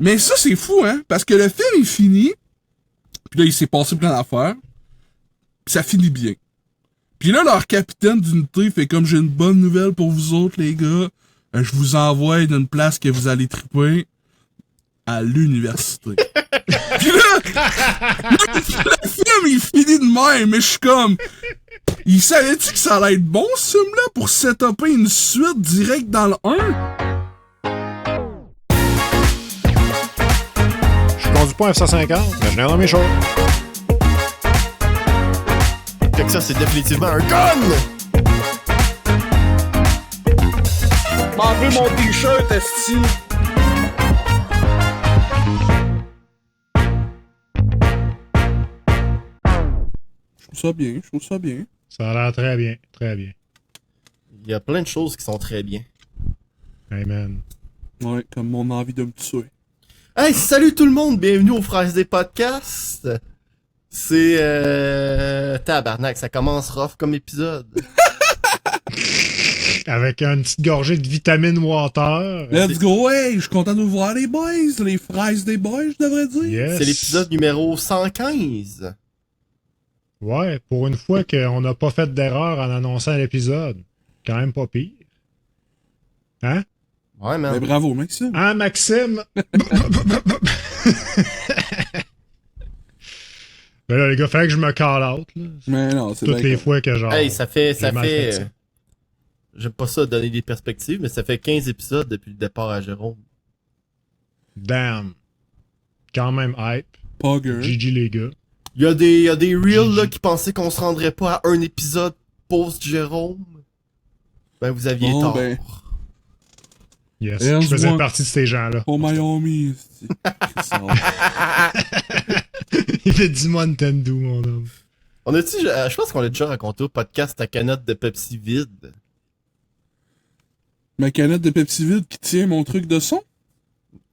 Mais ça, c'est fou, hein? Parce que le film est fini, puis là, il s'est passé plein d'affaires, puis ça finit bien. Puis là, leur capitaine d'unité fait comme j'ai une bonne nouvelle pour vous autres, les gars. Je vous envoie d'une place que vous allez triper à l'université. Puis là, le film, il finit de même, mais je suis comme... Il savait-tu que ça allait être bon, ce film-là, pour setuper une suite direct dans le 1? Je conduis pas un F-150, mais je l'ai dans mes shorts. Fait que ça, c'est définitivement un gun! M'en veux mon t-shirt, esti! Je trouve ça bien. Ça a l'air très bien, très bien. Il y a plein de choses qui sont très bien. Hey man. Ouais, comme mon envie de me tuer. Hey, salut tout le monde! Bienvenue aux Fraises des podcasts! C'est... Tabarnak, ça commence rough comme épisode. Avec une petite gorgée de vitamine water. Let's go, hey! Je suis content de vous voir, les boys! Les fraises des boys, je devrais dire. Yes. C'est l'épisode numéro 115. Ouais, pour une fois qu'on n'a pas fait d'erreur en annonçant l'épisode. Quand même pas pire. Hein? Ouais, man. Mais bravo, Maxime. Hein, Maxime? Ben là, les gars, fallait que je me call out, là. Mais non, c'est Toutes bien les correct. fois que genre... Hey, ça fait... j'ai mal fait ça. J'aime pas ça donner des perspectives, mais ça fait 15 épisodes depuis le départ à Jérôme. Damn. Quand même hype. Pogger. GG les gars. Il y a des reels là qui pensaient qu'on se rendrait pas à un épisode post-Jérôme. Ben, vous aviez Bon, tort. ben. Yes. Et Je faisais moi- partie de ces gens-là. Pour Miami, esti. Il fait du Nintendo, mon homme. On a-tu... je pense qu'on l'a déjà raconté au podcast ta canette de Pepsi vide. Ma canette de Pepsi vide qui tient mon truc de son?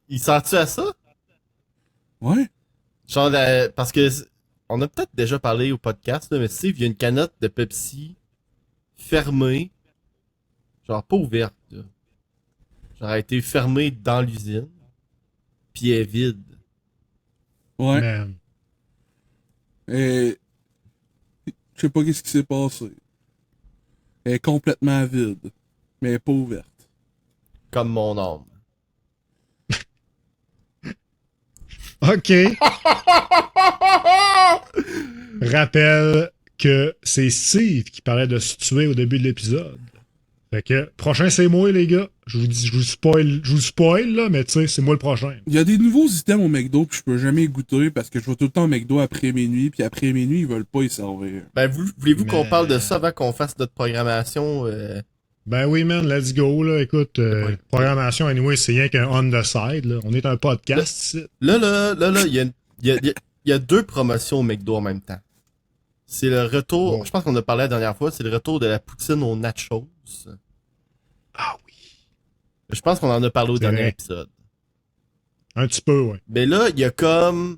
Il sert-tu à ça? Ouais. Genre, parce que... On a peut-être déjà parlé au podcast, là, mais tu sais, il y a une canette de Pepsi fermée. Genre, pas ouverte, là. Genre, elle a été fermée dans l'usine. Puis elle est vide. Ouais. Man. Et... Je sais pas qu'est-ce qui s'est passé. Elle est complètement vide. Mais elle est pas ouverte. Comme mon âme. OK. Rappelle que c'est Steve qui parlait de se tuer au début de l'épisode. Fait que, prochain c'est moi, les gars. Je vous spoil, là, mais tu sais, c'est moi le prochain. Il y a des nouveaux items au McDo pis je peux jamais y goûter parce que je vais tout le temps au McDo après minuit pis après minuit ils veulent pas y servir. Ben, voulez-vous qu'on Mais- parle de ça avant qu'on fasse notre programmation? Ben oui, man, let's go, là. Écoute, Ouais. programmation, anyway, c'est rien qu'un on the side, là. On est un podcast, ici. Là, il y a deux promotions au McDo en même temps. C'est le retour, Bon. je pense qu'on a parlé la dernière fois, c'est le retour de la poutine aux nachos. Ah oui. Je pense qu'on en a parlé au C'est dernier vrai. épisode. Un petit peu, ouais. Mais là, il y a comme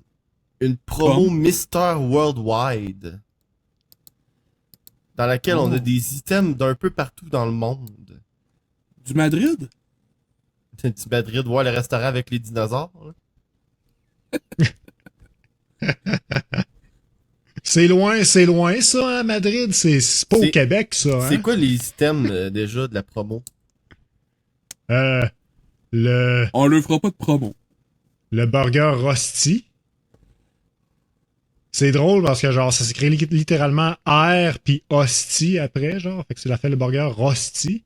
une promo Comme? Mister Worldwide dans laquelle on a Oh. des items d'un peu partout dans le monde. Du Madrid? Tu Madrid, voir le restaurant avec les dinosaures. Là. C'est loin, ça, hein, Madrid. C'est pas au C'est- Québec, ça, hein. C'est quoi les items déjà de la promo? Le On leur fera pas de promo. burger Rosti. C'est drôle parce que, genre, ça s'écrit littéralement R puis hostie après, genre. Fait que c'est la fait le burger Rosti.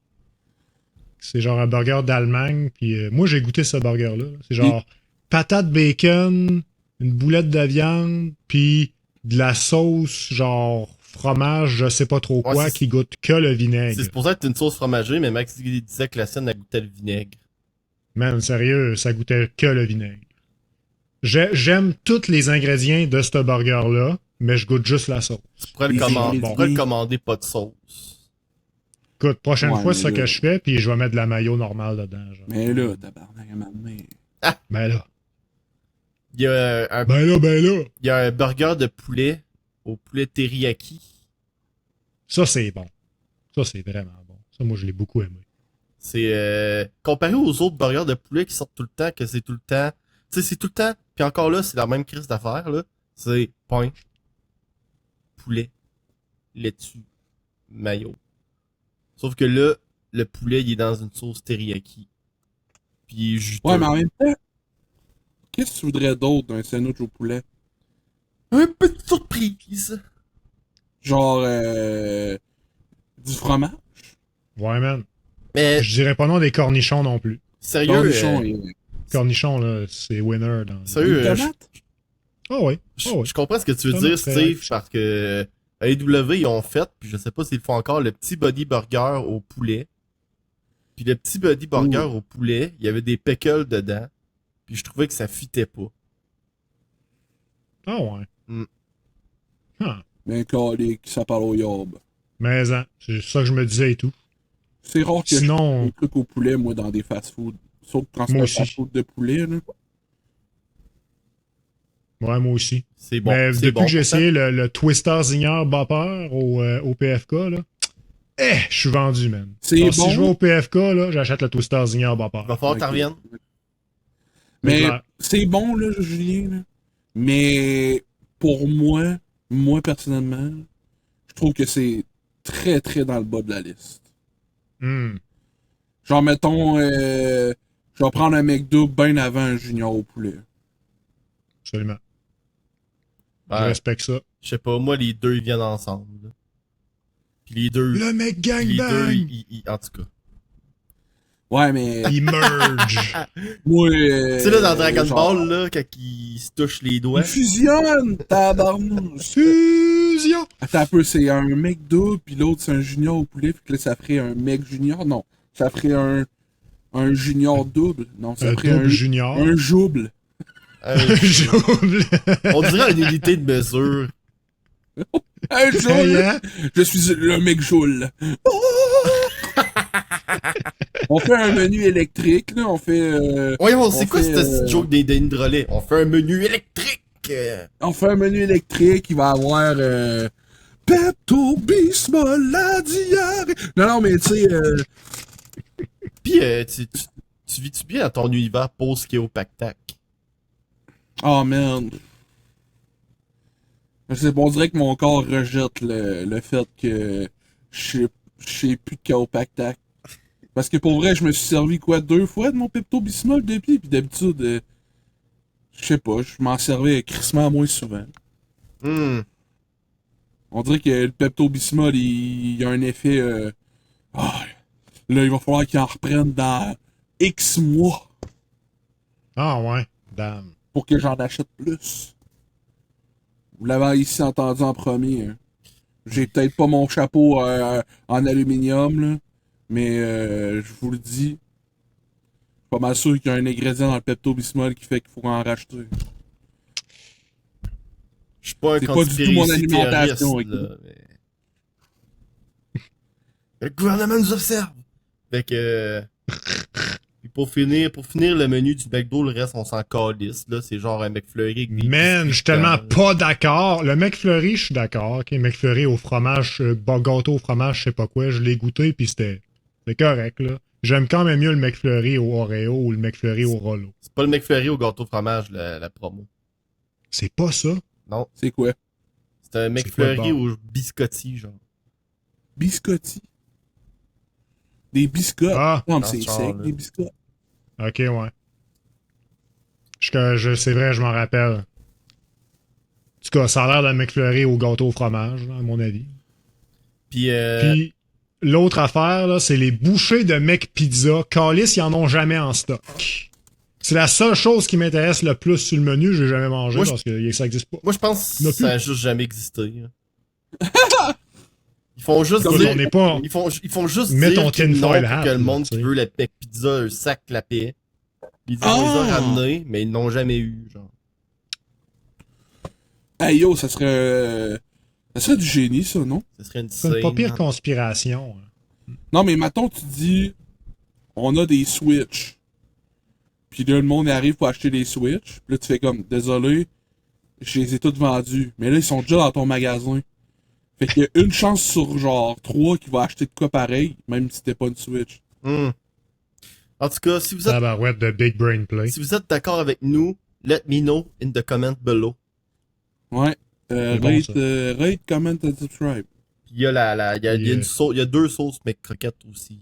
C'est genre un burger d'Allemagne. Puis moi, j'ai goûté ce burger-là. C'est genre patate bacon, une boulette de viande, puis de la sauce, genre fromage, je sais pas trop quoi, Ouais, qui goûte que le vinaigre. C'est supposé être une sauce fromagée, mais Max disait que la scène a goûté le vinaigre. Man, sérieux, ça goûtait que le vinaigre. J'aime tous les ingrédients de ce burger-là, mais je goûte juste la sauce. Tu pourrais le, Les commander, ingrédients. tu pourrais le commander pas de sauce. Écoute, prochaine Ouais, fois, mais c'est ça là- que je fais, puis je vais mettre de la mayo normale dedans. Genre. Mais là, tabarnak à m'amener. Ben là. Il y a un, Ben là. il y a un burger de poulet au poulet teriyaki. Ça, c'est bon. Ça, c'est vraiment bon. Ça, moi, je l'ai beaucoup aimé. C'est comparé aux autres burgers de poulet qui sortent tout le temps, que c'est tout le temps Tu sais, c'est tout le temps. Puis encore là, c'est la même crise d'affaires, là. C'est pain, poulet, laitue, mayo. Sauf que là, le poulet, il est dans une sauce teriyaki. Puis il est juteux. Ouais, mais en même temps, qu'est-ce que tu voudrais d'autre d'un sandwich au poulet? Un peu de surprise. Genre, du fromage? Ouais, man. Mais, Je dirais pas non des cornichons non plus. sérieux, Cornichon et Cornichons, là, c'est winner dans. sérieux, une tomate? Ah ouais. je, Ah ouais. je comprends ce que tu veux Tomate, dire, c'est Steve, correct. parce que AEW, ils ont fait, puis je sais pas s'ils le font encore, le petit body burger au poulet. Puis le petit body burger au poulet, il y avait des pickles dedans. Puis je trouvais que ça fitait pas. Ah ouais. Mm. Ah. Ben, calique, ça parle au yob. Mais hein, c'est ça que je me disais et tout. C'est rare que je Sinon, des trucs au poulet, moi, dans des fast-food. Sauf quand c'est Moi un aussi. fast-food de poulet, là. ouais, moi aussi. C'est bon. Mais c'est depuis bon que j'ai pour ça. essayé le Twister Zinger Bopper au PFK, là, je suis vendu, man. C'est Alors, bon. Si je vais au PFK, là, j'achète le Twister Zinger Bopper. Il va falloir que t'en Ok. reviennes. Mais clair. c'est bon, là, Julien, là. Mais pour moi, personnellement, je trouve que c'est très, très dans le bas de la liste. Hmm. Genre, mettons, je vais prendre un McDo bien avant un junior au poulet. Absolument. Je Ben, respecte ça. je sais pas, moi, les deux, ils viennent ensemble. Là. Puis les deux, Le mec puis les deux, gangbang! en tout cas. Ouais, mais Il merge! moi... Tu sais, là, dans Dragon genre, Ball, là, quand ils se touchent les doigts. ils fusionnent, tabarnouche! Fusion! Attends un peu, c'est un McDo, puis l'autre c'est un junior au poulet, puis que là, ça ferait un mec junior? Non, ça ferait un junior double. Non, ça Un ferait double junior. un jouble. J'oublie. On dirait une unité de mesure. Un Hey, joule! hein? Je suis le mec joule. On fait un menu électrique, là, on fait... Voyons, c'est quoi fait, cette petite joke des Drolet? On fait un menu électrique! On fait un menu électrique, il va avoir Pepto Bismol, la diarrhée. Non, mais tu sais, Pis, tu vis-tu bien dans ton univers post-Kéopactac? oh man. Je sais pas, on dirait que mon corps rejette le fait que je sais plus de Kaopactac. Parce que pour vrai, je me suis servi quoi, 2 fois de mon Pepto Bismol depuis, puis d'habitude, je sais pas, je m'en servais crissement moins souvent. On dirait que le Pepto Bismol, il y a un effet. Ah, là, il va falloir qu'il en reprenne dans X mois Ah ouais, damn. pour que j'en achète plus. Vous l'avez ici entendu en premier. Hein. J'ai peut-être pas mon chapeau en aluminium, là, mais je vous le dis, je suis pas mal sûr qu'il y a un ingrédient dans le Pepto Bismol qui fait qu'il faut en racheter. Je suis pas un C'est pas du tout mon alimentation, conspiracy-théoriste, là, mais... Le gouvernement nous observe! Fait que... Puis pour finir le menu du McDo, le reste, on s'en calisse, là. C'est genre un McFlurry avec des... Man, je suis tellement pas d'accord. Le McFlurry, je suis d'accord. Ok, McFlurry au fromage, gâteau au fromage, je sais pas quoi, je l'ai goûté puis c'était correct, là. J'aime quand même mieux le McFlurry au Oreo ou le McFlurry au Rollo. C'est pas le McFlurry au gâteau fromage, la promo. C'est pas ça. Non. C'est quoi? C'est un C'est McFlurry quoi le au biscotti, genre. Biscotti. Des biscottes. Ah, Non, mais dans c'est ce genre, sec, là. des biscottes. ok, ouais. C'est vrai, je m'en rappelle. En tout cas, ça a l'air d'un McFlurry au gâteau au fromage, là, à mon avis. Puis, Puis, l'autre affaire, là, c'est les bouchées de McPizza. Calice, ils en ont jamais en stock. C'est la seule chose qui m'intéresse le plus sur le menu. J'ai jamais mangé Moi, parce que ça existe pas. moi, je pense Il y en a que ça a plus. juste jamais existé. Hein. Ils font juste Écoute, dire... on n'est pas. Ils font juste Mets dire ton qu'ils tinfoil n'ont hat, pour que le là, monde tu qui sais. veut la pizza, un sac la paix. Ils disent Ah! on les a ramenés, mais ils n'ont jamais eu, genre. Hey yo, ça serait du génie, ça, non? Ce serait une C'est une scène. pas pire conspiration. hein. Non, mais mettons, tu dis, on a des Switch. Puis là, le monde arrive pour acheter des Switch. Puis là, tu fais comme, désolé, je les ai toutes vendus. Mais là, ils sont déjà dans ton magasin. Fait qu'il y a une chance sur genre 3 qui va acheter de quoi pareil, même si c'était pas une Switch. Ouais, En tout cas, si vous êtes, Tabarouette de Big Brain Play. si vous êtes d'accord avec nous, let me know in the comment below. Ouais. C'est bon, Rate, ça. rate, comment et subscribe. Puis il y a il y a Puis, une sauce, il y a 2 sauces McCroquettes aussi.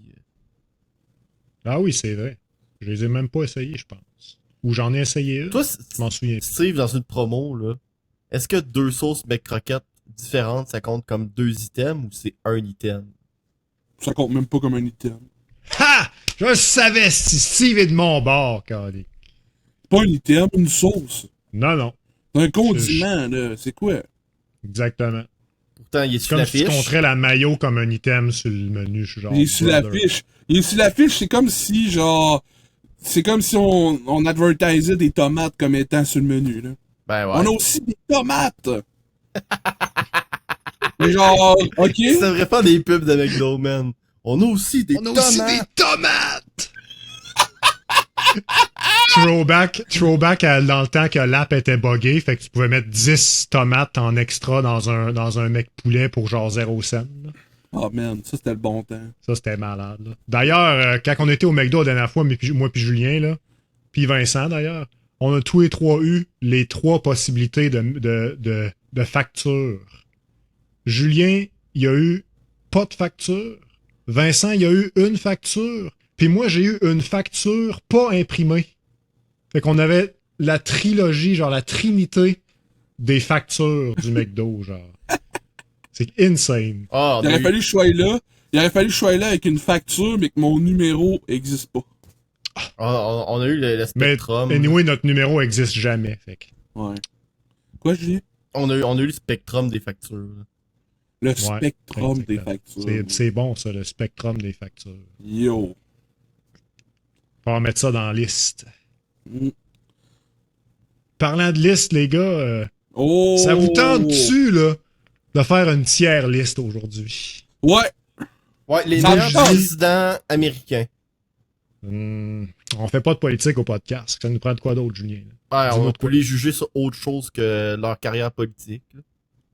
Ah oui, c'est vrai. Je les ai même pas essayés, je pense. Ou j'en ai essayé une. Toi, Je m'en souviens. Steve, dans une promo, là, est-ce que 2 sauces McCroquettes différentes, ça compte comme 2 items ou c'est un item? Ça compte même pas comme un item. Ha! Je le savais, si Steve est de mon bord, Carly. C'est pas un item, une sauce. Non, non. C'est un condiment, là. C'est quoi? Exactement. Pourtant, il est C'est sur comme si tu l'affiche. compterais la maillot comme un item sur le menu. Je suis genre, Il est sur brother. l'affiche. Il est sur l'affiche, c'est comme si, genre... C'est comme si on advertisait des tomates comme étant sur le menu, là. Ben ouais. On a aussi des tomates! Mais genre, ok? Ça devrait pas des pubs de McDo, man. On a aussi des tomates. tomates! Throwback dans le temps que l'app était buggée, fait que tu pouvais mettre 10 tomates en extra dans un mec poulet pour genre 0 cent. Là. Oh man, ça c'était le bon temps. Ça, c'était malade. Là. D'ailleurs, quand on était au McDo la dernière fois, moi puis Julien, là, puis Vincent d'ailleurs, on a tous les 3 eu les 3 possibilités de facture. Julien, il a eu pas de facture. Vincent, il a eu une facture. Puis moi, j'ai eu une facture pas imprimée. Fait qu'on avait la trilogie, genre la trinité des factures du McDo, genre. C'est insane. Ah, Il aurait fallu que je sois là. Il aurait fallu que je sois là avec une facture, mais que mon numéro existe pas. on a eu le Mais Spectrum. anyway, notre numéro existe jamais. Fait que, Ouais. Quoi, je dis? On a eu le Spectrum des factures. là. Le ouais, spectrum des exactement. factures. C'est bon, ça, le spectrum des factures. Yo. On va mettre ça dans la liste. Mm. Parlant de liste, les gars, Oh! ça vous tente-tu, là, de faire une tiers liste aujourd'hui? Ouais! Ouais, les Ça meilleurs me tente. présidents américains. On fait pas de politique au podcast. Ça nous prend de quoi d'autre, Julien? Là? Ouais, Dis-moi on de peut quoi. les juger sur autre chose que leur carrière politique. là.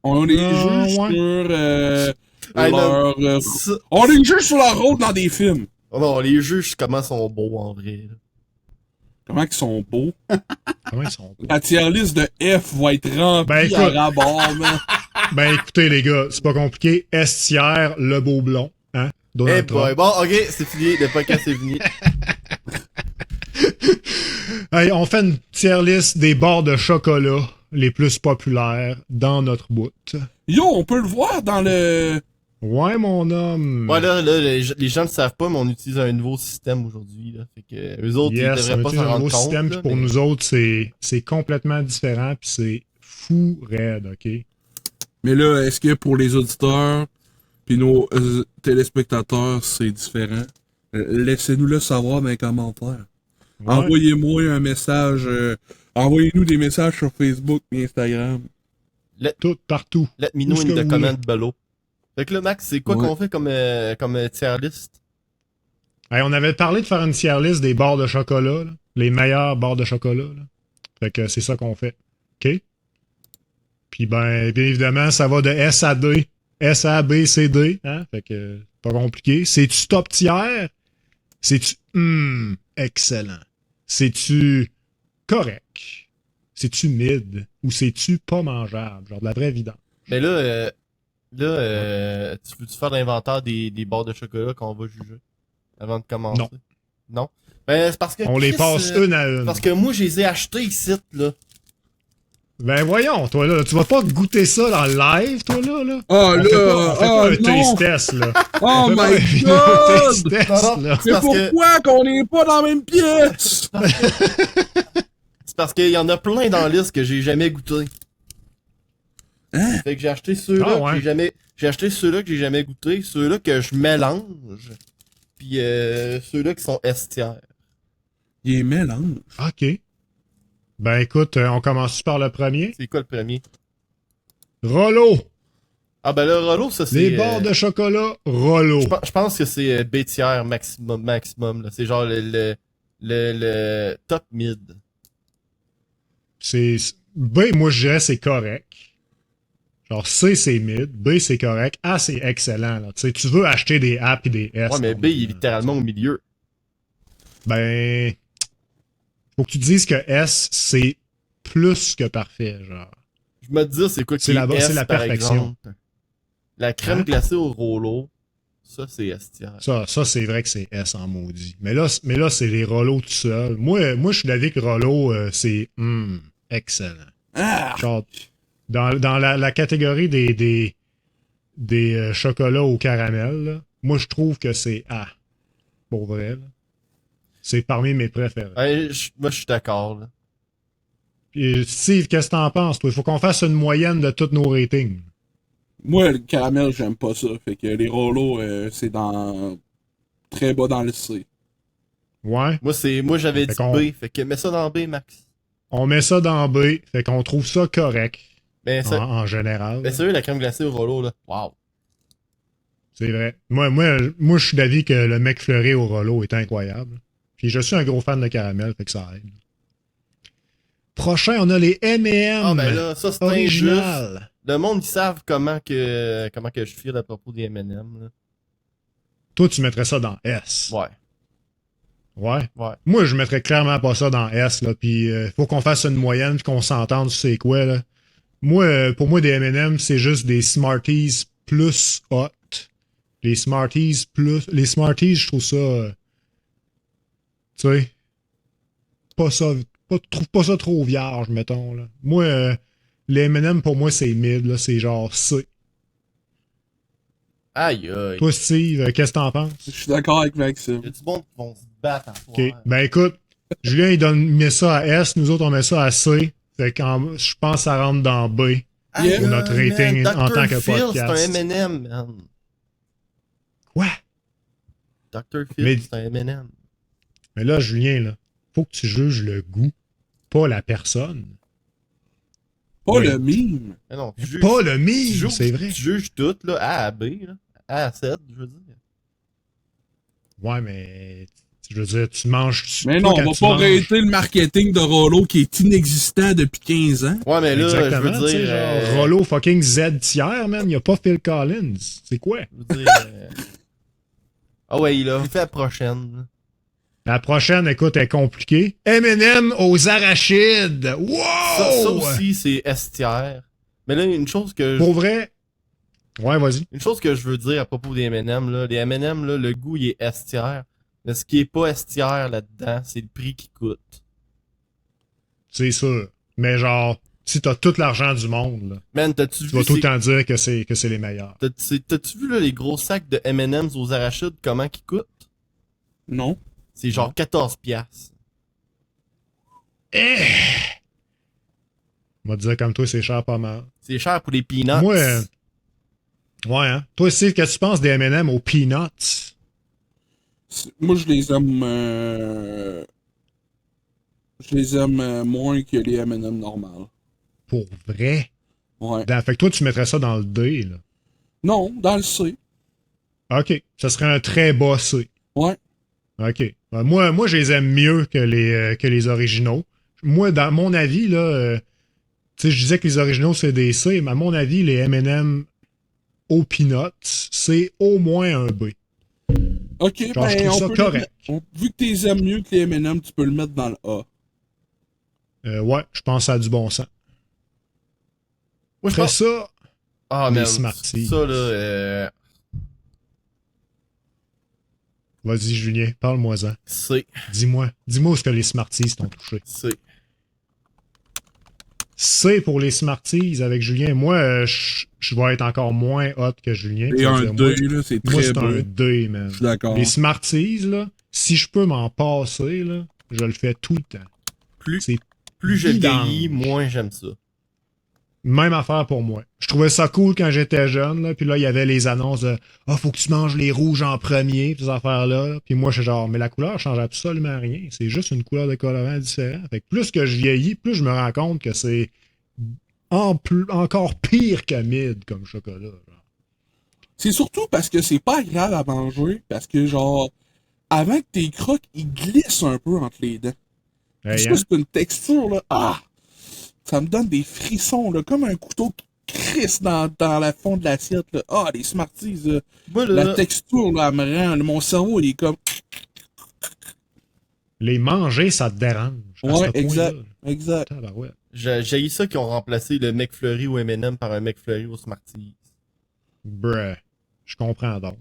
On les Ah, juge ouais. sur Ah, non. leur... Ça- on les juge sur leur rôle dans des films. Oh non, on les juge comment ils sont beaux en vrai. là. Comment ils sont beaux. Comment ils sont? La tier list de F va être remplie Ben, écoute. à rabord, man. Ben écoutez, les gars, c'est pas compliqué. S tiers, le beau blond. Hein? Eh Donald boy, Trump. bon, ok, c'est fini, le podcast est fini. Hey, on fait une tier list des barres de chocolat les plus populaires dans notre bout. Yo, on peut le voir dans le... Ouais, mon homme. Ouais, là, les gens ne savent pas, mais on utilise un nouveau système aujourd'hui, là. Fait que, eux autres, ils Yes, devraient on pas utilise s'en un rendre nouveau compte. système, là, puis pour mais- nous autres, c'est complètement différent, puis c'est fou raide, OK? Mais là, est-ce que pour les auditeurs puis nos téléspectateurs, c'est différent? Laissez-nous le savoir dans les commentaires. Ouais. Envoyez-moi un message. Envoyez-nous des messages sur Facebook et Instagram. Tout, partout. Let me know Où est-ce in que the vous comment voulez. below. Fait que là, Max, c'est quoi Ouais. qu'on fait comme tier list? Hey, on avait parlé de faire une tier list des barres de chocolat, là. Les meilleures barres de chocolat, là. Fait que c'est ça qu'on fait. OK? Puis ben, bien évidemment, ça va de S à D. S, A, B, C, D. Hein? Fait que pas compliqué. C'est-tu top tiers? C'est-tu excellent? C'est-tu correct? C'est-tu mid? Ou c'est-tu pas mangeable? Genre de la vraie vidange. Mais là, tu veux-tu faire l'inventaire des barres de chocolat qu'on va juger? Avant de commencer? Non. Non? Ben, c'est parce que... On les Chris, passe une à une. Parce que moi, je les ai achetés ici, là. Ben voyons, toi là, tu vas pas goûter ça dans le live, toi là? Oh On fait pas un non! taste test, là. Oh On fait pas my un vidéo god! taste test, Non, non. là. C'est parce que- pourquoi qu'on n'est pas dans la même pièce? C'est parce qu'il y en a plein dans la liste que j'ai jamais goûté. Hein? Fait que j'ai acheté ceux-là Ah ouais. que j'ai jamais... J'ai acheté ceux-là que j'ai jamais goûté, ceux-là que je mélange, puis ceux-là qui sont estières. Il est mélange. OK. Ben écoute, on commence par le premier. C'est quoi le premier? Rollo. Ah ben le Rollo, ça c'est... Les barres de chocolat Rollo. Je pense que c'est B tiers maximum là. C'est genre le top mid. C'est B, moi je dirais c'est correct. Genre C c'est mid, B c'est correct, A c'est excellent là. Tu sais, tu veux acheter des A puis des S. Ouais, mais là, B il est littéralement au milieu. Ben, faut que tu dises que S, c'est plus que parfait, genre. Je me dis, c'est quoi qui C'est la base, S, c'est la par perfection. exemple? La crème Hein? glacée au Rollo, ça, c'est S tiers. Ça c'est vrai que c'est S en maudit. Mais là, c'est les Rollos tout seul. Moi, je suis d'avis que Rollo, c'est excellent. Ah! Genre, dans la catégorie des chocolats au caramel, là, moi, je trouve que c'est A. Pour vrai, là. C'est parmi mes préférés. Ouais, moi, je suis d'accord, là. Puis, Steve, qu'est-ce que t'en penses, toi? Il faut qu'on fasse une moyenne de tous nos ratings. Moi, le caramel, j'aime pas ça. Fait que les Rollos, c'est dans. Très bas dans le C. Ouais? Moi, j'avais Fait dit qu'on- B, fait que mets ça dans B, Max. On met ça dans B, fait qu'on trouve ça correct, Ben, en général. ben sérieux, la crème glacée au Rollo, là. Wow. C'est vrai. Moi, je suis d'avis que le McFlurry au Rollo est incroyable. Puis je suis un gros fan de caramel, fait que ça aide. Prochain, on a les M&M. Ah, ben là, ça, c'est injuste. original. Le monde, ils savent comment que je file à propos des M&M, là. Toi, tu mettrais ça dans S. Ouais. Ouais. Ouais. Moi, je mettrais clairement pas ça dans S, là. Puis faut qu'on fasse une moyenne, puis qu'on s'entende sur c'est quoi, là. Moi, pour moi, des M&M, c'est juste des Smarties plus hot. Les Smarties, je trouve ça. Tu sais. Trouve pas ça trop vierge, mettons, là. Moi, les M&M, pour moi, c'est mid, là. C'est genre C. Aïe, aïe. Toi, Steve, qu'est-ce que t'en penses? Je suis d'accord avec Maxime. Il y a du monde qui vont se battre en Ok. soir. Ben, écoute, Julien, met ça à S. Nous autres, on met ça à C. Fait que je pense que ça rentre dans B. Aïe, Pour notre rating man, en tant que Dr. Phil, podcast. c'est un M&M, man. Quoi? Dr. Phil, Mais- c'est un M&M. Mais là, Julien, là, faut que tu juges le goût, pas la personne. Pas Oui. le mime. Mais non, tu juges, Pas le tu mime, juges- c'est vrai. Tu juges tout, là, A à B, là. A à 7, je veux dire. Ouais, mais je veux dire, tu manges. Mais toi, non, quand on va tu pas manges- arrêter le marketing de Rollo qui est inexistant depuis 15 ans. Ouais, mais là, Exactement, je veux tu sais, dire... genre, Rollo fucking Z tiers, man. Y a pas Phil Collins. C'est quoi? Je veux dire... Ah ouais, il a fait la prochaine. La prochaine, écoute, est compliquée. M&M aux arachides. Wow! Ça aussi, c'est S tiers. Mais là, une chose que Pour vrai. Ouais, vas-y. une chose que je veux dire à propos des M&M, là, les M&M, là, le goût, il est S tiers. Mais ce qui est pas S tiers là-dedans, c'est le prix qui coûte. C'est sûr. Mais genre, si t'as tout l'argent du monde, là, Man, t'as-tu tu vu... vas tout le temps dire que c'est les meilleurs. T'as-tu vu, là, les gros sacs de M&M's aux arachides, comment qu'ils coûtent? Non. C'est genre 14 piastres. On va te dire comme toi, c'est cher pas mal. C'est cher pour les peanuts. Moi, ouais, hein. Toi, Steve, qu'est-ce que tu penses des M&M aux peanuts? Moi, je les aime. Je les aime moins que les M&M normales. Pour vrai? Ouais. Fait que toi, tu mettrais ça dans le D, là. Non, dans le C. OK. Ça serait un très bas C. Ouais. OK. Moi, je les aime mieux que les originaux. Moi, dans mon avis, là, tu sais, je disais que les originaux, c'est des C, mais à mon avis, les M&M aux peanuts, c'est au moins un B. Ok, Genre, je ben, trouve on ça peut correct. vu que tu les aimes mieux que les M&M, tu peux le mettre dans le A. Ouais, je pense que ça a du bon sens. Moi, je Après pense... ça, Ah, les man, Smarties. ça, là, vas-y, Julien, parle-moi-en. Dis-moi où est-ce que les Smarties t'ont touché. C pour les Smarties avec Julien. Moi, je vais être encore moins hot que Julien. Et un moi, 2, là, c'est moi, très c'est un beau. D, man. Je suis d'accord. Les Smarties, là, si je peux m'en passer, là, je le fais tout le temps. C'est Plus je vidange. vieillis, moins j'aime ça. Même affaire pour moi. Je trouvais ça cool quand j'étais jeune, là, puis là, il y avait les annonces de « Ah, faut que tu manges les rouges en premier », ces affaires-là. Puis moi, je suis genre « Mais la couleur change absolument rien. C'est juste une couleur de colorant différent. » Fait que plus que je vieillis, plus je me rends compte que c'est encore pire que mid comme chocolat. Genre. C'est surtout parce que c'est pas agréable à manger, parce que, genre, avant que tes croques, ils glissent un peu entre les dents. Hey, Ça, hein? c'est une texture, là. Ah! Ça me donne des frissons, là, comme un couteau qui crisse dans la fond de l'assiette, là. Ah, les Smarties, là. Moi, là, La texture, là, elle me rend. Mon cerveau, il est comme. Les manger, ça te dérange. à Ouais, ce exact. point-là. Exact. Tabarouette. J'ai ça qui ont remplacé le McFlurry au M&M par un McFlurry au Smarties. Bruh. Je comprends donc.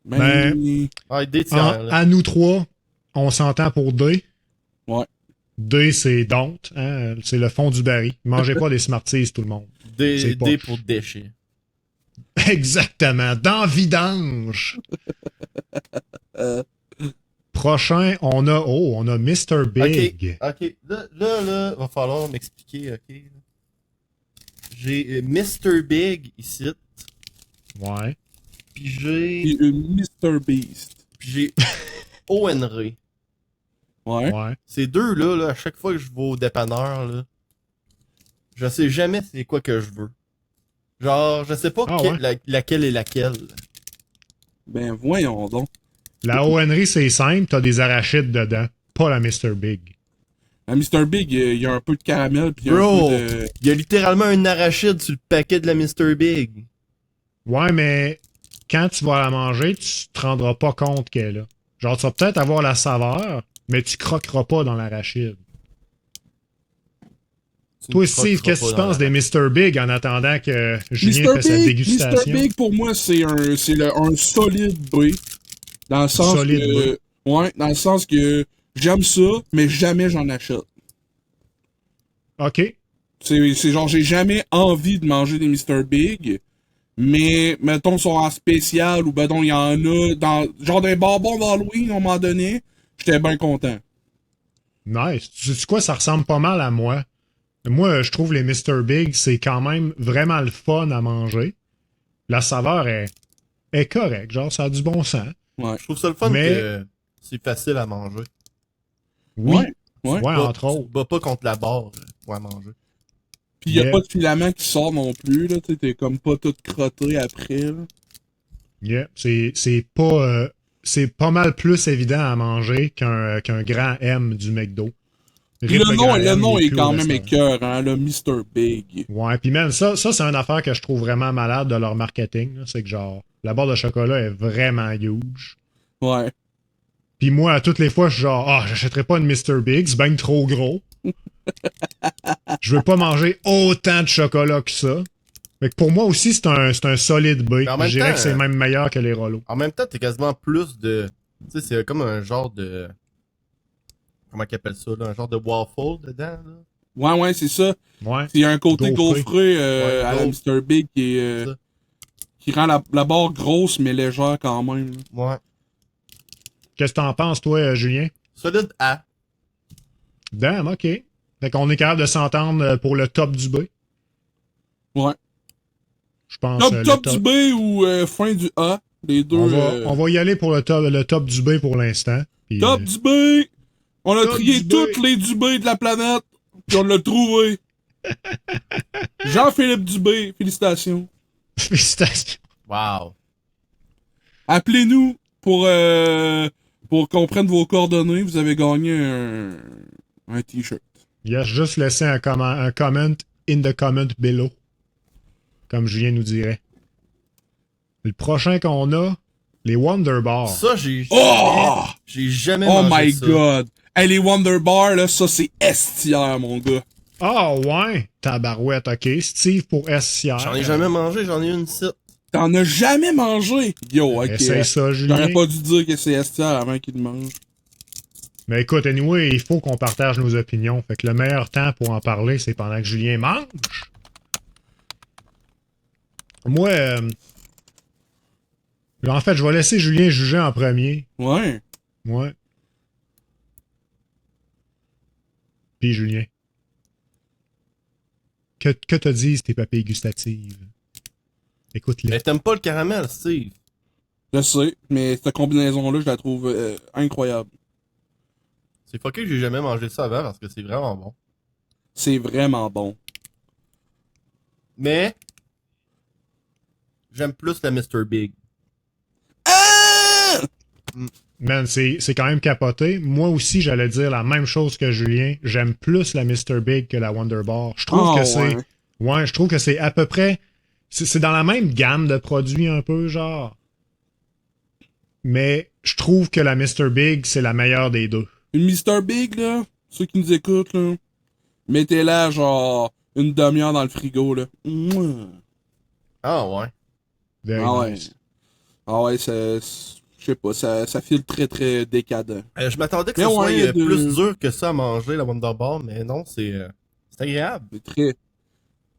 Ben, Ah, des tiers, là. À nous trois, on s'entend pour D. Ouais. D, c'est don't. Hein? C'est le fond du baril. Mangez pas des Smarties, tout le monde. C'est Des poche. pour déchets. Exactement. Dans vidange. Euh, Prochain, on a Mr. Big. Ok. Là, va falloir m'expliquer, ok? J'ai Mr. Big ici, Ouais. puis j'ai... puis une Mr. Beast. Puis j'ai Henry. Ouais. Ouais. Ces deux-là, là, à chaque fois que je vais au dépanneur, là, je sais jamais c'est quoi que je veux. Genre, je sais pas Ah laquelle est laquelle. Ben, voyons donc. La Henry, c'est simple. T'as des arachides dedans. Pas la Mr. Big. La Mr. Big, il y a un peu de caramel, puis Bro, un peu de... il y a littéralement un arachide sur le paquet de la Mr. Big. Ouais, mais quand tu vas la manger, tu te rendras pas compte qu'elle est là. Genre, tu vas peut-être avoir la saveur, mais tu croqueras pas dans l'arachide. Toi, Steve, qu'est-ce que tu penses des Mr. Big en attendant que Julien fait sa dégustation? Mr. Big, pour moi, c'est un solide B. Dans le sens Solide que... Ouais, dans le sens que j'aime ça, mais jamais j'en achète. OK. C'est genre, j'ai jamais envie de manger des Mr. Big, mais, mettons, ils sont en spécial, ou ben il y en a, dans genre des bonbons d'Halloween, à un moment donné, j'étais bien content. Nice. Tu sais quoi, ça ressemble pas mal à moi. Moi, je trouve les Mr. Big, c'est quand même vraiment le fun à manger. La saveur est correcte. Genre, ça a du bon sens. Ouais. Je trouve ça le fun Mais- que c'est facile à manger. Oui. Ouais. Ouais, Tu entre te autres. bats pas contre la barre pour à manger. Puis y a Yeah. pas de filament qui sort non plus, là, t'es comme pas tout crotté après, là. Yeah. C'est pas mal plus évident à manger qu'un grand M du McDo. Puis Rip grand le M, nom il est plus quand au même restaurant. écœurant, le Mr. Big. Ouais, puis même ça c'est une affaire que je trouve vraiment malade de leur marketing. là. C'est que genre, la barre de chocolat est vraiment huge. Ouais. Puis moi, à toutes les fois, je suis genre, j'achèterais pas une Mr. Big, c'est ben trop gros. Je veux pas manger autant de chocolat que ça. Fait que pour moi aussi, c'est un solide B. Mais en même Je dirais temps, que c'est même meilleur que les Rollos. En même temps, t'es quasiment plus de... Tu sais, c'est comme un genre de... Comment qu'ils appellent ça, là? Un genre de waffle dedans, là? Ouais, c'est ça. Ouais. Il y a un côté Gaufré. gaufré Ouais, à la gaufre. Mr. Big C'est ça. qui rend la barre grosse mais légère quand même. Ouais. Qu'est-ce que t'en penses, toi, Julien? Solide A. Damn, OK. Fait qu'on est capable de s'entendre pour le top du B. Ouais. Je pense. Top, le top du B ou fin du A. Les deux. On va y aller pour le top du B pour l'instant. Puis, Top du B! On a Top trié du B. toutes les Dubé de la planète, puis on l'a trouvé. Jean-Philippe Dubé, félicitations. Félicitations. Wow. Appelez-nous pour qu'on prenne vos coordonnées. Vous avez gagné un t-shirt. Il a juste laissé un comment in the comment below. Comme Julien nous dirait. Le prochain qu'on a, les Wonder Bars. Ça, j'ai Oh! j'ai jamais Oh mangé my ça. god! Hey, les Wonder Bar, là, ça c'est estière, mon gars. Ah ouais! Tabarouette, ok. Steve pour SCR. J'en ai jamais mangé, j'en ai une site. T'en as jamais mangé? Yo, ok. Essaye ça, Julien. J'aurais pas dû dire que c'est estière avant qu'il le mange. Mais écoute, anyway, il faut qu'on partage nos opinions. Fait que le meilleur temps pour en parler, c'est pendant que Julien mange. Moi, en fait, je vais laisser Julien juger en premier. Ouais. Ouais. Puis Julien. Que te disent tes papilles gustatives? Écoute-les. Mais t'aimes pas le caramel, Steve? Je sais, mais cette combinaison-là, je la trouve incroyable. C'est fucké que j'ai jamais mangé ça avant parce que c'est vraiment bon. C'est vraiment bon. Mais j'aime plus la Mr. Big. Ah! Man, c'est quand même capoté. Moi aussi, j'allais dire la même chose que Julien. J'aime plus la Mr. Big que la Wonder Bar. Je trouve Oh, que c'est... ouais. Ouais, je trouve que c'est à peu près... C'est dans la même gamme de produits un peu, genre. mais je trouve que la Mr. Big, c'est la meilleure des deux. Une Mr. Big, là, ceux qui nous écoutent, là, mettez-la, genre, une demi-heure dans le frigo, là. Mouah. Ah ouais. Very Ah ouais. nice. Ah ouais, je sais pas, ça file très très décadent. Je m'attendais que Mais ce soit ouais, plus dur que ça à manger, la Wonder Bar, mais non, c'est agréable. C'est très...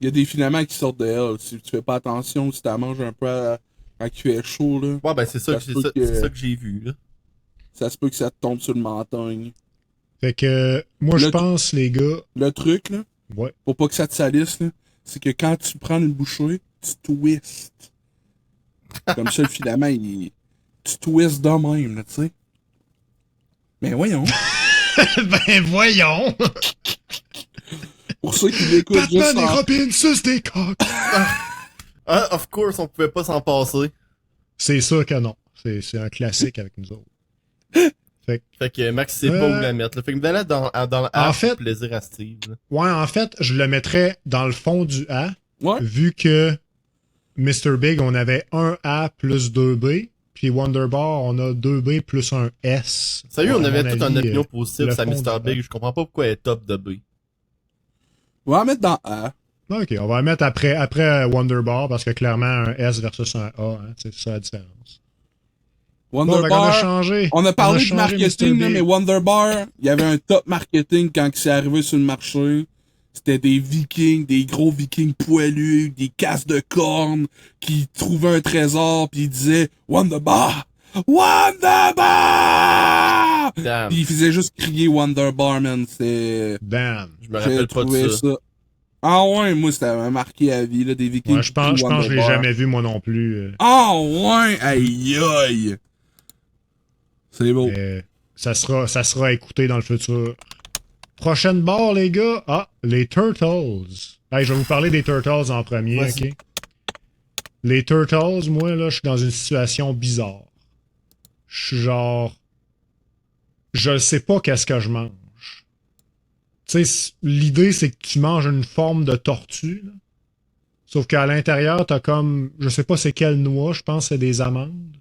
Il y a des filaments qui sortent de elle. Si tu fais pas attention, si t'en manges un peu quand il fait chaud, là, Ouais, ben c'est ça, Ça se peut que- c'est ça que j'ai vu, là. ça se peut que ça te tombe sur le menton. Fait que, moi, je Le- pense, les gars, Le truc, là, ouais. pour pas que ça te salisse, là, c'est que quand tu prends une bouchée, tu twists. Comme ça, le filament, tu twists de même, là, tu sais. Mais voyons. Ben, voyons! Pour ceux qui l'écoutent juste Batman et en... Robin sucent des coques! Ah, of course, on pouvait pas s'en passer. C'est sûr que non. C'est un classique avec nous autres. Fait que Max sait pas où la mettre, là. Fait que mets-la dans le A En fait- pour plaisir à Steve, là. Ouais, en fait, je le mettrais dans le fond du A, Ouais. vu que Mr. Big, on avait un A plus 2B, puis Wonder Bar, on a 2B plus un S. Sérieux, Ouais, on à avait mon toute une avis, opinion positive le sur fond Mr. du Big. A. Je comprends pas pourquoi elle est top de B. On va en mettre dans A. Ok, on va la mettre après Wonder Bar, parce que clairement, un S versus un A, hein, c'est ça la différence. Wonder Bon, ben, on a Bar, changé. on a parlé du changé marketing, Mr. là, Big. mais Wonder Bar, il y avait un top marketing quand c'est arrivé sur le marché. C'était des vikings, des gros vikings poilus, des casses de cornes qui trouvaient un trésor puis ils disaient Wonder Bar! Wonder Bar! Damn. Puis ils faisaient juste crier Wonder Bar, man. C'est... Je Damn. me J'ai rappelle pas trouvé de ça. Ah ouais, moi, c'était marqué à vie, là, des vikings. Ouais, je pense que je l'ai Bar. jamais vu moi non plus. Ah ouais! Aïe aïe! C'est beau. Mais ça sera écouté dans le futur. Prochaine barre, les gars. Ah, les Turtles. Hey, je vais vous parler des Turtles en premier, Vas-y. ok? Les Turtles, moi, là, je suis dans une situation bizarre. Je suis genre... Je sais pas qu'est-ce que je mange. Tu sais, l'idée, c'est que tu manges une forme de tortue, là. Sauf qu'à l'intérieur, t'as comme... Je sais pas c'est quelle noix, je pense que c'est des amandes.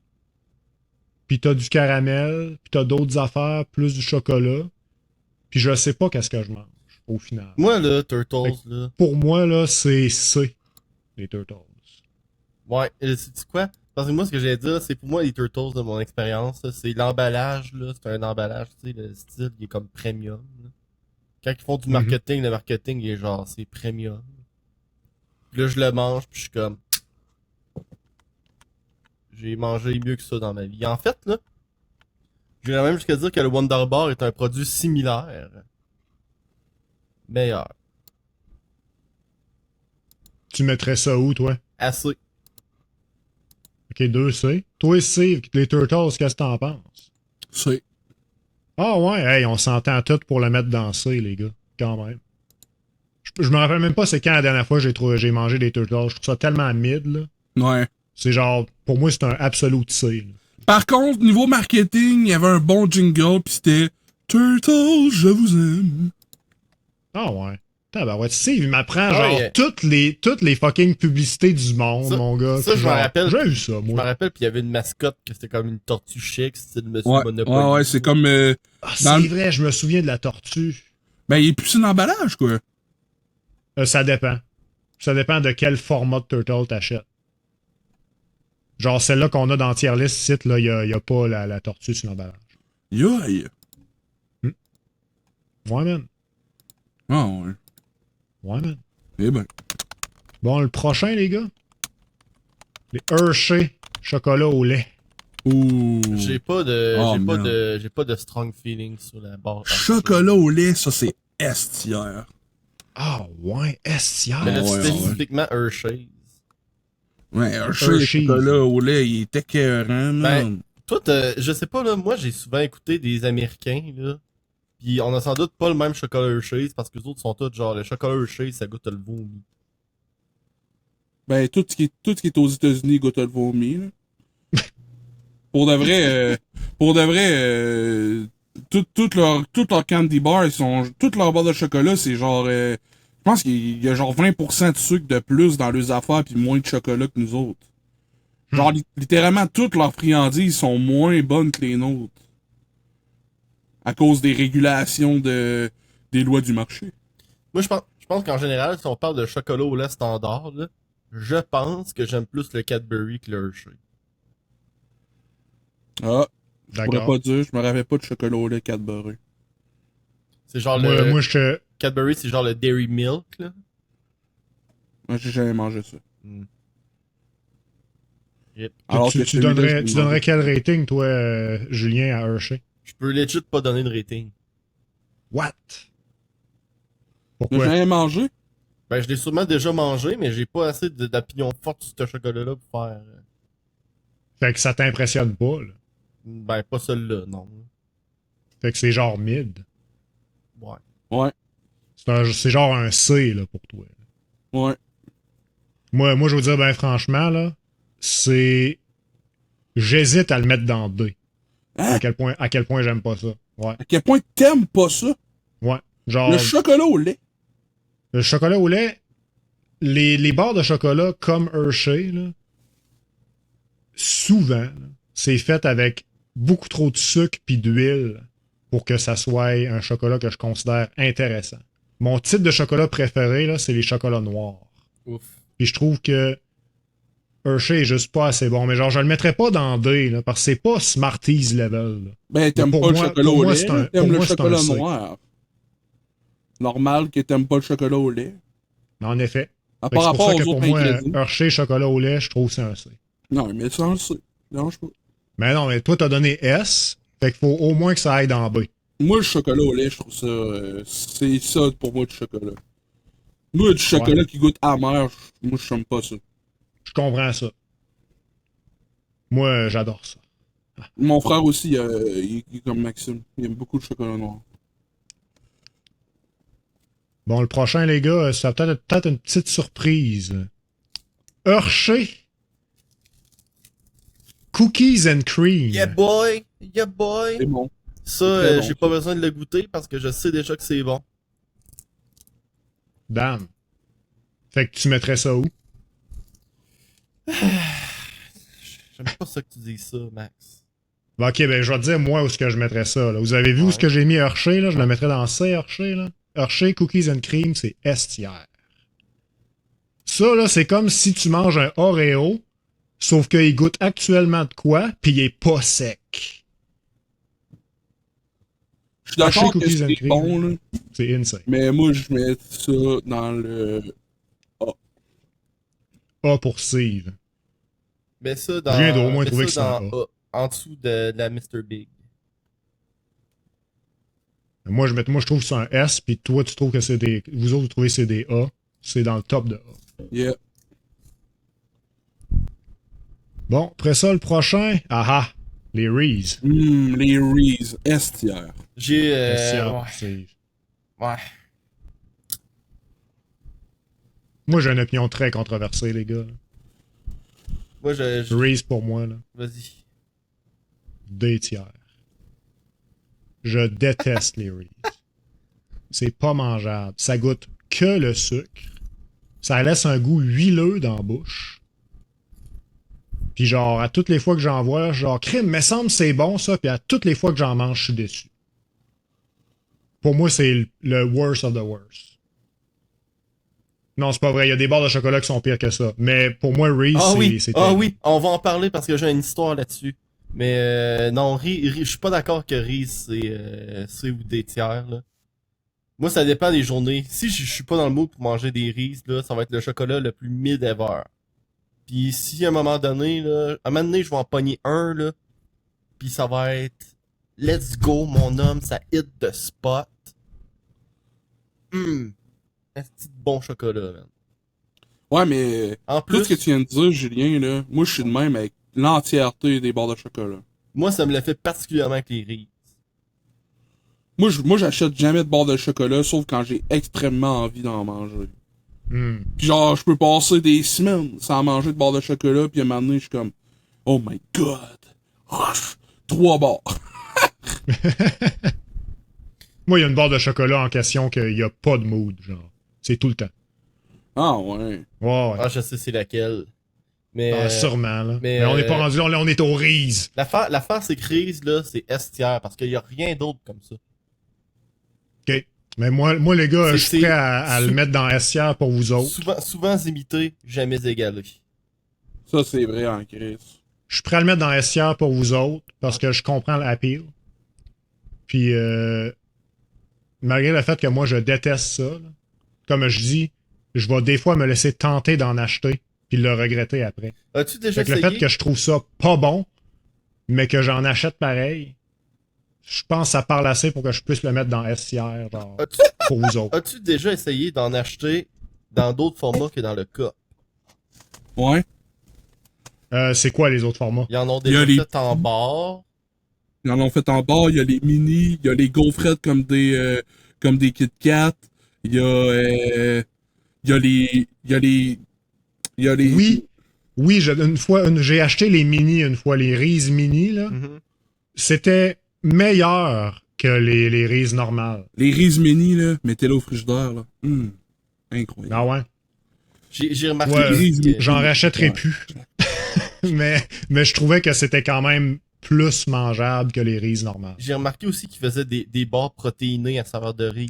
Puis t'as du caramel, puis t'as d'autres affaires, plus du chocolat. Puis je sais pas qu'est-ce que je mange, au final. Moi, là, Turtles, là. Pour moi, là, c'est C, les Turtles. Ouais, c'est quoi? Parce que moi, ce que j'allais dire, c'est pour moi, les Turtles, de mon expérience, là, c'est l'emballage, là. C'est un emballage, tu sais, le style, il est comme premium, là. Quand ils font du marketing, le marketing, il est genre, c'est premium. Puis là, je le mange, puis je suis comme... J'ai mangé mieux que ça dans ma vie. En fait, là, je vais même jusqu'à dire que le Wonder Bar est un produit similaire. Meilleur. Tu mettrais ça où, toi? Assez. Ok, 2C. Toi, C, les Turtles, qu'est-ce que t'en penses? C'est... Ah ouais, hey, on s'entend tout pour le mettre dans C, les gars. Quand même. Je me rappelle même pas c'est quand la dernière fois j'ai mangé des Turtles. Je trouve ça tellement mid, là. Ouais. C'est genre, pour moi, c'est un absolute C, là. Par contre, niveau marketing, il y avait un bon jingle, pis c'était Turtles, je vous aime. Ah ouais. Tabarouette. Tu sais, il m'apprend Ah genre ouais. toutes les fucking publicités du monde, Ça- mon gars. ça, Puis je me genre, rappelle. J'ai eu ça, Je me moi. rappelle, puis il y avait une mascotte que c'était comme une tortue chic, style Monsieur Ouais, Monopoly. ouais, c'est comme... Ah, dans c'est le- vrai, je me souviens de la tortue. Ben, il est plus un emballage, quoi. Ça dépend. Ça dépend de quel format de Turtle t'achètes. Genre celle-là qu'on a dans Tier List site, là, y a pas la tortue sur l'emballage. Yoï. Ouais, man. Ah ouais. Ouais, man. Eh ben. Bon, le prochain, les gars. Les Hershey chocolat au lait. Ouh. J'ai pas de, Oh, j'ai pas de strong feeling sur la barre. Chocolat au lait, ça, c'est estière. Ah, ouais, estière. Mais là, ouais, spécifiquement Hershey's. Ouais, Hershey, Hershey's. chocolat au lait, il est écœurant, man. Toi, je sais pas, là, moi, j'ai souvent écouté des Américains, là. Pis on a sans doute pas le même chocolat Hershey's parce que les autres sont tous genre, le chocolat Hershey's, ça goûte le vomi. Ben, tout ce qui est aux États-Unis goûte le vomi, là. Pour de vrai, tout leur candy bar, toutes leurs barres de chocolat, c'est genre, je pense qu'il y a genre 20% de sucre de plus dans leurs affaires puis moins de chocolat que nous autres. Genre, littéralement, toutes leurs friandises sont moins bonnes que les nôtres. À cause des régulations des lois du marché. Moi, je pense qu'en général, si on parle de chocolat au lait standard, là, je pense que j'aime plus le Cadbury que le Hershey. Ah, je pourrais D'accord. pas dire, je me rappelle pas de chocolat au lait Cadbury. C'est genre Moi, je Cadbury, c'est genre le Dairy Milk, là. Moi, j'ai jamais mangé ça. Mm. Yep. Alors tu, que tu celui-là, donnerais, je l'ai tu donnerais mangé. quel rating, toi, Julien, à Hershey? Je peux legit pas donner de rating. What? J'ai Pourquoi? jamais mangé? Ben, je l'ai sûrement déjà mangé, mais j'ai pas assez d'opinion forte sur ce chocolat-là pour faire. Fait que ça t'impressionne pas, là. Ben, pas celui-là, non. Fait que c'est genre mid. Ouais. Ouais, C'est genre un C, là, pour toi. ouais. Moi, je veux dire, ben, franchement, là, c'est... J'hésite à le mettre dans D. Hein? À quel point j'aime pas ça. Ouais. À quel point t'aimes pas ça? Ouais. Genre, Le chocolat au lait. le chocolat au lait, les barres de chocolat comme Hershey, là, souvent, là, c'est fait avec beaucoup trop de sucre puis d'huile pour que ça soit un chocolat que je considère intéressant. Mon type de chocolat préféré, là, c'est les chocolats noirs. Ouf. Puis je trouve que Hershey est juste pas assez bon. Mais genre, je le mettrais pas dans D, là, parce que c'est pas Smarties level. Là. Ben, t'aimes pour pas le moi- chocolat pour au moi, lait, c'est un- t'aimes pour le moi, c'est un chocolat C. noir. Normal que t'aimes pas le chocolat au lait. En effet. À Fait que part c'est pour rapport ça que aux pour autres moi, ingrédients. Hershey chocolat au lait, je trouve que c'est un C. Non, mais ça, on le sait. Dérange pas. Mais non, mais toi, t'as donné S. Fait qu'il faut au moins que ça aille dans B. Moi, le chocolat au lait, je trouve ça... c'est ça pour moi, du chocolat. Moi, du chocolat qui goûte amer, moi, je n'aime pas ça. Je comprends ça. Moi, j'adore ça. Mon frère aussi, il est comme Maxime. Il aime beaucoup le chocolat noir. Bon, le prochain, les gars, ça va peut-être une petite surprise. Hershey Cookies and Cream. Yeah boy! Yeah boy! C'est bon. Ça, Très bon, j'ai ça. pas besoin de le goûter parce que je sais déjà que c'est bon. Damn. Fait que tu mettrais ça où? J'aime pas ça que tu dis ça, Max. Bon, ok, ben je vais te dire moi où est-ce que je mettrais ça. Là. Vous avez vu où est-ce que j'ai mis Hershey? Là? Je le mettrais dans C, Hershey. Là. Hershey Cookies and Cream, c'est S tiers. Ça, là, c'est comme si tu manges un Oreo, sauf qu'il goûte actuellement de quoi, puis il est pas sec. Je suis d'accord que Cookies and c'est cream. bon, là. C'est insane. Mais moi, je mets ça dans le... A pour Steve. Mais ça dans. Julien doit au moins mets trouver ça que c'est dans A, en dessous de la Mr. Big. Moi, je trouve que c'est un S, puis toi, tu trouves que c'est des... Vous autres, vous trouvez que c'est des A. C'est dans le top de A. Yeah. Bon, après ça, le prochain, les Reese. Les Reese, S tiers. J'ai. S tiers pour Ouais. Steve. Ouais. Moi, j'ai une opinion très controversée, les gars. Moi, je... Reese pour moi, là. Vas-y. D tiers. Je déteste les Reese. C'est pas mangeable. Ça goûte que le sucre. Ça laisse un goût huileux dans la bouche. Puis genre, à toutes les fois que j'en vois, genre, crime, me semble c'est bon ça, puis à toutes les fois que j'en mange, je suis déçu. Pour moi, c'est le worst of the worst. Non, c'est pas vrai, il y a des barres de chocolat qui sont pires que ça. Mais pour moi, Reese, Ah oui, c'est ah terrible. oui, on va en parler parce que j'ai une histoire là-dessus. Mais non, je suis pas d'accord que Reese c'est ou des tiers là. Moi, ça dépend des journées. Si je suis pas dans le mood pour manger des Reese là, ça va être le chocolat le plus mid ever. Puis si à un moment donné là, je vais en pogner un là, puis ça va être let's go mon homme, ça hit the spot. Un petit bon chocolat man. Ouais, mais En tout ce plus, que tu viens de dire, Julien, là, moi, je suis de même avec l'entièreté des barres de chocolat. moi ça me l'a fait particulièrement avec les Reese. Moi, j'achète jamais de barres de chocolat, sauf quand j'ai extrêmement envie d'en manger. Hmm. Puis genre, je peux passer des semaines sans manger de barres de chocolat, puis à un moment donné, je suis comme, oh my god, 3 barres. Moi, il y a une barre de chocolat en question qu'il n'y a pas de mood, genre. C'est tout le temps. Ah ouais. Ouais, ouais. Ah, je sais c'est laquelle. Mais, sûrement, là. mais, Mais on n'est pas rendu là, on est aux Riz. l'affaire, c'est que Reese, là, c'est S tiers, parce qu'il y a rien d'autre comme ça. OK. Mais moi les gars, C'est- je suis prêt à c'est- le mettre dans S tiers pour vous autres. Souvent imité, jamais égalé. Ça, c'est vrai en Chris. Je suis prêt à le mettre dans S tiers pour vous autres parce que je comprends l'appeal. Puis, malgré le fait que moi, je déteste ça, là, comme je dis, je vais des fois me laisser tenter d'en acheter puis le regretter après. As-tu déjà Fait que le essayé? fait que je trouve ça pas bon, mais que j'en achète pareil, je pense que ça parle assez pour que je puisse le mettre dans S tiers, genre, As-tu pour vous autres. as-tu déjà essayé d'en acheter dans d'autres formats que dans le cas? Ouais. C'est quoi les autres formats? Ils en ont Il y a déjà les- fait en barre. Ils en ont fait en bas, il y a les mini, il y a les gaufrettes comme des Kit Kat, il y a les Oui, j'ai acheté les mini une fois, les Reese mini, là. Mhm. C'était meilleur que les Reese normales. les Reese mini là, mettez-les au frigidaire là. Incroyable. Ah ouais? J'ai remarqué Ouais, aussi que- j'en rachèterai Ouais. plus. mais je trouvais que c'était quand même plus mangeable que les Reese normales. j'ai remarqué aussi qu'ils faisaient des barres protéinées à saveur de riz.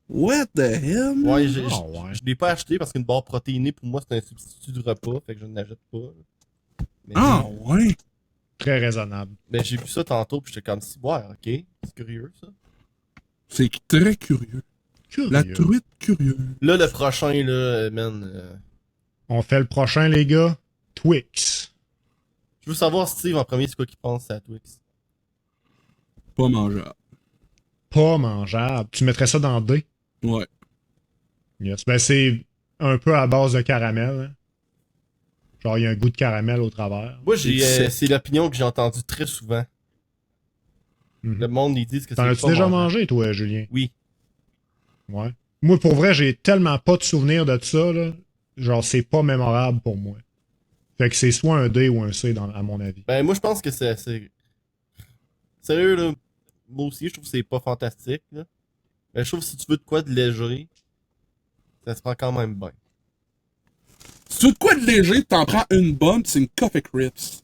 What the hell? man? Ouais, Ah ouais. je l'ai pas acheté parce qu'une barre protéinée pour moi c'est un substitut de repas, fait que je ne l'achète pas. Mais, Ah ouais. Très raisonnable. mais j'ai vu ça tantôt puis j'étais comme si ouais, ok, c'est curieux ça. C'est très curieux. La Curieux. truite curieuse. Là le prochain là, man, On fait le prochain, les gars. Twix. je veux savoir Steve en premier c'est quoi qu'il pense à Twix. Pas mangeable. Pas mangeable. Tu mettrais ça dans D? Ouais. Yes. Ben, c'est un peu à base de caramel. Hein. Genre, il y a un goût de caramel au travers. Moi C'est c'est l'opinion que j'ai entendue très souvent. Mhm. Le monde ils disent que c'est T'en pas as-tu déjà mangeable. mangé, toi, Julien? Oui. Ouais. Moi, pour vrai, j'ai tellement pas de souvenirs de ça, là. Genre, c'est pas mémorable pour moi. Fait que c'est soit un D ou un C, à mon avis. Ben moi je pense que c'est sérieux là, moi aussi je trouve que c'est pas fantastique là. Mais je trouve que si tu veux de quoi de léger, ça se prend quand même bien. Si tu veux de quoi de léger, t'en prends une bonne, c'est une Coffee Crips.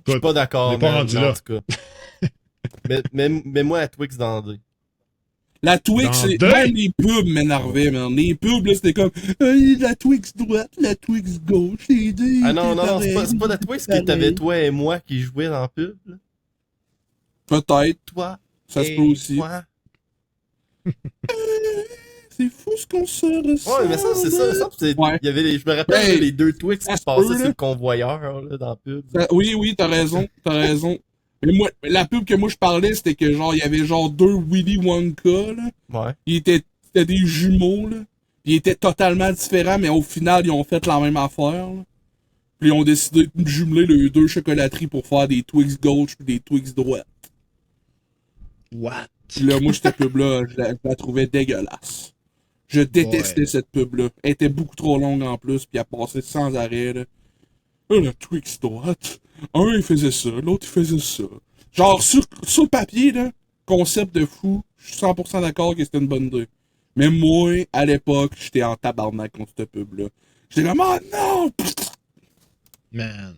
Je suis pas on d'accord, est pas man, rendu en là. tout cas. mais moi à Twix dans deux. La Twix, Dans c'est... deux. Même les pubs m'énervaient, man. Les pubs, là, c'était comme... la Twix droite, la Twix gauche, les deux... Ah non, non, c'est c'est pas la Twix que pareil. t'avais toi et moi qui jouaient dans la pub, là. Peut-être. Toi Ça se et peut aussi. moi. C'est fou ce qu'on se ressent. Ouais, mais ça, c'est ça. Ouais. Il y avait je me rappelle Hey, là, les deux Twix ça qui se passaient peut, sur là. le convoyeur, là, dans la pub. Oui, t'as raison, t'as raison. Mais moi, la pub que moi je parlais, c'était que genre, il y avait genre deux Willy Wonka, là. Ouais. C'était des jumeaux, là. Puis ils étaient totalement différents, mais au final, ils ont fait la même affaire, là. Puis ils ont décidé de jumeler les deux chocolateries pour faire des Twix gauche puis des Twix droite. What? Puis là, moi, cette pub-là, je la trouvais dégueulasse. Je détestais Ouais. cette pub-là. Elle était beaucoup trop longue en plus, puis elle passait sans arrêt, là. La Twix droite. Un, il faisait ça, l'autre, il faisait ça. Genre, sur le papier, là, concept de fou, je suis 100% d'accord que c'était une bonne idée. Mais moi, à l'époque, j'étais en tabarnak contre cette pub-là. J'étais comme, oh non! Man.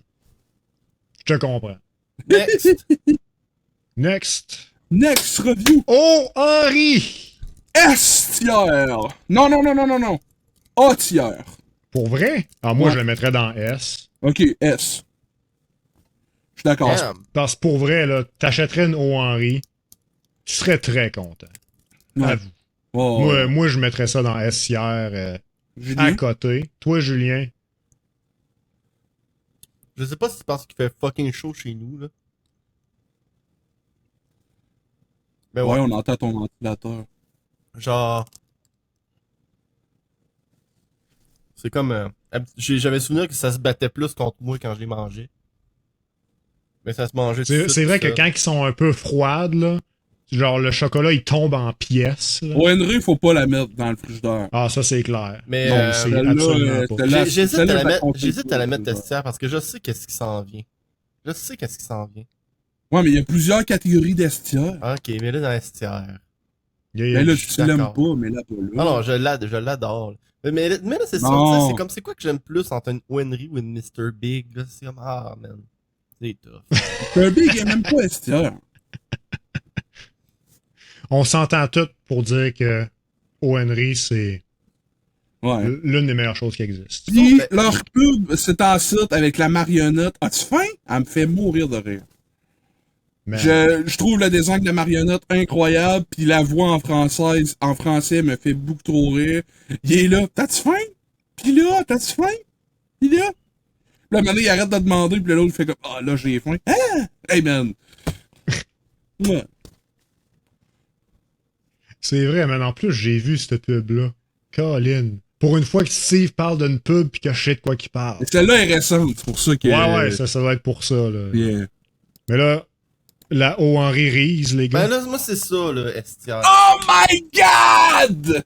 Je te comprends. Next! Next. Next review! Oh, Henri! S tiers! Non. A tiers. Pour vrai? Ah, moi, Ouais. je le mettrais dans S. Ok, S. Je suis d'accord. Damn. Parce que pour vrai, là, t'achèterais une O Henri, tu serais très content. Ouais. Avoue. Oh, Moi, je mettrais ça dans S tiers à Julien? côté. Toi, Julien? Je sais pas si c'est parce qu'il fait fucking chaud chez nous, là. Ben Ouais, ouais. on entend ton ventilateur. Genre. C'est comme. J'avais souvenir que ça se battait plus contre moi quand je les mangeais. Mais ça se mangeait tout de suite, C'est vrai tout que seul. quand ils sont un peu froides, là, genre le chocolat, il tombe en pièces. là. Au Henry, faut pas la mettre dans le frigidaire. Ah, ça, c'est clair. Mais, Non, c'est celle-là, absolument pas. celle-là, J'hésite à celle-là, la par mettre, contre, j'hésite à la mettre c'est- testière parce que je sais qu'est-ce qui s'en vient. Je sais qu'est-ce qui s'en vient. Ouais, mais il y a plusieurs catégories d'estières. Ok, mais là dans l'estière. Ben là, Je suis tu l'aimes d'accord. pas, mais là, pas Ah là. non, je l'adore. Là. Mais là, c'est ça, Non. c'est comme, c'est quoi que j'aime plus entre une Henry ou une Mr. Big, là, c'est comme, ah, man, c'est tough. Kirby, il est même pas STR. On s'entend tous pour dire que O. Henry, c'est Ouais. l'une des meilleures choses qui existent. Puis, Ben, leur pub, c'est en site avec la marionnette. As-tu faim? Elle me fait mourir de rire. Mais Je trouve le design de la marionnette incroyable, puis la voix en français me fait beaucoup trop rire. Il est là, t'as-tu faim? Puis là, t'as-tu faim? Puis là? Puis là, maintenant, il arrête de demander, puis l'autre, il fait comme, ah, là, j'ai faim. Ah! Hey, man! Ouais. c'est vrai, mais en plus, j'ai vu cette pub-là. Colin. Pour une fois que Steve parle d'une pub pis que je sais de quoi qu'il parle. Et celle-là est récente, c'est pour ça que... Ouais, ça doit être pour ça, là. Yeah. Mais là, la O. Henry Reese, les ben gars. là, moi, c'est ça, là, STR. Oh my god!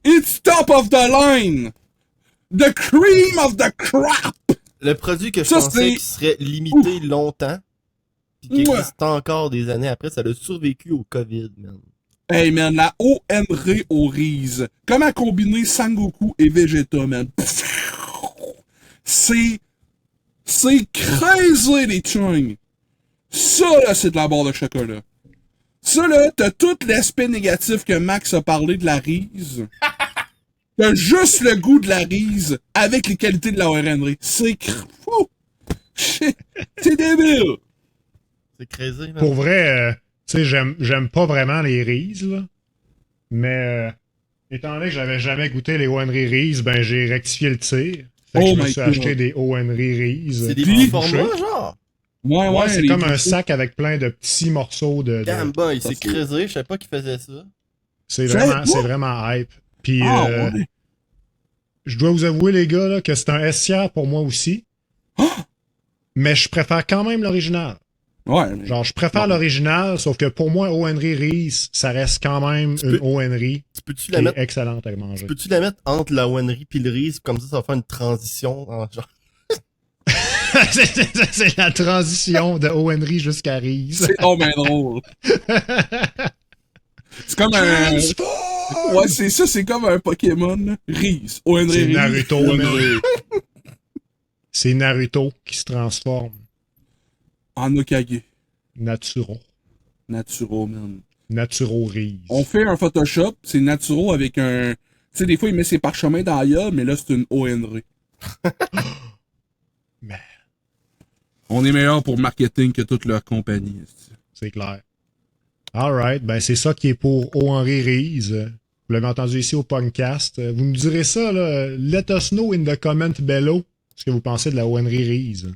It's top of the line! The cream of the crop! Le produit que je Ça, pensais c'est- qu'il serait limité longtemps, pis qui Ouais. existe encore des années après, ça a survécu au COVID, man. Hey man, la OMR au riz. Comment combiner Sangoku et Vegeta, man? C'est crazy, les chung. Ça, là, c'est de la barre de chocolat. Ça, là, t'as tout l'aspect négatif que Max a parlé de la Reese. T'as juste le goût de la Reese avec les qualités de la ORNR. Fou! C'est débile! C'est crazy, man. Pour vrai, tu sais, j'aime pas vraiment les Reese, là. Mais, étant donné que j'avais jamais goûté les O. Henry Reese, ben, j'ai rectifié le tir. Fait que Oh je me my suis God. acheté des O. Henry Reese. C'est des Puis- petits bouchées. formats, genre. Ouais, Ouais, c'est les comme un bouchées. sac avec plein de petits morceaux de... Gamba, il ça, s'est c'est- creusé, je savais pas qu'il faisait ça. C'est C'est vraiment, bon. c'est vraiment hype. Puis, Ah, ouais. je dois vous avouer, les gars, là, que c'est un S-tier pour moi aussi. Mais je préfère quand même l'original. Ouais, mais- Genre, je préfère Ouais. l'original, sauf que pour moi, O. Henry Reese, ça reste quand même Tu une peux- O. Henry Peux-tu qui la est mettre, excellente à manger. peux-tu la mettre entre la Wenry pis le Reese, comme ça va faire une transition, genre. c'est la transition de O. Henry jusqu'à Reese. C'est oh ben drôle. C'est comme un... Ouais, c'est ça, c'est comme un Pokémon. Là. Riz. O. Henry C'est Riz. Naruto, O. man. Henry. C'est Naruto qui se transforme. En Okage. Naturo. Naturo, man. Naturo Reese. On fait un Photoshop, c'est Naturo avec un... Tu sais, des fois, il met ses parchemins dans la mais là, c'est une O. Henry. Man, On est meilleur pour marketing que toute leur compagnie. esti. c'est clair. Alright, ben c'est ça qui est pour O. Henry Reese. Vous l'avez entendu ici au podcast. Vous nous direz ça, là. Let us know in the comment below ce que vous pensez de la O. Henry Reese.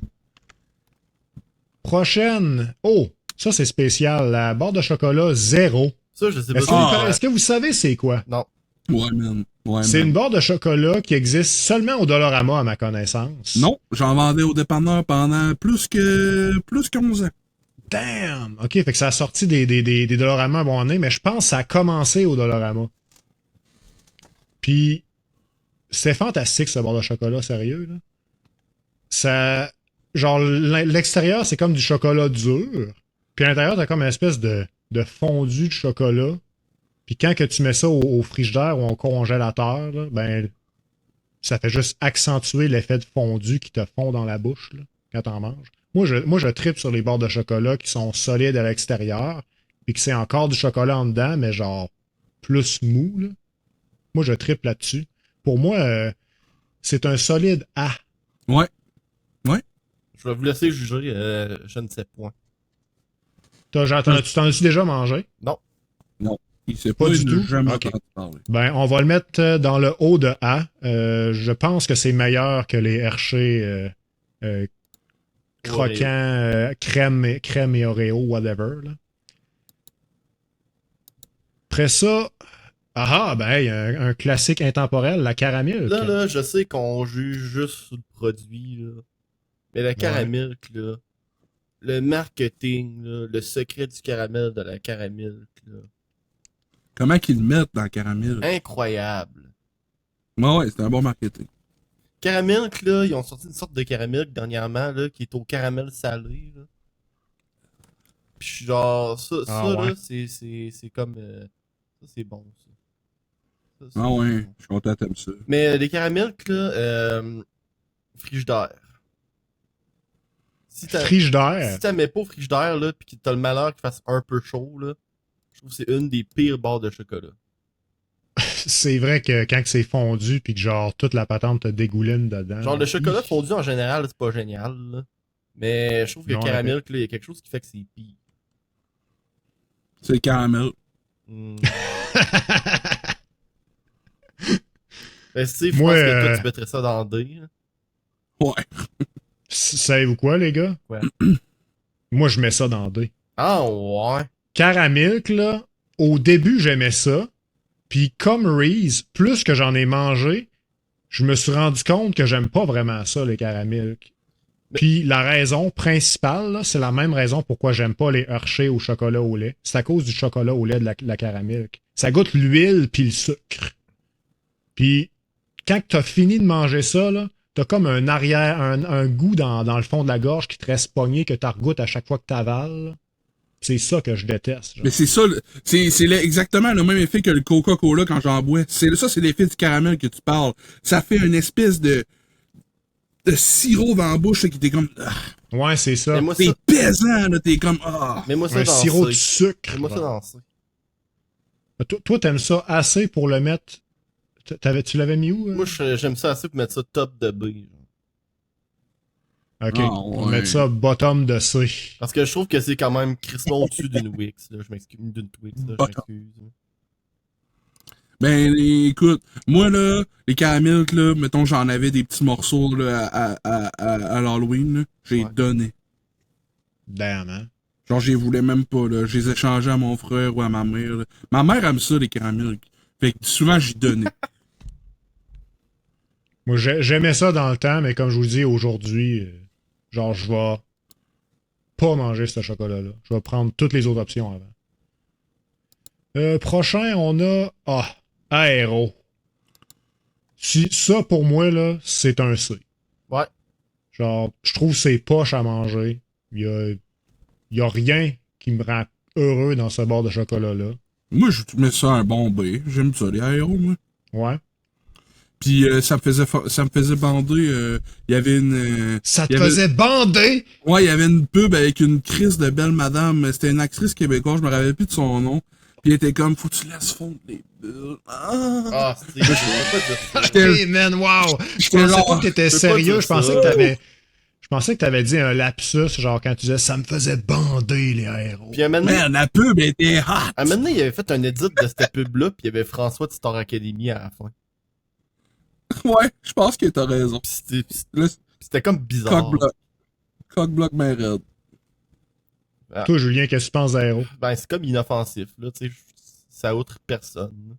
Prochaine. Oh, ça c'est spécial. La barre de chocolat zéro. Ça, je sais pas. Est-ce que, Ah, est-ce que vous savez c'est quoi? Non. Ouais, man. Ouais, C'est man. une barre de chocolat qui existe seulement au Dollarama à ma connaissance. Non, j'en vendais au dépanneur pendant plus qu'11 ans. Damn! OK, fait que ça a sorti des Dollarama à un bon année, mais je pense que ça a commencé au Dollarama. Puis, c'est fantastique, ce barre de chocolat, sérieux, là. Ça... Genre, l'extérieur, c'est comme du chocolat dur. Puis à l'intérieur, t'as comme une espèce de fondu de chocolat. Puis quand que tu mets ça au frigidaire ou au congélateur, là, ben, ça fait juste accentuer l'effet de fondu qui te fond dans la bouche, là, quand t'en manges. Moi, je trippe sur les barres de chocolat qui sont solides à l'extérieur, puis que c'est encore du chocolat en dedans, mais genre plus mou, là. Moi, je trippe là-dessus. Pour moi, c'est un solide A. Ouais. Je vais vous laisser juger, je ne sais point. Tu t'en as-tu déjà mangé? Non. Il sait Pas pas, du il n'a tout? jamais Ok. entendu parler. Ben, on va le mettre dans le haut de A. Je pense que c'est meilleur que les Hershey croquants, crème et Oreo, whatever. Là. Après ça, ben, hey, un classique intemporel, la caramel. Là, je sais qu'on juge juste sur le produit, là. Mais la caramel, là, le marketing, là, le secret du caramel de la caramel, là, Comment qu'ils le mettent dans le caramel? incroyable. Ouais, c'est un bon marketing. Caramel, là, ils ont sorti une sorte de caramel dernièrement, là, qui est au caramel salé, là. Puis genre, ça Ah, ouais. là, c'est comme... Ça, c'est bon, ça. Ah ouais, je suis content, t'aimes ça. Mais les caramels, là, frigidaire. Si Frigidaire. t'as mets pas au frigidaire, là, pis que t'as le malheur qu'il fasse un peu chaud, là, je trouve que c'est une des pires barres de chocolat. C'est vrai que quand c'est fondu puis que genre toute la patente te dégouline dedans. Genre, le chocolat fondu en général, c'est pas génial, là. Mais je trouve que le Non, caramel, il y a quelque chose qui fait que c'est pire. C'est le caramel. Hmm. Ben, Steve, je Moi, pense que toi, tu mettrais ça dans D. Là. Ouais. Savez-vous quoi, les gars? Quoi? Moi, je mets ça dans D. Ah, ouais. Caramilk, là, au début, j'aimais ça. Puis comme Reese, plus que j'en ai mangé, je me suis rendu compte que j'aime pas vraiment ça, les caramilk. Puis la raison principale, là, c'est la même raison pourquoi j'aime pas les Hershey au chocolat au lait. C'est à cause du chocolat au lait de la caramilk. Ça goûte l'huile puis le sucre. Puis quand t'as fini de manger ça, là, t'as comme un goût dans le fond de la gorge qui te reste pogné que t'as regoutes à chaque fois que t'avales. C'est ça que je déteste. Genre. Mais c'est ça, exactement le même effet que le Coca-Cola quand j'en bois. C'est l'effet du caramel que tu parles. Ça fait une espèce de sirop dans la bouche là, qui t'es comme... Ouais, c'est ça. C'est pesant, là, t'es comme... Ah. Mets-moi ça Un dans sirop C. de sucre. Mets-moi ça dans C. Toi, t'aimes ça assez pour le mettre... Tu l'avais mis où? Moi, j'aime ça assez pour mettre ça top de B. Genre. Ok, Ah, on va ouais. mettre ça bottom de C. Parce que je trouve que c'est quand même crissement au-dessus d'une Wix. Là. Je m'excuse. D'une Twix, là. Je Bottom. m'excuse. Ben, écoute, moi, là, les caramels, là, mettons, j'en avais des petits morceaux, là, à l'Halloween, là. J'ai Ouais. donné. Damn, hein? Genre, je les voulais même pas, là. Je les ai changés à mon frère ou à ma mère, là. Ma mère aime ça, les caramels. Fait que souvent, j'y donnais. Moi, j'aimais ça dans le temps, mais comme je vous dis, aujourd'hui, genre, je vais pas manger ce chocolat-là. Je vais prendre toutes les autres options avant. Prochain, on a... Aéro. Ça, pour moi, là, c'est un C. Ouais. Genre, je trouve que c'est poche à manger. Il y a rien qui me rend heureux dans ce bord de chocolat-là. Moi, je mets ça un bon B. J'aime ça, les aéros, moi. Ouais. Puis ça me faisait bander. Il y avait une. Ça te il y avait- faisait bander? Ouais, il y avait une pub avec une crise de belle madame. C'était une actrice québécoise, je me rappelle plus de son nom. Puis elle était comme, faut que tu laisses fondre les bulles. Ah! Ah, c'est. Je peux pas dire ça. J'étais- Ok, man, wow! Je J'étais pensais genre, pas que t'étais je peux pas sérieux. dire Je pensais ça. que t'avais... Je pensais que t'avais dit un lapsus, genre quand tu disais ça me faisait bander les aéros. Puis à un moment donné, Man, la pub était hot! à un moment donné, il avait fait un edit de cette pub-là, puis il y avait François de Star Academy à la fin. Ouais, je pense que t'as raison. Puis Là, c'était comme bizarre. coq-bloc. Coq-bloc, mais raide. Toi, Julien, qu'est-ce que tu penses d'aéro? Ben, c'est comme inoffensif, là, tu sais. Ça outre personne.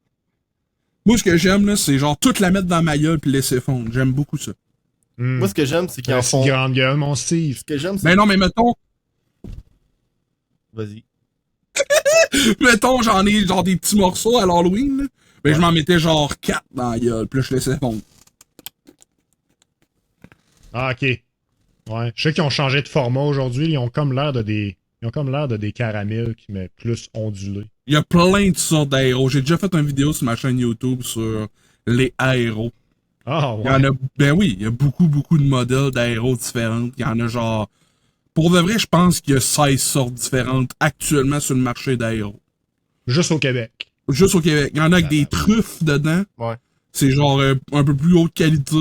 Moi, ce que j'aime, là, c'est genre tout la mettre dans ma gueule puis laisser fondre. J'aime beaucoup ça. Moi, ce que j'aime, c'est qu'ils en font. grande gueule, mon Steve. Ce que j'aime, c'est. Mais non, mais mettons, Vas-y. mettons, j'en ai genre des petits morceaux à l'Halloween, là. Ben, je m'en mettais genre 4 dans la gueule, puis là, je laissais fondre. Ah, ok. Ouais. Je sais qu'ils ont changé de format aujourd'hui. Ils ont comme l'air de des caramels mais plus ondulés. Il y a plein de sortes d'aéros. J'ai déjà fait une vidéo sur ma chaîne YouTube sur les aéros. Ah, Il y en ouais. a, ben oui, il y a beaucoup de modèles d'aéros différents. Il y en a genre, pour de vrai, je pense qu'il y a 16 sortes différentes actuellement sur le marché d'aéros. Juste au Québec. Juste au Québec. Il y en a avec des truffes dedans. Ouais. C'est genre un peu plus haute qualité.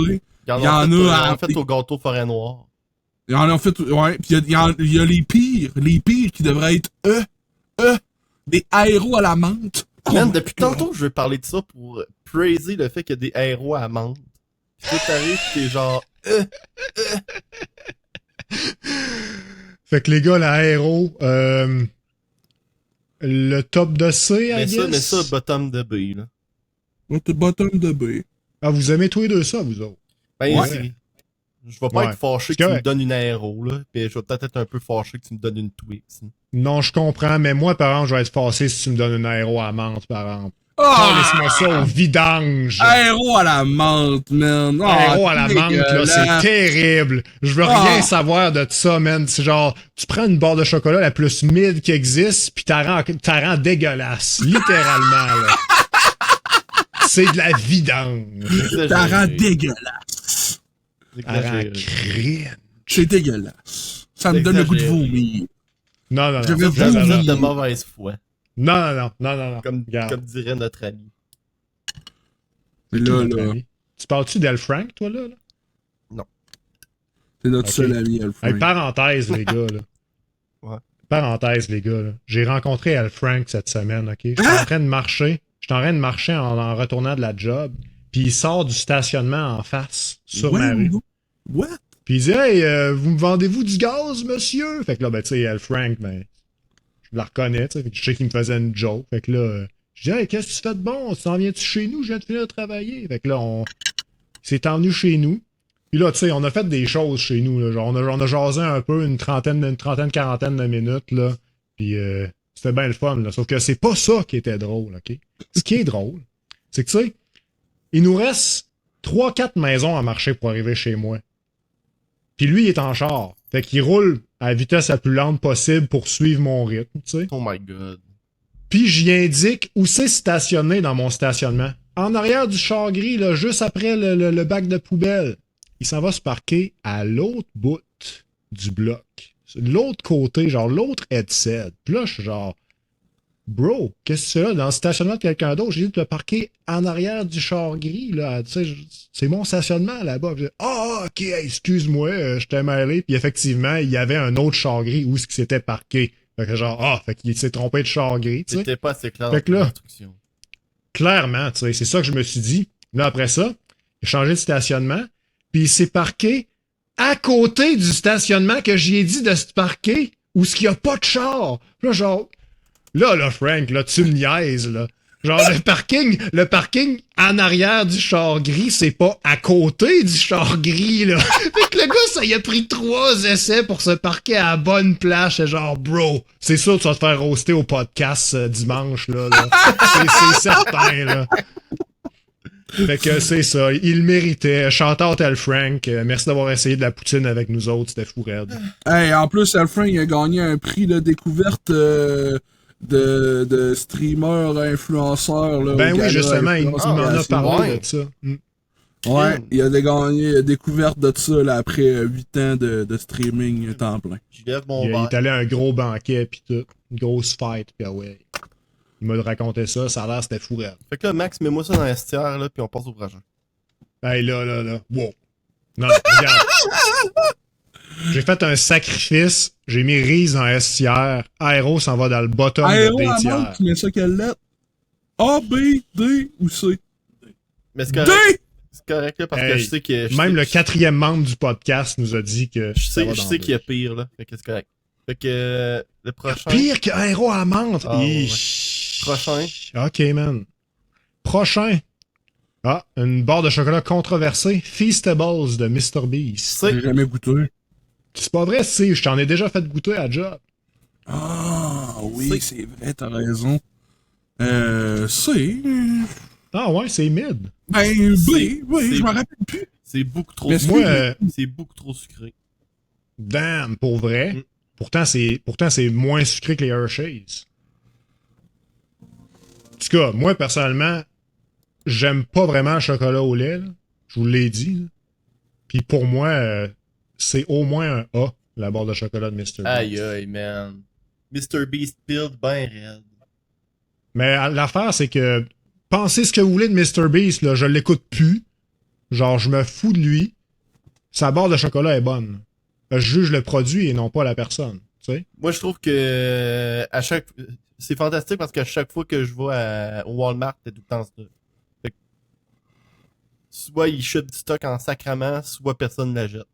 Il y en Il y en a a fait au gâteau forêt noire. Il y en a fait, ouais. Puis il y a les pires qui devraient être des aéros à la menthe. Man, Oh depuis my God. tantôt, je veux parler de ça pour praiser le fait qu'il y a des héros à menthe. Puis toi, t'arrives, pis t'es genre, Fait que les gars, l'aéro, le top de C, I guess. mais ça, bottom de B, là. On te bottom de B. Ah, vous aimez tous les deux ça, vous autres? Ben, Ouais. je vais pas Ouais. être fâché C'est que tu me correct. donnes une aéro, là. Pis je vais peut-être être un peu fâché que tu me donnes une Twix. Non, je comprends, mais moi, par exemple, je vais être fâché si tu me donnes un aéro à menthe, par exemple. Laisse-moi ça au vidange. Aéro à la menthe, man. Aéro à la menthe, là, c'est terrible. Je veux rien savoir de ça, man. C'est genre, tu prends une barre de chocolat la plus mid qui existe, pis t'as rend dégueulasse. Littéralement, là. C'est de la vidange. T'as rend dégueulasse. T'as rend cringe. C'est dégueulasse. Ça me donne le goût de vomir. Non. Je vais Vous êtes vomir. de mauvaise foi. Non. Comme Regarde. dirait notre ami. Mais là, Tu parles-tu d'El Frank, toi, là? c'est notre Ok. seul ami, Alfred. Hey, parenthèse, les gars, là. Ouais. Parenthèse, les gars, là. J'ai rencontré Al Frank cette semaine, OK? J'étais en train de marcher. En retournant de la job. Puis il sort du stationnement en face, sur ma rue. What? Puis il dit, hey, vous me vendez-vous du gaz, monsieur? Fait que là, ben, tu sais, Al Frank, ben, je la reconnais, tu sais. Fait que je sais qu'il me faisait une joke. Fait que là, je dis, hey, qu'est-ce que tu fais de bon? Tu t'en viens-tu chez nous? Je viens de finir de travailler. Fait que là, il s'est envenu chez nous. Puis là, tu sais, on a fait des choses chez nous, là. Genre, on a jasé un peu une trentaine, quarantaine de minutes, là. Puis, c'était bien le fun, là. Sauf que c'est pas ça qui était drôle, OK? Ce qui est drôle, c'est que, tu sais, il nous reste 3-4 maisons à marcher pour arriver chez moi. Puis lui, il est en char. Fait qu'il roule à la vitesse la plus lente possible pour suivre mon rythme, tu sais. Oh my god. Puis j'y indique où c'est stationné dans mon stationnement. En arrière du char gris, là, juste après le bac de poubelle. Il s'en va se parquer à l'autre bout du bloc. L'autre côté, genre l'autre headset. Puis là, je suis genre, bro, qu'est-ce que c'est là? Dans le stationnement de quelqu'un d'autre, j'ai dit de te parquer en arrière du char gris, là. Tu sais, c'est mon stationnement là-bas. Puis, ok, excuse-moi, je t'ai mêlé. Puis effectivement, il y avait un autre char gris où est-ce qu'il s'était parqué. Fait que genre, fait qu'il s'est trompé de char gris, tu sais. C'était pas assez clair Fait que dans là, l'instruction. Clairement, tu sais, c'est ça que je me suis dit. Là, après ça, il a changé de stationnement, puis il s'est parqué à côté du stationnement que j'y ai dit de se parquer, où ce qu'il y a pas de char. Là, genre, là, Frank, là, tu me niaises, là. Genre, le parking en arrière du char gris, c'est pas à côté du char gris, là. Fait que le gars, ça y a pris 3 essais pour se parquer à la bonne place. C'est genre, bro, c'est sûr que tu vas te faire roaster au podcast dimanche, là. C'est certain, là. Fait que c'est ça, il le méritait. Shout-out Al Frank. Merci d'avoir essayé de la poutine avec nous autres, c'était fou raide. Hey, en plus, Alfred, il a gagné un prix de découverte de streamer, influenceur. Là, Ben au oui, gala justement, il m'en a Influenceur. parlé ouais. de ça. Ouais, il a gagné découverte de ça là, après 8 ans de streaming temps plein. Je lève mon Il verre. est allé à un gros banquet pis tout. Une grosse fête, pis ouais. Il m'a raconté ça, ça a l'air c'était fou raide. Fait que là, Max, mets-moi ça dans la STR, là, puis on passe au prochain. Hey, là. Wow. Non, regarde. J'ai fait un sacrifice. J'ai mis Reese en S tiers. Aéro s'en va dans le bottom Aéro de D à tiers. manque, tu mets ça quelle lettre? A, B, D ou C? Mais c'est D! correct. C'est correct, là, parce que Hey, je sais que... Même le 4e membre du podcast nous a dit que Je ça va sais, dans qu'il y a le- pire, là. Fait que c'est correct. Fait que le prochain... Pire que Aéro à menthe. Ah, ouais. Ish. Prochain. Ok, man. Prochain. Ah, une barre de chocolat controversée. Feastables de Mr. Beast. J'ai jamais goûté. C'est pas vrai, si. Je t'en ai déjà fait goûter à job. Ah, oui, C. c'est vrai, t'as raison. C. Ah ouais, c'est mid. Ben, B, C. oui, C. je m'en rappelle plus. C'est beaucoup trop Mais sucré. Moi, C'est beaucoup trop sucré. damn, pour vrai. Mm. Pourtant, c'est moins sucré que les Hershey's. En tout cas, moi, personnellement, j'aime pas vraiment le chocolat au lait. Là. Je vous l'ai dit. Là. Puis pour moi, c'est au moins un A, la barre de chocolat de Mr. Beast. Aïe aïe, man. Mr. Beast build ben raide. Mais l'affaire, c'est que pensez ce que vous voulez de Mr. Beast, là, je l'écoute plus. Genre, je me fous de lui. Sa barre de chocolat est bonne. Je juge le produit et non pas la personne. Tu sais? Moi, je trouve que à chaque... c'est fantastique parce qu'à chaque fois que je vais au Walmart, t'as tout le temps ça. Fait que soit ils chutent du stock en sacrament, soit personne ne la jette.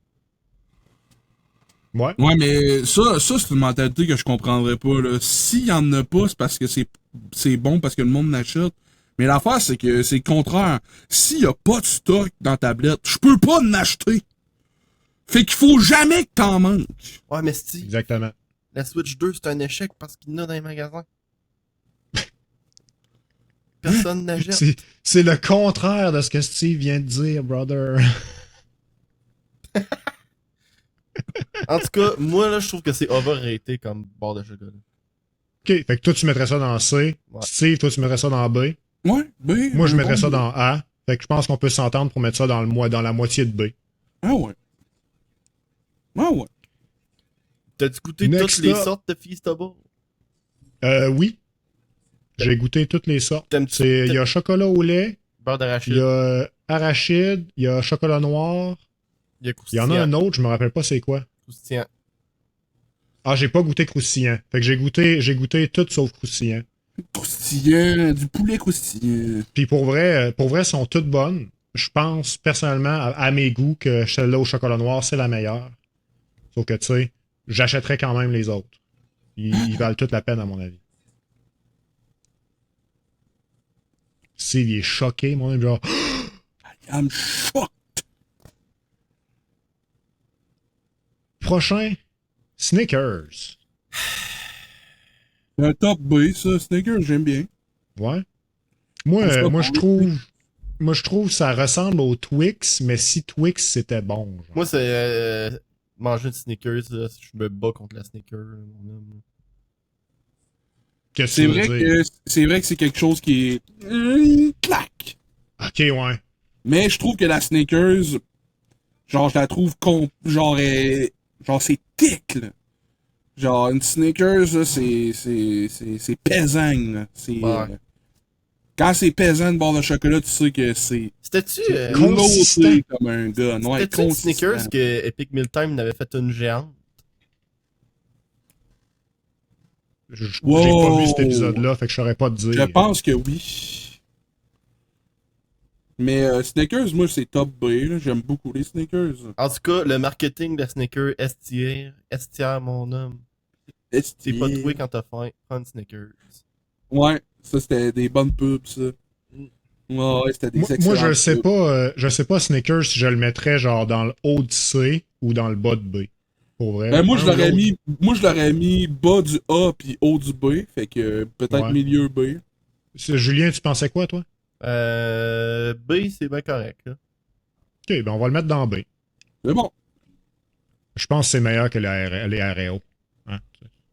Ouais. Ouais, mais ça c'est une mentalité que je comprendrais pas, là. S'il y en a pas, c'est parce que c'est bon, parce que le monde l'achète. Mais l'affaire, c'est que c'est le contraire. S'il y a pas de stock dans ta tablette, je peux pas en acheter. Fait qu'il faut jamais que t'en manques. Ouais, mais si Exactement. la Switch 2, c'est un échec parce qu'il y en a dans les magasins. personne n'achète. C'est le contraire de ce que Steve vient de dire, brother. En tout cas, moi, là, je trouve que c'est overrated comme barre de chocolat. Ok, fait que toi, tu mettrais ça dans C. Ouais. Steve, toi, tu mettrais ça dans B. Ouais, B. Moi, je un mettrais bon ça B. dans A. Fait que je pense qu'on peut s'entendre pour mettre ça dans la moitié de B. Ah ouais. Ah ouais. T'as-tu goûté Next toutes les up. sortes de Feastable? Oui. J'ai goûté toutes les sortes. T'aimes-tu- Il y a chocolat au lait, Beurre il d'arachide, y a arachide, il y a chocolat noir. il y a Il y en a un autre, je me rappelle pas c'est quoi. croustillant. Ah, j'ai pas goûté croustillant. Fait que j'ai goûté tout sauf croustillant. Croustillant, du poulet croustillant. Puis pour vrai, sont toutes bonnes. Je pense personnellement, à mes goûts, que celle-là au chocolat noir, c'est la meilleure. Sauf que, tu sais, j'achèterais quand même les autres. Ils valent toute la peine, à mon avis. Steve, il est choqué, moi, genre... I'm shocked. Prochain, Snickers. C'est un top B, ça. Snickers, j'aime bien. Ouais. C'est pas Moi, bon. je trouve que ça ressemble au Twix, mais si Twix, c'était bon. Genre. Moi, c'est manger une Snickers, là, je me bats contre la Snickers. Là, mon homme. Qu'est-ce C'est que tu vrai veux dire? que c'est vrai que c'est quelque chose qui est clac. Ok, ouais. Mais je trouve que la Snickers, genre je la trouve genre c'est thick là. Genre une Snickers là, c'est pesant là. C'est Ouais. quand c'est pesant une barre de chocolat, tu sais que c'est C'était-tu consistant. loadé comme un gun. Ouais, c'était-tu une consistant. Snickers que Epic Meal Time n'avait fait une géante? J'ai Wow. pas vu cet épisode-là, fait que je saurais pas te dire. Je pense que oui. Mais Snickers, moi, c'est top B. là. J'aime beaucoup les Snickers. En tout cas, le marketing de la Snickers estière mon homme. C'est pas trouvé quand t'as faim, prends une Snickers. Ouais, ça, c'était des bonnes pubs, ça. Ouais, c'était des Moi, excellentes je sais pas Snickers si je le mettrais genre dans le haut de C ou dans le bas de B. Pour vrai. Ben, moi, Un je ou l'aurais l'autre. mis bas du A puis haut du B. Fait que peut-être Ouais. milieu B. Julien, tu pensais quoi, toi? B, c'est bien correct. Là. Ok, ben on va le mettre dans B. Mais bon. Je pense que c'est meilleur que les RAO. Hein?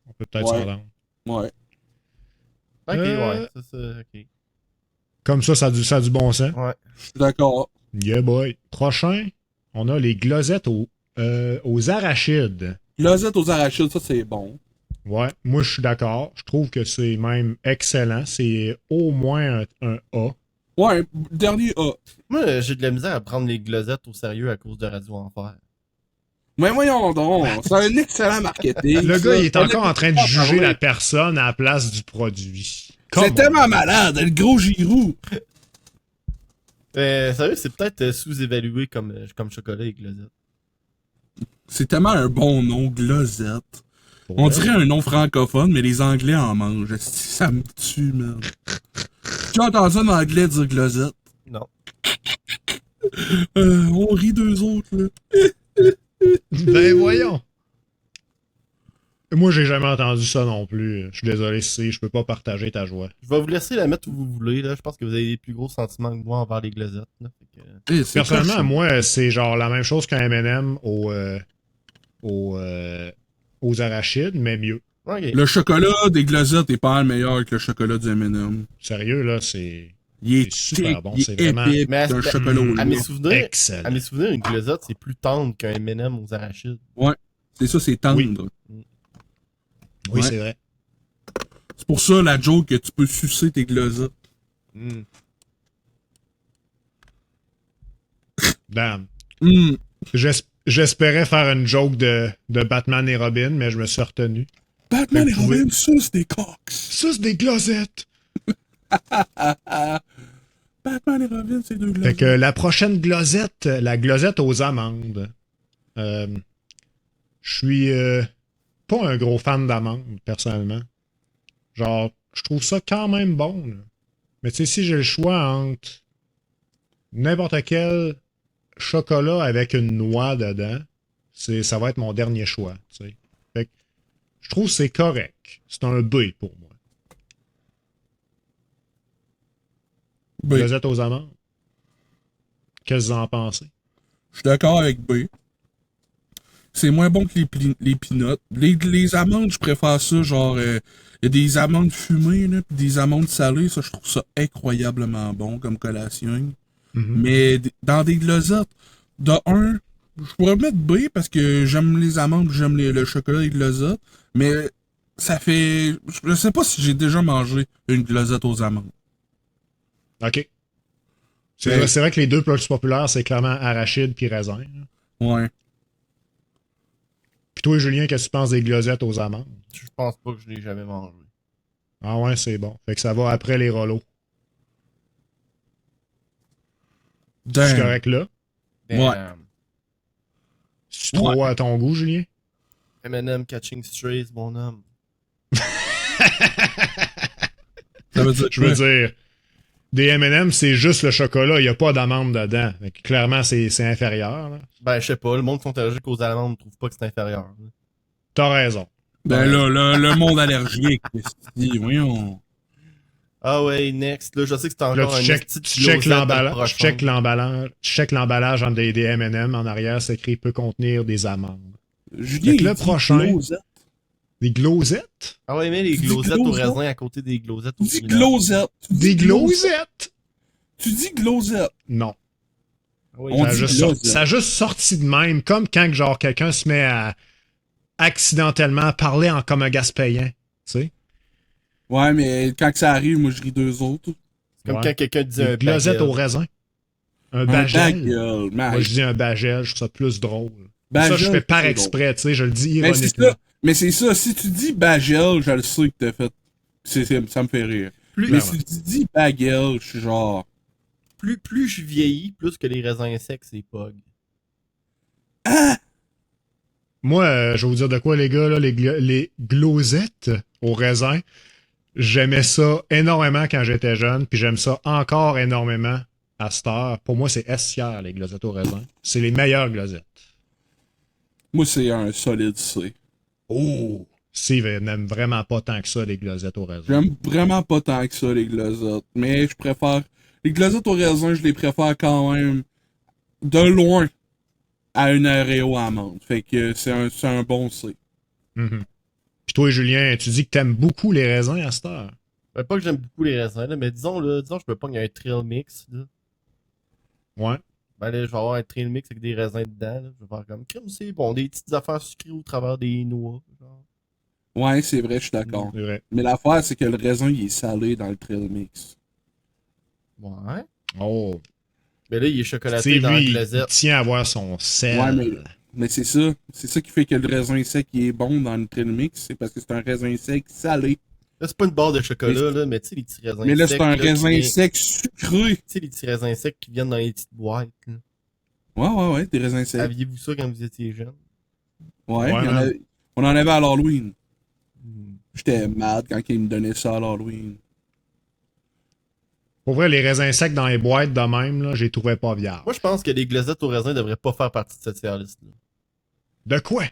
On peut peut-être Ouais. s'entendre. Ouais. Ok, Euh, ouais, ça, ok. Comme ça a du bon sens. Ouais. Je suis d'accord. Yeah, boy. Prochain, on a les glosettes aux arachides. Glosette aux arachides, ça, c'est bon. Ouais, moi je suis d'accord. Je trouve que c'est même excellent. C'est au moins un A. Ouais, dernier A. Moi, j'ai de la misère à prendre les glosettes au sérieux à cause de Radio Enfer. Mais voyons donc, c'est un excellent marketing. Le ça. gars, il est On encore en train de pas juger parler. la personne à la place du produit. Come C'est on. tellement malade, le gros Giroud. Sérieux, c'est peut-être sous-évalué comme chocolat et glosettes. C'est tellement un bon nom, Glosette. On Ouais. dirait un nom francophone, mais les Anglais en mangent. Ça me tue, man. Tu as entendu un Anglais dire Glosette? Non. On rit d'eux autres, là. Ben voyons. Moi, j'ai jamais entendu ça non plus. Je suis désolé si je peux pas partager ta joie. Je vais vous laisser la mettre où vous voulez. Là. Je pense que vous avez des plus gros sentiments que moi envers les glosettes. Là. Fait que... Eh, c'est Personnellement, cochon. moi, c'est genre la même chose qu'un M&M aux arachides, mais mieux. Ok. Le chocolat des Glosettes est pas le meilleur que le chocolat du M&M. Sérieux, là, c'est Il est C'est super thick, bon, il c'est est vraiment- épais, Mais pis un à- chocolat au À lait. mes souvenirs, excellent. une glosette, c'est plus tendre qu'un M&M aux arachides. C'est ça, c'est tendre. Oui, Ouais. c'est vrai. C'est pour ça la joke que tu peux sucer tes Glosettes. Mm. Damn. Hum. J'espérais faire une joke de Batman et Robin, mais je me suis retenu. Batman Fait et que vous pouvez- Robin sucent des cox. Ça, c'est des glosettes! Batman et Robin, c'est deux Fait Glosettes. que la prochaine glosette, la glosette aux amandes. Je suis pas un gros fan d'amandes, personnellement. Genre, je trouve ça quand même bon. Là. Mais tu sais, si j'ai le choix entre n'importe quel chocolat avec une noix dedans, ça va être mon dernier choix. Tu sais. Fait que je trouve que c'est correct. C'est un B pour moi. B. Glosette aux amandes. Qu'est-ce que vous en pensez? Je suis d'accord avec B. C'est moins bon que les peanuts. Les amandes, je préfère ça, genre, y a des amandes fumées, là, pis des amandes salées, ça, je trouve ça incroyablement bon comme collation. Mhm. Mais dans des glosettes, de un, je pourrais mettre B parce que j'aime les amandes, j'aime le chocolat et les glosettes, mais ça fait... Je sais pas si j'ai déjà mangé une glosette aux amandes. OK. Ben, C'est vrai que les deux plus populaires, c'est clairement arachide puis raisin. Là. ouais. Puis toi, Julien, qu'est-ce que tu penses des glosettes aux amandes? Je pense pas que je l'ai jamais mangé. Ah ouais, c'est bon. Fait que ça va après les rolos. C'est Damn. correct là? Ouais. C'est trop à ton goût, Julien? M&M Catching Strays, mon homme. Ça veut dire Je veux dire, des M&M, c'est juste le chocolat, il n'y a pas d'amande dedans. Fait que clairement, c'est inférieur. Là. Ben, je sais pas, le monde qui sont allergiques aux amandes trouve pas que c'est inférieur. Là. T'as raison. Ben là, le monde allergique, voyons. Ah ouais, next. Là, je sais que c'est Là, encore un tu esti de check glosette dans le l'emballage, prochain. tu check l'emballage entre des M&M en arrière, c'est écrit peut contenir des amandes. Julien, Fait que le il dit prochain- glosette. Des glosettes? Ah ouais, mais les Tu dis glosettes au glosette? raisin à côté des glosettes Tu au dis peanut. glosette. Tu dis Des glosettes? Tu dis glosette. Non. Ah ouais, On Ça a, dit juste glosette. ça a juste sorti de même, comme quand genre quelqu'un se met à accidentellement parler en comme un gaspéien. Tu sais? Ouais, mais quand que ça arrive, moi, je ris deux autres. c'est comme Ouais. quand quelqu'un dit Des un glosettes bagel. au raisin. Un Un bagel. bagel, Moi, mec. je dis un bagel, je trouve ça plus drôle. Bagel, Ça, je fais par c'est exprès, tu sais, je le dis Mais c'est ironiquement. ça. Mais c'est ça. Si tu dis bagel, je le sais que t'as fait. Ça me fait rire. Plus, Mais Ben ouais. si tu dis bagel, je suis genre. plus je vieillis, plus que les raisins secs, c'est pog. Moi, je vais vous dire de quoi, les gars, là, les glosettes au raisin, j'aimais ça énormément quand j'étais jeune, puis j'aime ça encore énormément à cette heure. Pour moi, c'est S-tiers, les glosettes au raisin. C'est les meilleures glosettes. Moi, c'est un solide C. Oh! Steve n'aime vraiment pas tant que ça, les glosettes au raisin. J'aime vraiment pas tant que ça, les glosettes. Mais je préfère. Les glosettes au raisin, je les préfère quand même de loin à une Oreo amande. Fait que c'est un bon C. Mhm. Puis toi, Julien, tu dis que t'aimes beaucoup les raisins à cette heure. Ben, pas que j'aime beaucoup les raisins, là, mais disons, là, je me pogne un trail mix. Là. Ouais. Ben là, je vais avoir un trail mix avec des raisins dedans. Là. Je vais faire comme crème, c'est bon, des petites affaires sucrées au travers des noix. Genre. Ouais, c'est vrai, je suis d'accord. C'est vrai. Mais l'affaire, c'est que le raisin, il est salé dans le trail mix. Ouais. Oh. Mais là, il est chocolaté Steve, dans la lui, il glazette. tient à avoir son sel. Ouais, mais c'est ça. C'est ça qui fait que le raisin sec il est bon dans le trail mix. C'est parce que c'est un raisin sec salé. Là, c'est pas une barre de chocolat, là, mais tu sais, les petits raisins Mais là, secs. c'est un qui raisin viennent- sec sucré. Tu sais, les petits raisins secs qui viennent dans les petites boîtes. Là. Ouais, des raisins secs. Aviez-vous ça quand vous étiez jeune? Ouais, Ouais, man. on en avait à l'Halloween. Hmm. J'étais mad quand ils me donnaient ça à l'Halloween. Pour vrai, les raisins secs dans les boîtes de même, là, je les trouvais pas viables. Moi, je pense que les glazettes au raisin devraient pas faire partie de cette tier-list-là. De quoi?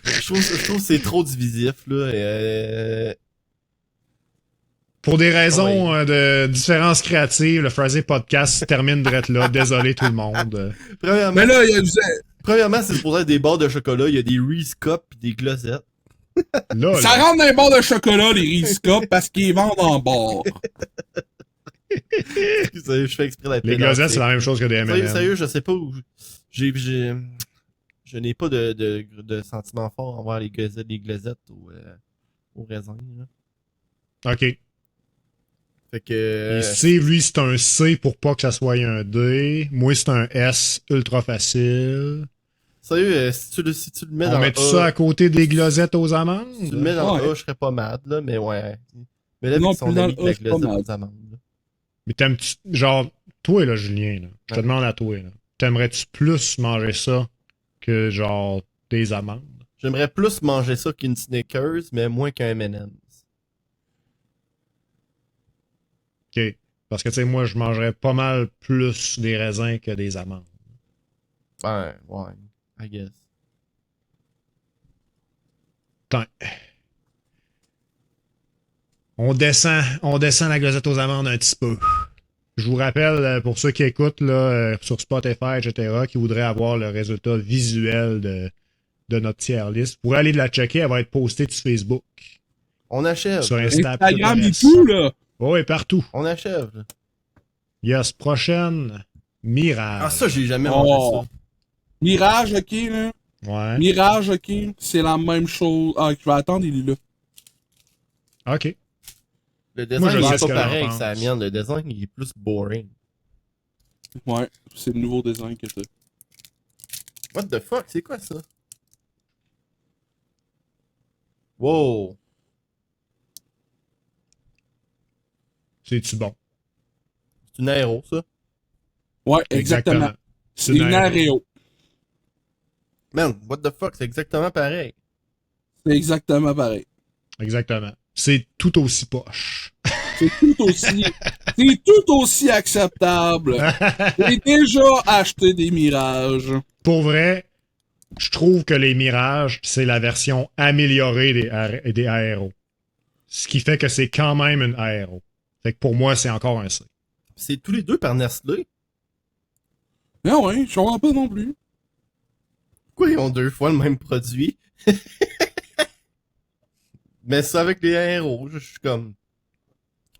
Je trouve que c'est trop divisif, là. Pour des raisons Ouais. de différences créatives, le Phrasé Podcast se termine drette là. Désolé tout le monde. Premièrement, Mais là, il y a du... premièrement, c'est supposé être des barres de chocolat. Il y a des Reese Cups pis des glosettes. Là, Ça là, rentre dans les barres de chocolat, les Reese Cups, parce qu'ils vendent en bar. Excusez, je fais exprès d'être les pédantique. glosettes, c'est la même chose que des Sérieux, M&M. sérieux, je sais pas où... Je n'ai pas de sentiment fort envers les glosettes au raisin, là. OK. Fait que... Et Steve, lui, c'est un C pour pas que ça soit un D. Moi, c'est un S ultra facile. Sérieux, si tu le mets On dans met tout ça à côté des glosettes aux amandes? Si tu le mets dans Ouais. A, je serais pas mad, là, mais ouais. Mais là, Non, vu qu'ils sont plus dans amis le de la A, je suis pas glazette mad. aux amandes, là. Mais t'aimes-tu... Genre, toi, là, Julien, là, je te Ouais. demande à toi, là. T'aimerais-tu plus manger ça que, genre, des amandes? J'aimerais plus manger ça qu'une Snickers, mais moins qu'un M&M's. OK. Parce que, tu sais, moi, je mangerais pas mal plus des raisins que des amandes. Ouais, I guess. Attends. On descend la gazette aux amandes un petit peu. Je vous rappelle, pour ceux qui écoutent là, sur Spotify, etc., qui voudraient avoir le résultat visuel de notre tier list, vous pourrez aller la checker, elle va être postée sur Facebook, On achève. sur Insta, Instagram et Pinterest. tout, là. Oh, et partout. On achève. Là. Yes, prochaine, Mirage. Ah, ça, j'ai jamais mangé Oh. ça. Mirage, ok, là. Ouais, Mirage, ok. C'est la même chose. Ah, je vais attendre, il est là. ok. Le Moi, je design, il sais est ce pas que j'en pareil que pense. ça mienne. Le design, il est plus boring. Ouais, c'est le nouveau design que t'as. What the fuck? C'est quoi ça? Wow. C'est-tu bon? C'est une aéro, ça? Ouais, exactement. C'est une Aréo. Man, what the fuck? C'est exactement pareil. C'est exactement pareil. Exactement. C'est tout aussi poche. C'est tout aussi acceptable. J'ai déjà acheté des Mirages. Pour vrai, je trouve que les Mirages, c'est la version améliorée des aéros. Ce qui fait que c'est quand même une aéro. Fait que pour moi, c'est encore un C. C'est tous les deux par Nestlé. Mais ouais, je comprends pas non plus. Pourquoi ils ont deux fois le même produit? Mais ça avec les aéros, je suis comme...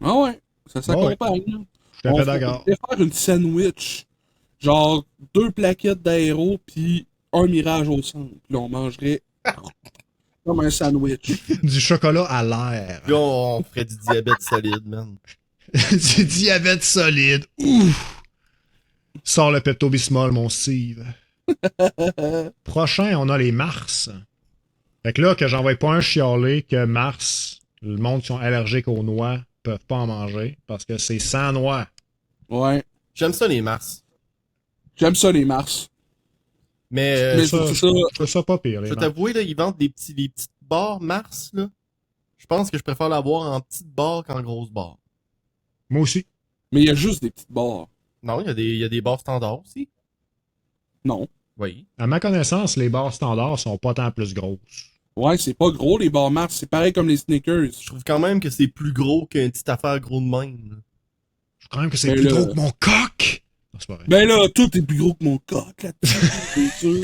Ah ouais, ça Ouais. s'accompagne. Je suis tout à fait d'accord. On pourrait faire une sandwich. Genre 2 plaquettes d'aéro puis un Mirage au centre. Puis là, on mangerait comme un sandwich. Du chocolat à l'air. Puis on ferait du diabète solide, man. Du diabète solide. Ouf! Sors le Pepto-Bismol, mon Steve. Prochain, on a les Mars. Fait que là, que j'en vais pas un chialer que Mars, le monde qui sont allergiques aux noix, peuvent pas en manger parce que c'est sans noix. Ouais. J'aime ça, les Mars. J'aime ça, les Mars. Mais, Mais Ça, c'est je ça. trouve ça pas pire, les je vais Mars. t'avouer, là, ils vendent des petites barres Mars, là. Je pense que je préfère l'avoir en petite barre qu'en grosse barre. Moi aussi. Mais il y a juste des petites barres. Non, il y a des barres standards aussi. Non. Oui. À ma connaissance, les barres standards sont pas tant plus grosses. Ouais, c'est pas gros, les barres Mars. C'est pareil comme les Snickers. Je trouve quand même que c'est plus gros qu'une petite affaire gros de même. Là. Je crois même que c'est Mais plus là- gros que mon coq. Non, c'est pas vrai. Ben là, tout est plus gros que mon coq là-dessus, c'est sûr.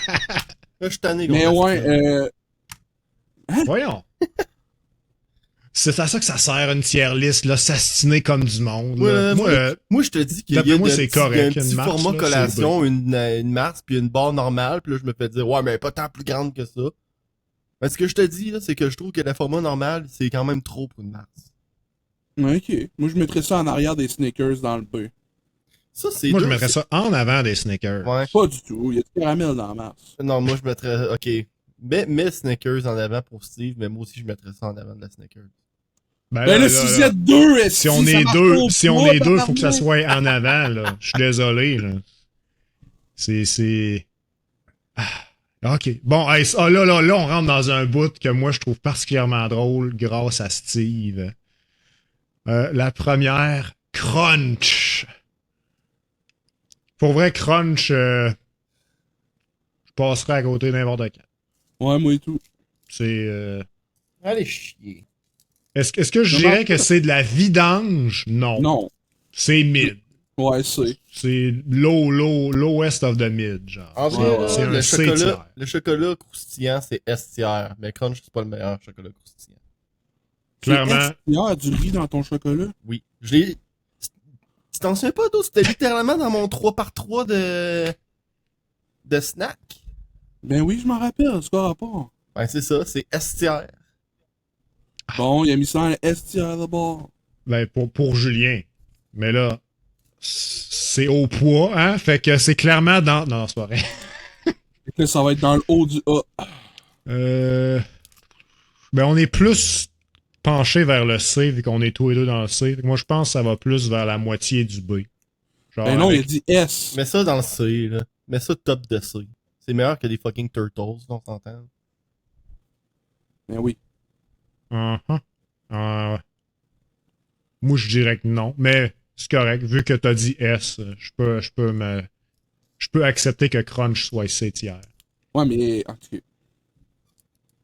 Là, je suis tanné. Mais qu'on ouais, fasse ça. Voyons. C'est à ça que ça sert une tier list, là, s'astiner comme du monde. Ouais, là. moi, je te dis qu'il y a d'après moi, de c'est petits- il y a correct, un une petit Mars, format là, collation, une Mars, puis une barre normale, puis là, je me fais dire, ouais, mais pas tant plus grande que ça. Mais ce que je te dis, là, c'est que je trouve que le format normal, c'est quand même trop pour une Mars. ouais, ok. Moi, je mettrais ça en arrière des Snickers dans le B. Ça, c'est Moi, je deux, mettrais ça en avant des Snickers. Ouais. Pas du tout. Il y a du caramel dans la Mars. Non, moi, je mettrais, ok. Mets Snickers en avant pour Steve, mais moi aussi, je mettrais ça en avant de la Snickers. Ben Ben là, si vous êtes deux, si on est deux, faut que ça soit en avant, là. Je suis désolé, là. C'est... Ah, ok. Bon, hey, là, on rentre dans un bout que moi, je trouve particulièrement drôle grâce à Steve. La première, Crunch. Pour vrai, Crunch, je passerai à côté n'importe quand. Ouais, moi et tout. C'est... Allez chier. Est-ce que je dirais que c'est de la vidange? Non. Non. C'est mid. Ouais, c'est. C'est lowest of the mid, genre. En vrai, Ouais, là, c'est un C tiers. le chocolat croustillant, c'est S tiers, mais Crunch, c'est pas le meilleur chocolat croustillant. Clairement. Il y a du riz dans ton chocolat. Oui. Je l'ai. Tu t'en souviens pas, d'où? C'était littéralement dans mon 3x3 de snack. Ben oui, je m'en rappelle, c'est quoi rapport? Ben, c'est ça, c'est S tiers. Bon, il a mis ça en S-tier d'abord. Ben, pour Julien. Mais là, c'est au poids, hein? Fait que c'est clairement dans... Non, c'est pas vrai. Et que ça va être dans le haut du A. Ben, on est plus penché vers le C, vu qu'on est tous les deux dans le C. Moi, je pense que ça va plus vers la moitié du B. Genre, Ben non, avec- il a dit S. Mets ça dans le C, là. Mets ça top de C. C'est meilleur que des fucking turtles, on s'entend. Ben oui. Uh-huh. Ouais. Moi, je dirais que non, mais c'est correct. Vu que t'as dit S, je peux accepter que Crunch soit C tiers. Ouais, mais en tout cas.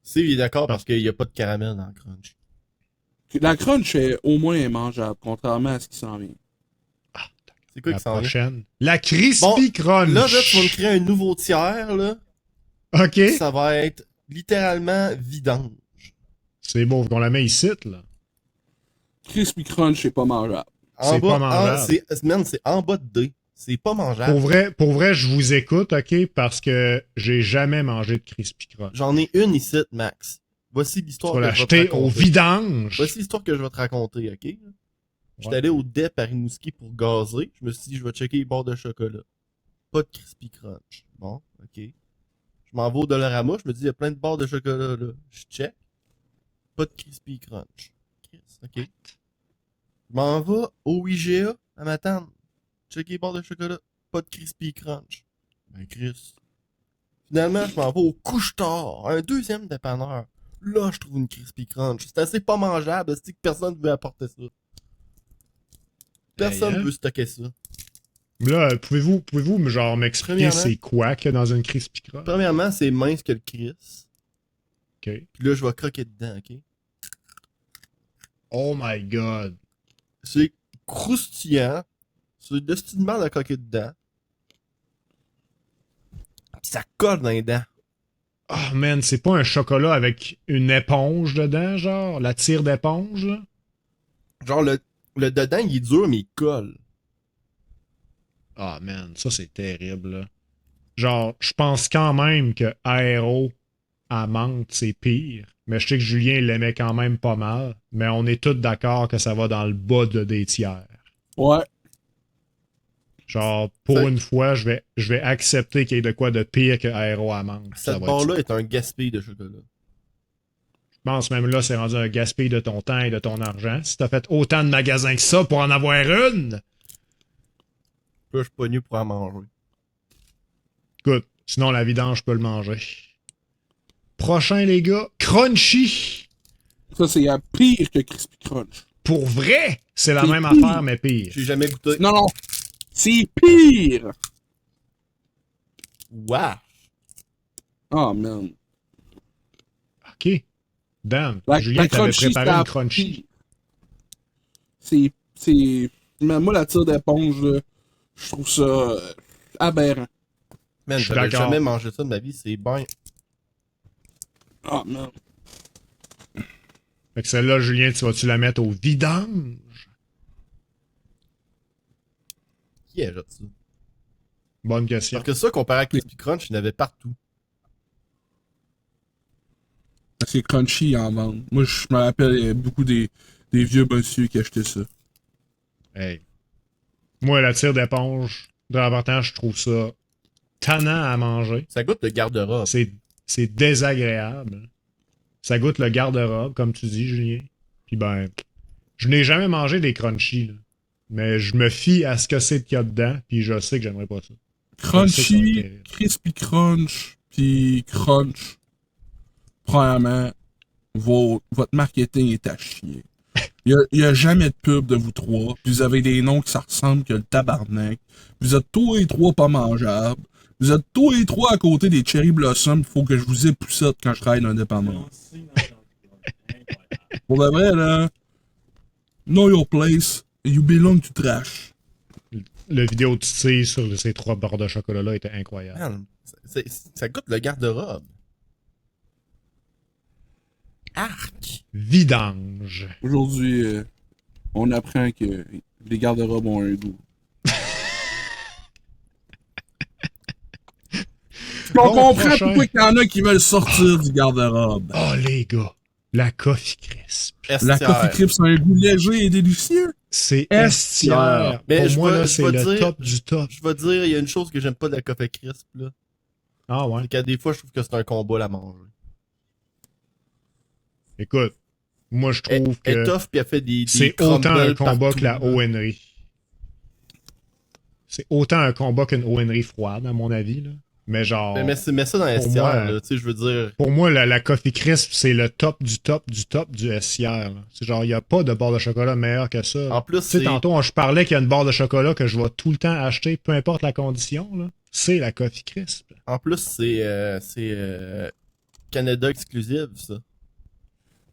Steve, il est d'accord parce qu'il y a pas de caramel dans le Crunch. La crunch est au moins mangeable, contrairement à ce qui s'en vient. C'est quoi La qui s'en vient? prochaine. La Crispy Bon, Crunch. Là, tu vas me créer un nouveau tiers, là. OK. Ça va être littéralement vidange. C'est beau qu'on la met ici, là. Crispy Crunch, c'est pas mangeable. C'est pas mangeable. C'est en bas de D. C'est pas mangeable. Pour vrai, je vous écoute, OK, parce que j'ai jamais mangé de Crispy Crunch. J'en ai une ici, Max. Voici l'histoire Tu vas que je vais te l'acheter au raconter. vidange. Voici l'histoire que je vais te raconter, ok? J'étais Ouais. allé au DEP à Rimouski pour gazer. Je me suis dit, je vais checker les barres de chocolat. Pas de Crispy Crunch. Bon, ok. Je m'en vais au Dollarama. Je me dis, il y a plein de barres de chocolat, là. Je check. Pas de Crispy Crunch. Ok. Je m'en vais au IGA à m'attendre. Checker les barres de chocolat. Pas de Crispy Crunch. Ben, Chris. Finalement, je m'en vais au couche-tard. Un deuxième dépanneur. Là, je trouve une Crispy Crunch. C'est assez pas mangeable. C'est que personne ne veut apporter ça. Personne Hey, hein? veut stocker ça. Là, pouvez-vous genre m'expliquer Premièrement- c'est quoi qu'il y a dans une Crispy Crunch? Premièrement, c'est mince que le Chris. OK. Puis là, je vais croquer dedans, ok? Oh my God. C'est croustillant. C'est destinement de croquer dedans. Puis ça colle dans les dents. Oh man, c'est pas un chocolat avec une éponge dedans, genre? La tire d'éponge, là? Genre, le dedans, il est dur, mais il colle. Ah man, ça c'est terrible, là. Genre, je pense quand même que Aéro à menthe, c'est pire. Mais je sais que Julien l'aimait quand même pas mal. Mais on est tous d'accord que ça va dans le bas de des tiers. Ouais. Genre, pour Ça- une fois, je vais accepter qu'il y ait de quoi de pire que Aéro à menthe. Ça Cette va être ça. barre-là est un gaspille de chocolat. Je pense même là, c'est rendu un gaspille de ton temps et de ton argent. Si t'as fait autant de magasins que ça pour en avoir une, Là, je suis pas nu pour en manger. écoute, sinon la vidange, je peux le manger. Prochain, les gars, Crunchy. Ça, c'est pire que Crispy Crunch. Pour vrai, c'est la C'est même pire. affaire, mais pire. J'ai jamais goûté. Non, non. C'est pire. Wow! Oh, man. OK. Dan, La Julien t'avait crunchy, préparé c'est une Crunchy. C'est... Mais moi, la tire d'éponge, là, je trouve ça aberrant. Man, Je suis j'avais d'accord. jamais mangé ça de ma vie, c'est bien. Oh, man. Fait que celle-là, Julien, tu vas-tu la mettre au vidange? Qui est ça? Bonne question. Parce que ça, comparé à Crispy Crunch, il y en avait partout. C'est crunchy en vente. Moi, je me rappelle, il y a beaucoup des vieux monsieur qui achetaient ça. Hey. Moi, la tire d'éponge, de l'important, je trouve ça tannant à manger. Ça goûte le garde-robe. C'est désagréable. Ça goûte le garde-robe, comme tu dis, Julien. Puis ben, je n'ai jamais mangé des crunchy, là. Mais je me fie à ce que c'est qu'il y a dedans, puis je sais que j'aimerais pas ça. Je sais que ça va être Crunchy, terrible. Crispy Crunch, puis Crunch. Premièrement, votre marketing est à chier. Il y a jamais de pub de vous trois, puis vous avez des noms qui ça ressemble que le tabarnak. Vous êtes tous les trois pas mangeables. Vous êtes tous les trois à côté des Cherry Blossom, il faut que je vous époussette quand je travaille dans l'indépendant. Pour de vrai, là, know your place, you belong to trash. Le vidéo de tire sur ces 3 barres de chocolat-là était incroyable. Man, ça goûte le garde-robe. Arc! Vidange. Aujourd'hui, on apprend que les garde-robes ont un goût. On Bon, comprend prochain. pourquoi il y en a qui veulent sortir du garde-robe. Oh, les gars. La Coffee Crisp. La Coffee Crisp, c'est un goût léger et délicieux. C'est Estière. estière. Mais Pour je moi, vais- là, je c'est vais le dire- top du top. Je vais dire, il y a une chose que j'aime pas de la Coffee Crisp, là. Ah ouais. C'est qu'à des fois, je trouve que c'est un combat à manger. Écoute, moi, je trouve Elle est que tough, puis elle fait des c'est crumbles autant un combat partout, que la là. ONRI. C'est autant un combat qu'une ONRI froide, à mon avis, là. Mais genre, Mais ça dans la Pour STR, moi, là. Tu sais, je veux dire. pour moi, la Coffee Crisp, c'est le top du top du top du SIR. là. C'est genre, il n'y a pas de barre de chocolat meilleure que ça. En plus, Tu sais, c'est. tantôt, je parlais qu'il y a une barre de chocolat que je vais tout le temps acheter, peu importe la condition, là. C'est la Coffee Crisp. En plus, c'est Canada exclusive, ça.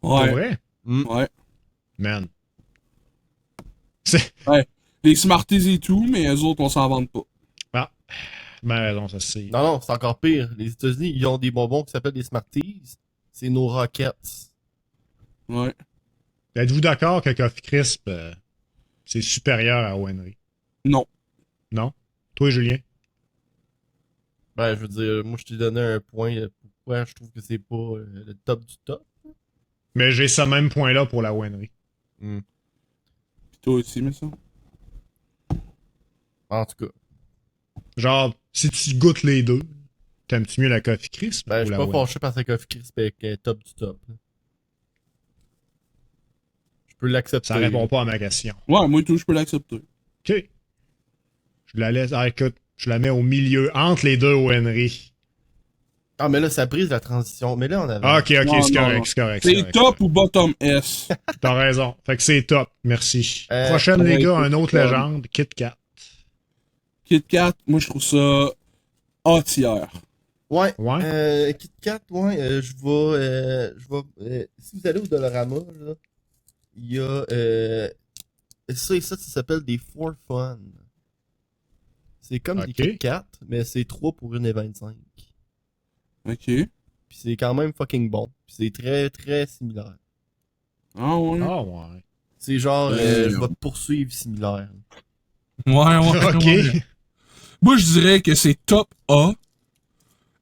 Pour Ouais. vrai? Mm. Ouais. Man. Les Smarties et tout, mais eux autres, on s'en vante pas. Ben non, ça c'est. Non, c'est encore pire. Les États-Unis, ils ont des bonbons qui s'appellent des Smarties. C'est nos Rockets. Ouais. Êtes-vous d'accord que Coffee Crisp, c'est supérieur à Henry? Non. Non? Toi, Julien? Ben, je veux dire, moi, je t'ai donné un point. Pourquoi je trouve que c'est pas le top du top. Mais j'ai ce même point-là pour la Henry. Hmm. Pis toi aussi, mais ça. En tout cas. Genre, si tu goûtes les deux, t'aimes-tu mieux la Coffee Crisp Ben, ou je suis la pas Wendy? fâché parce que Coffee Crisp est top du top. Je peux l'accepter. Ça répond pas à ma question. Ouais, moi tout, je peux l'accepter. OK. Je la laisse. Ah, écoute, je la mets au milieu, entre les deux Henry. Ah, mais là, ça brise la transition. Mais là, on avait. Ah, ok, Non, c'est non, correct, non. c'est correct. C'est top ou bottom S? T'as raison. Fait que c'est top. Merci. Euh, Prochaine, les ouais, gars, un écoute, autre légende, Kit Kat. Kit Kat, moi je trouve ça A tiers. Ouais. Ouais. Kit Kat, ouais. Si vous allez au Dollarama, là, il y a. Ça s'appelle des For Fun. C'est comme des Ok. Kit Kat, mais c'est 3 pour 1,25. Ok. Puis c'est quand même fucking bon. Puis c'est très, très similaire. Ah ouais. Ah, ouais. C'est genre, Ouais. je vais te poursuivre similaire. Ouais, Ok. ouais. Moi je dirais que c'est top A.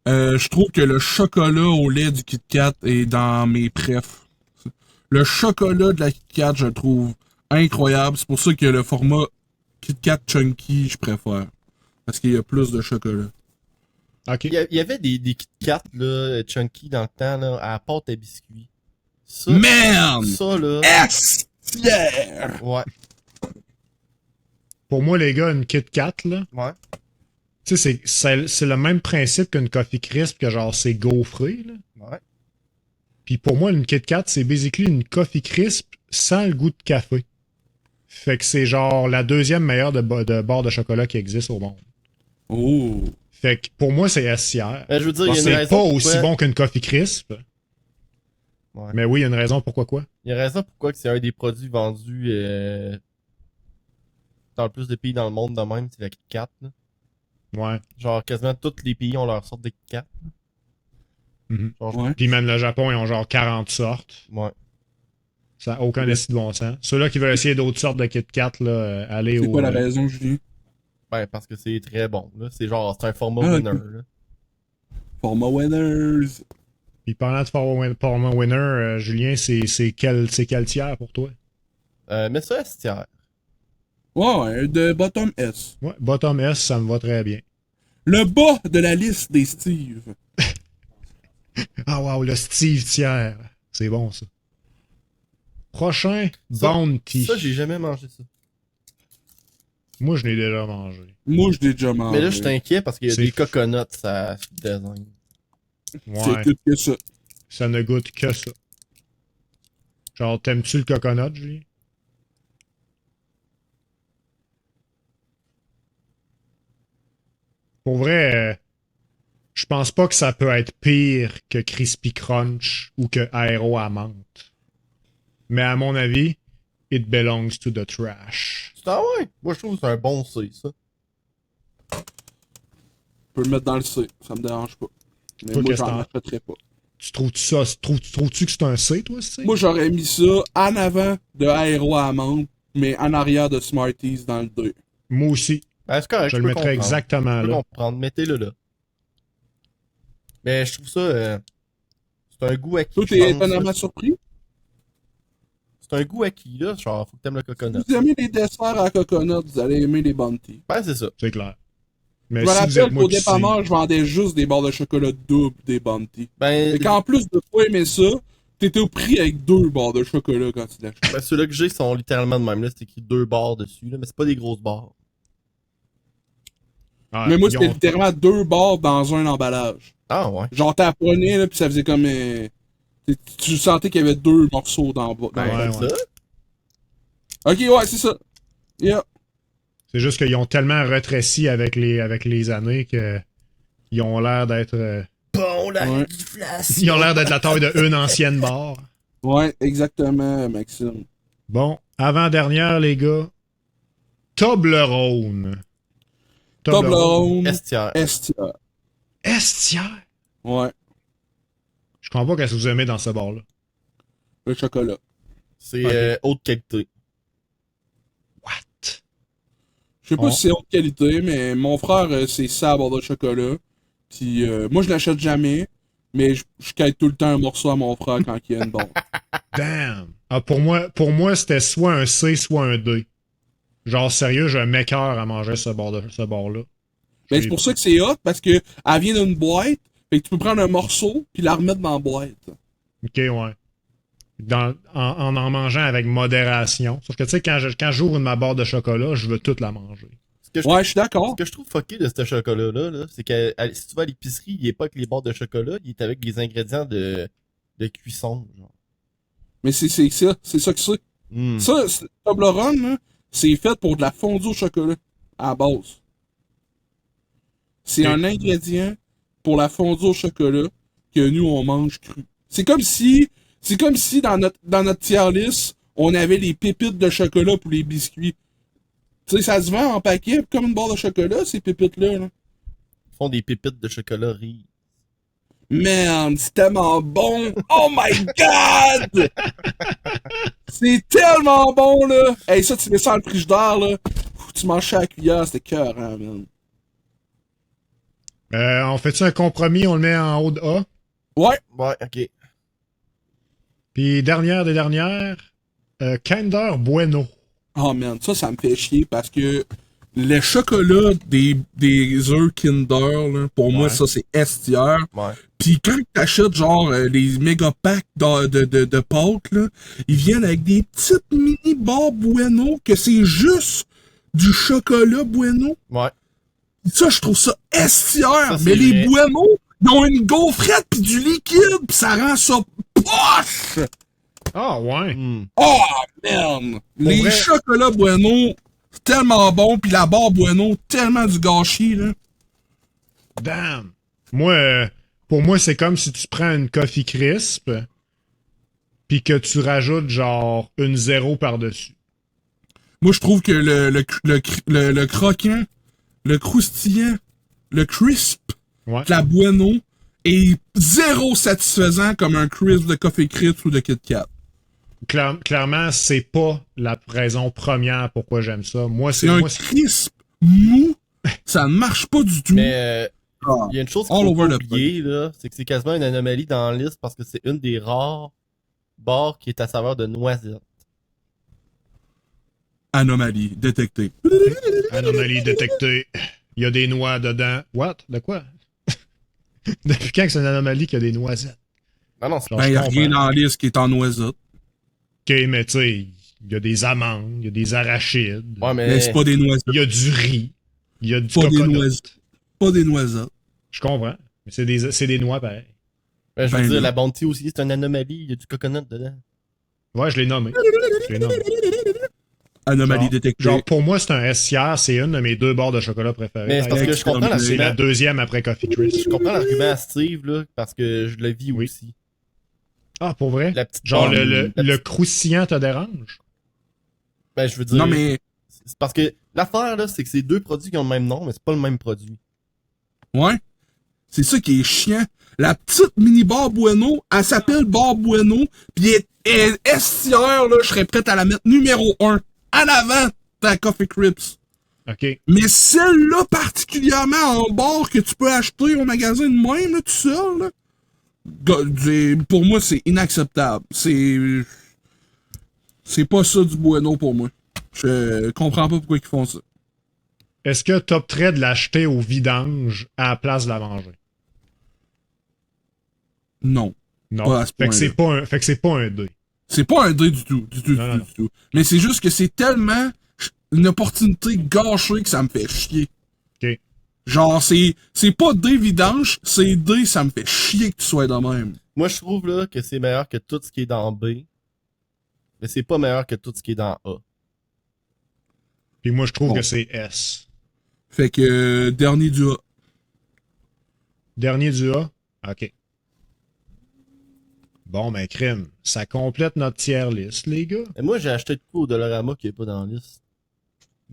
Je trouve que le chocolat au lait du Kit Kat est dans mes préfs. Le chocolat de la Kit Kat, je le trouve incroyable. C'est pour ça que le format Kit Kat Chunky, je préfère. Parce qu'il y a plus de chocolat. Ok. Il y avait des Kit Kat, là, chunky dans le temps, là, à pâte à biscuits. Ça, Man! ça, là. S! Yeah! Ouais. Pour moi, les gars, une Kit Kat, là, Ouais. tu sais, c'est le même principe qu'une Coffee Crisp, que genre, c'est gaufré, là. Ouais. Puis pour moi, une Kit Kat, c'est basically une Coffee Crisp sans le goût de café. Fait que c'est genre la deuxième meilleure de barre de chocolat qui existe au monde. Oh! Fait que pour moi, c'est S tiers. Ben, je veux dire, il y a une C'est raison. pas aussi pourquoi- bon qu'une Coffee Crisp. Ouais. Mais oui, il y a une raison pourquoi quoi. Il y a une raison pourquoi que c'est un des produits vendus dans le plus de pays dans le monde de même, c'est la Kit Kat. Là. Ouais. Genre, quasiment tous les pays ont leur sorte de Kit Kat. Mhm. Genre, Ouais. Puis même le Japon, ils ont genre 40 sortes. ouais. Ça n'a aucun esti de bon sens. Ceux-là qui veulent essayer d'autres sortes de Kit Kat, là, allez C'est au. quoi la raison, Julie? Ben, parce que c'est très bon. Là. C'est genre, c'est un format Ah, winner. ok. Là. Format Winners! Puis pendant de format winner, Julien, c'est quel tiers pour toi? Mais ça, c'est tiers. Ouais, de bottom S. Ouais, bottom S, ça me va très bien. Le bas de la liste des Steve. Ah wow, le Steve tiers. C'est bon ça. Prochain, Ça- Bounty. Ça, j'ai jamais mangé ça. Moi, je l'ai déjà mangé. Moi, je l'ai déjà mangé. Mais là, je suis inquiet parce qu'il y a C'est- des coconuts à ce design. C'est Ouais, tout que ça. ça ne goûte que ça. Genre, t'aimes-tu le coconut, Julien? Pour vrai, je pense pas que ça peut être pire que Crispy Crunch ou que Aero à menthe. Mais à mon avis, it belongs to the trash. Ah ouais? Moi, je trouve que c'est un bon C, ça. Je peux le mettre dans le C, ça me dérange pas. Mais Toi, moi, qu'est-ce j'en que achèterais pas. Tu trouves-tu ça? Trouves-tu que c'est un C, toi, c'est? Moi, j'aurais mis ça en avant de Aero à amande, mais en arrière de Smarties dans le 2. Moi aussi. Ben, c'est correct, Je le peux mettrais comprendre. exactement Je peux là. comprendre, mettez-le là. Mais je trouve ça. C'est un goût acquis. Toi, je t'es pense, étonnamment là. surpris? C'est un goût acquis, là. Genre, faut que t'aimes le coconut. Vous aimez les desserts à coconut, vous allez aimer les Bounty. Ben, c'est ça. C'est clair. Mais Je me si vous rappelle êtes moi qu'au pis dépanneur, je vendais juste des barres de chocolat double des Bounty. Ben, Et qu'en plus de pas aimer ça, t'étais au prix avec 2 barres de chocolat quand tu l'achètes. ben, ceux-là que j'ai sont littéralement de même. Là, c'est écrit 2 barres dessus, là, mais c'est pas des grosses barres. Ah, Mais moi, ils c'était ont- littéralement 2 barres dans un emballage. Ah ouais. Genre, t'apprenais, là, pis ça faisait comme... tu sentais qu'il y avait 2 morceaux dans le Ben, Ouais, comme ouais. ça. Ok, ouais, c'est ça. Yeah. C'est juste qu'ils ont tellement rétréci avec les années que ils ont l'air d'être Bon, la Ouais. giflasse. ils ont l'air d'être la taille de une ancienne barre. Ouais, exactement, Maxime. Bon, avant-dernière, les gars. Toblerone. Toblerone. Estière. Estière. Estière. Ouais. Je comprends pas qu'est-ce que vous aimez dans ce bar-là. Le chocolat. C'est Ok. haute qualité. What? Je sais pas Oh. si c'est haute qualité, mais mon frère, c'est ça à bord de chocolat. Puis moi, je l'achète jamais, mais je quête tout le temps un morceau à mon frère quand il y a une bombe. Damn. Ah, pour moi, c'était soit un C, soit un D. Genre, sérieux, j'ai un m'écœur à manger ce bar-là. Ben, c'est pour ça que c'est hot, parce que elle vient d'une boîte, fait que tu peux prendre un morceau, puis la remettre dans la boîte. Ok, ouais. En mangeant avec modération. Sauf que, tu sais, quand j'ouvre ma barre de chocolat, je veux toute la manger. Ouais, je suis Ce d'accord. que je trouve fucké de ce chocolat-là, là, c'est que si tu vas à l'épicerie, il est pas avec les barres de chocolat, il est avec les ingrédients de cuisson. Genre. Mais c'est ça que c'est. Mm. Ça, Toblerone, là, c'est fait pour de la fondue au chocolat, à la base. C'est Ok. un ingrédient pour la fondue au chocolat que nous, on mange cru. C'est comme si dans notre tier list, on avait les pépites de chocolat pour les biscuits. Tu sais, ça se vend en paquet comme une barre de chocolat, ces pépites-là. Là. Ils font des pépites de chocolat riz. Man, c'est tellement bon! Oh my god! C'est tellement bon, là! Hey, ça, tu mets ça dans le frigidaire, là. Tu manges ça à la cuillère, c'était cœur, hein, man. On fait-tu un compromis, on le met en haut de A? Ouais! Ouais, ok. Puis, dernière des dernières, Kinder Bueno. Oh man, ça me fait chier parce que le chocolat des œufs Kinder, là, pour moi, Ouais. ça, c'est estière. Ouais. Pis quand t'achètes genre les méga packs de pâtes, là, ils viennent avec des petites mini barres Bueno que c'est juste du chocolat Bueno. Ouais. Ça, je trouve ça estière. Ça, c'est Mais les vrai. Bueno, ils ont une gaufrette pis du liquide pis ça rend ça poche. Ah, ouais. Mm. Oh man! Les vrai- chocolats Bueno, c'est tellement bon pis la barre Bueno, tellement du gâchis, là. Damn. Moi, pour moi, c'est comme si tu prends une Coffee Crisp puis que tu rajoutes genre une zéro par-dessus. Moi, je trouve que le croquant, le croustillant, le crisp, Ouais. de la Bueno est zéro satisfaisant comme un crisp de Coffee Crisp ou de Kit Kat. Clairement, c'est pas la raison première pourquoi j'aime ça. Moi, C'est un moi, crisp mou, ça ne marche pas du tout. Mais Ah. il y a une chose qu'il All faut over pas the oublier, là, c'est que c'est quasiment une anomalie dans la liste parce que c'est une des rares bars qui est à saveur de noisette. Anomalie détectée. anomalie détectée. Il y a des noix dedans. What? De quoi? Depuis quand que c'est une anomalie qu'il y a des noisettes? Non, non, c'est Genre, Ben, je y a comprends. rien dans la liste qui est en noisette. Ok, mais tu sais, il y a des amandes, il y a des arachides, Ouais, Mais mais c'est pas des noisettes. il y a du riz, il y a du Pas des coconut. noisettes. Pas des noisettes. Je comprends. Mais c'est des noix pareil. je veux Ben dire, non. la Bounty aussi, c'est une anomalie, il y a du coconut dedans. Ouais, je l'ai nommé. Je l'ai nommé. Anomalie Genre, détectée. genre, pour moi, c'est un SCR, c'est une de mes deux barres de chocolat préférées. Mais c'est parce que je comprends C'est la l'argument. deuxième après Coffee Crisp. Je comprends l'argument à Steve, là, parce que je le vis Oui. aussi. Ah, pour vrai? La petite Genre, barre, le la petite- croustillant te dérange? Ben, je veux dire. Non, mais, C'est parce que l'affaire, là, c'est que c'est deux produits qui ont le même nom, mais c'est pas le même produit. ouais. C'est ça qui est chiant. La petite mini barre Bueno, elle s'appelle barre Bueno, pis elle est estière, là, je serais prête à la mettre numéro 1, en avant de la Coffee Crisp. OK. Mais celle-là, particulièrement en barre que tu peux acheter au magasin de même, là, tout seul, là, pour moi, c'est inacceptable. C'est pas ça du Bueno pour moi. Je comprends pas pourquoi ils font ça. Est-ce que t'opterais de l'acheter au vidange à la place de la manger? Non. Non. Pas à ce Fait que point-là. c'est pas un D. C'est pas un dé du tout. Non. Du tout. Mais c'est juste que c'est tellement une opportunité gâchée que ça me fait chier. OK. Genre, c'est pas dé vidange, c'est dé, ça me fait chier que tu sois de même. Moi, je trouve, là, que c'est meilleur que tout ce qui est dans B. Mais c'est pas meilleur que tout ce qui est dans A. Puis moi, je trouve Bon. que c'est S. Fait que, dernier du A. Dernier du A? OK. Bon, ben, crime. Ça complète notre tier list, les gars. Et moi, j'ai acheté de quoi au Dollarama qui est pas dans la liste.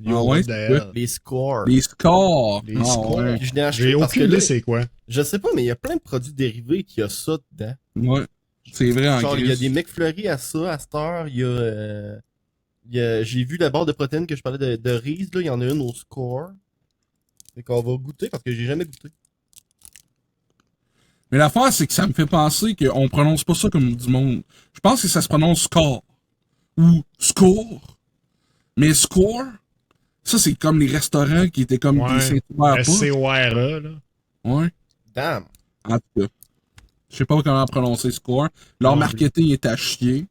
Ah ouais, What the hell? Les scores. Les scores. Les Ah scores. ouais. Puis je l'ai acheté J'ai parce que aucune là, idée c'est quoi. je sais pas, mais il y a plein de produits dérivés qui a ça dedans. Ouais. C'est vrai en Genre, il y a Christ. des McFlurry à ça, à cette heure. J'ai vu la barre de protéines que je parlais de Reese, là. Il y en a une au score. Fait qu'on va goûter parce que j'ai jamais goûté. Mais l'affaire, c'est que ça me fait penser qu'on prononce pas ça comme du monde. Je pense que ça se prononce score. Ou score. Mais score, ça c'est comme les restaurants qui étaient comme des Ouais. Saint-Hubert. SCORE, là. Ouais. Damn. En tout cas. Je sais pas comment prononcer score. Leur Non, marketing est à chier.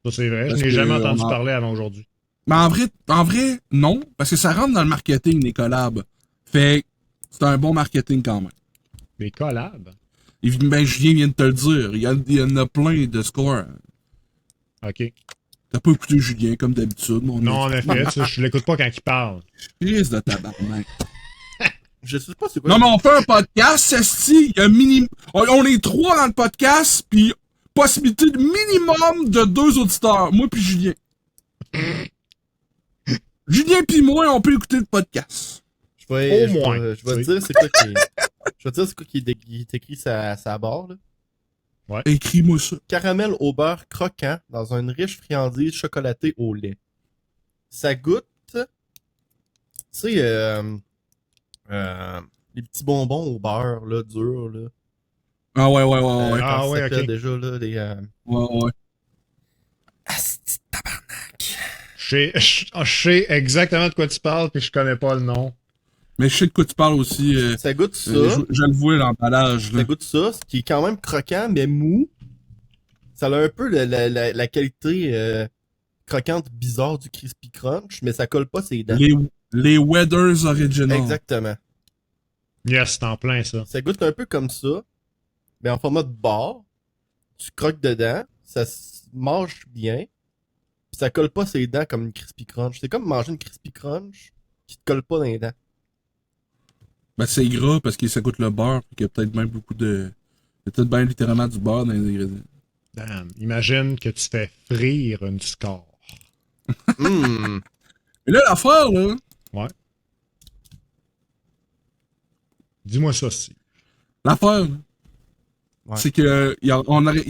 Ça, c'est vrai. Parce Je n'ai que jamais entendu on en- parler avant aujourd'hui. Mais en vrai, non. Parce que ça rentre dans le marketing, les collabs. Fait que c'est un bon marketing quand même. Des collabs. Et ben, Julien vient de te le dire. Il y en a plein de scores. OK. T'as pas écouté Julien comme d'habitude, mon Non, en effet, ça, je l'écoute pas quand il parle. Crise de tabarnak. Je sais pas c'est quoi. Non, mais on fait un podcast, Cesti. Il y a on est 3 dans le podcast, puis possibilité de minimum de 2 auditeurs. Moi puis Julien. Julien puis moi, on peut écouter le podcast. Je vais, Au moins, je vais tu te dire c'est quoi qui est. Je vais te dire c'est quoi qui est écrit sa barre, là. Écris-moi ça. Caramel au beurre croquant dans une riche friandise chocolatée au lait. Ça goûte, tu sais, les petits bonbons au beurre, là, durs, là. Ah ouais. Comment Ah ça ouais, s'appelle ok. déjà, là, les... Ouais. Asti de tabarnak. Je sais exactement de quoi tu parles, puis je connais pas le nom. Mais je sais de quoi tu parles aussi. Ça goûte ça. Je le vois, l'emballage. Ça Là. goûte ça, ce qui est quand même croquant, mais mou. Ça a un peu la qualité croquante bizarre du Crispy Crunch, mais ça colle pas ses dents. Les Weathers Original. Exactement. Yes, c'est en plein, ça. Ça goûte un peu comme ça, mais en format de barre. Tu croques dedans, ça se mange bien, puis ça colle pas ses dents comme une Crispy Crunch. C'est comme manger une Crispy Crunch qui te colle pas dans les dents. Ben, c'est gras parce que ça goûte le beurre, puis qu'il y a peut-être même beaucoup de... Il y a peut-être bien littéralement du beurre dans les ingrédients. Damn. Imagine que tu fais frire une score. Hum. Et là, l'affaire, là... Ouais. Dis-moi ça, si. L'affaire, là, Ouais. c'est que il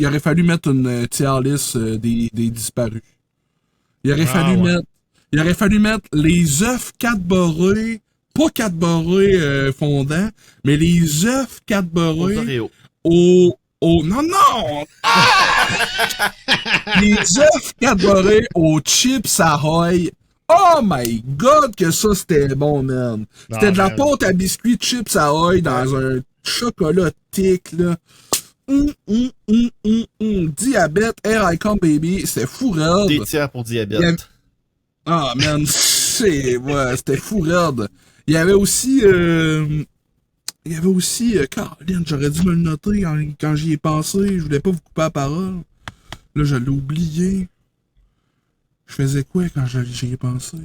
aurait fallu mettre une tier list des disparus. Il aurait fallu mettre les œufs Cadbury, pas Cadbury fondant, mais les œufs Aux Cadbury Oreos. non! Ah! Les œufs Cadbury aux chips Ahoy. Oh my god que ça c'était bon, man. C'était de la man. pâte à biscuits chips Ahoy dans un chocolat thick, là. Diabète, here I come baby, c'était fou raide. Des tiers pour diabète. Ah man, c'était fou raide. Il y avait aussi Caroline, j'aurais dû me le noter quand j'y ai pensé, je voulais pas vous couper la parole. Là, je l'ai oublié. Je faisais quoi quand j'y ai pensé?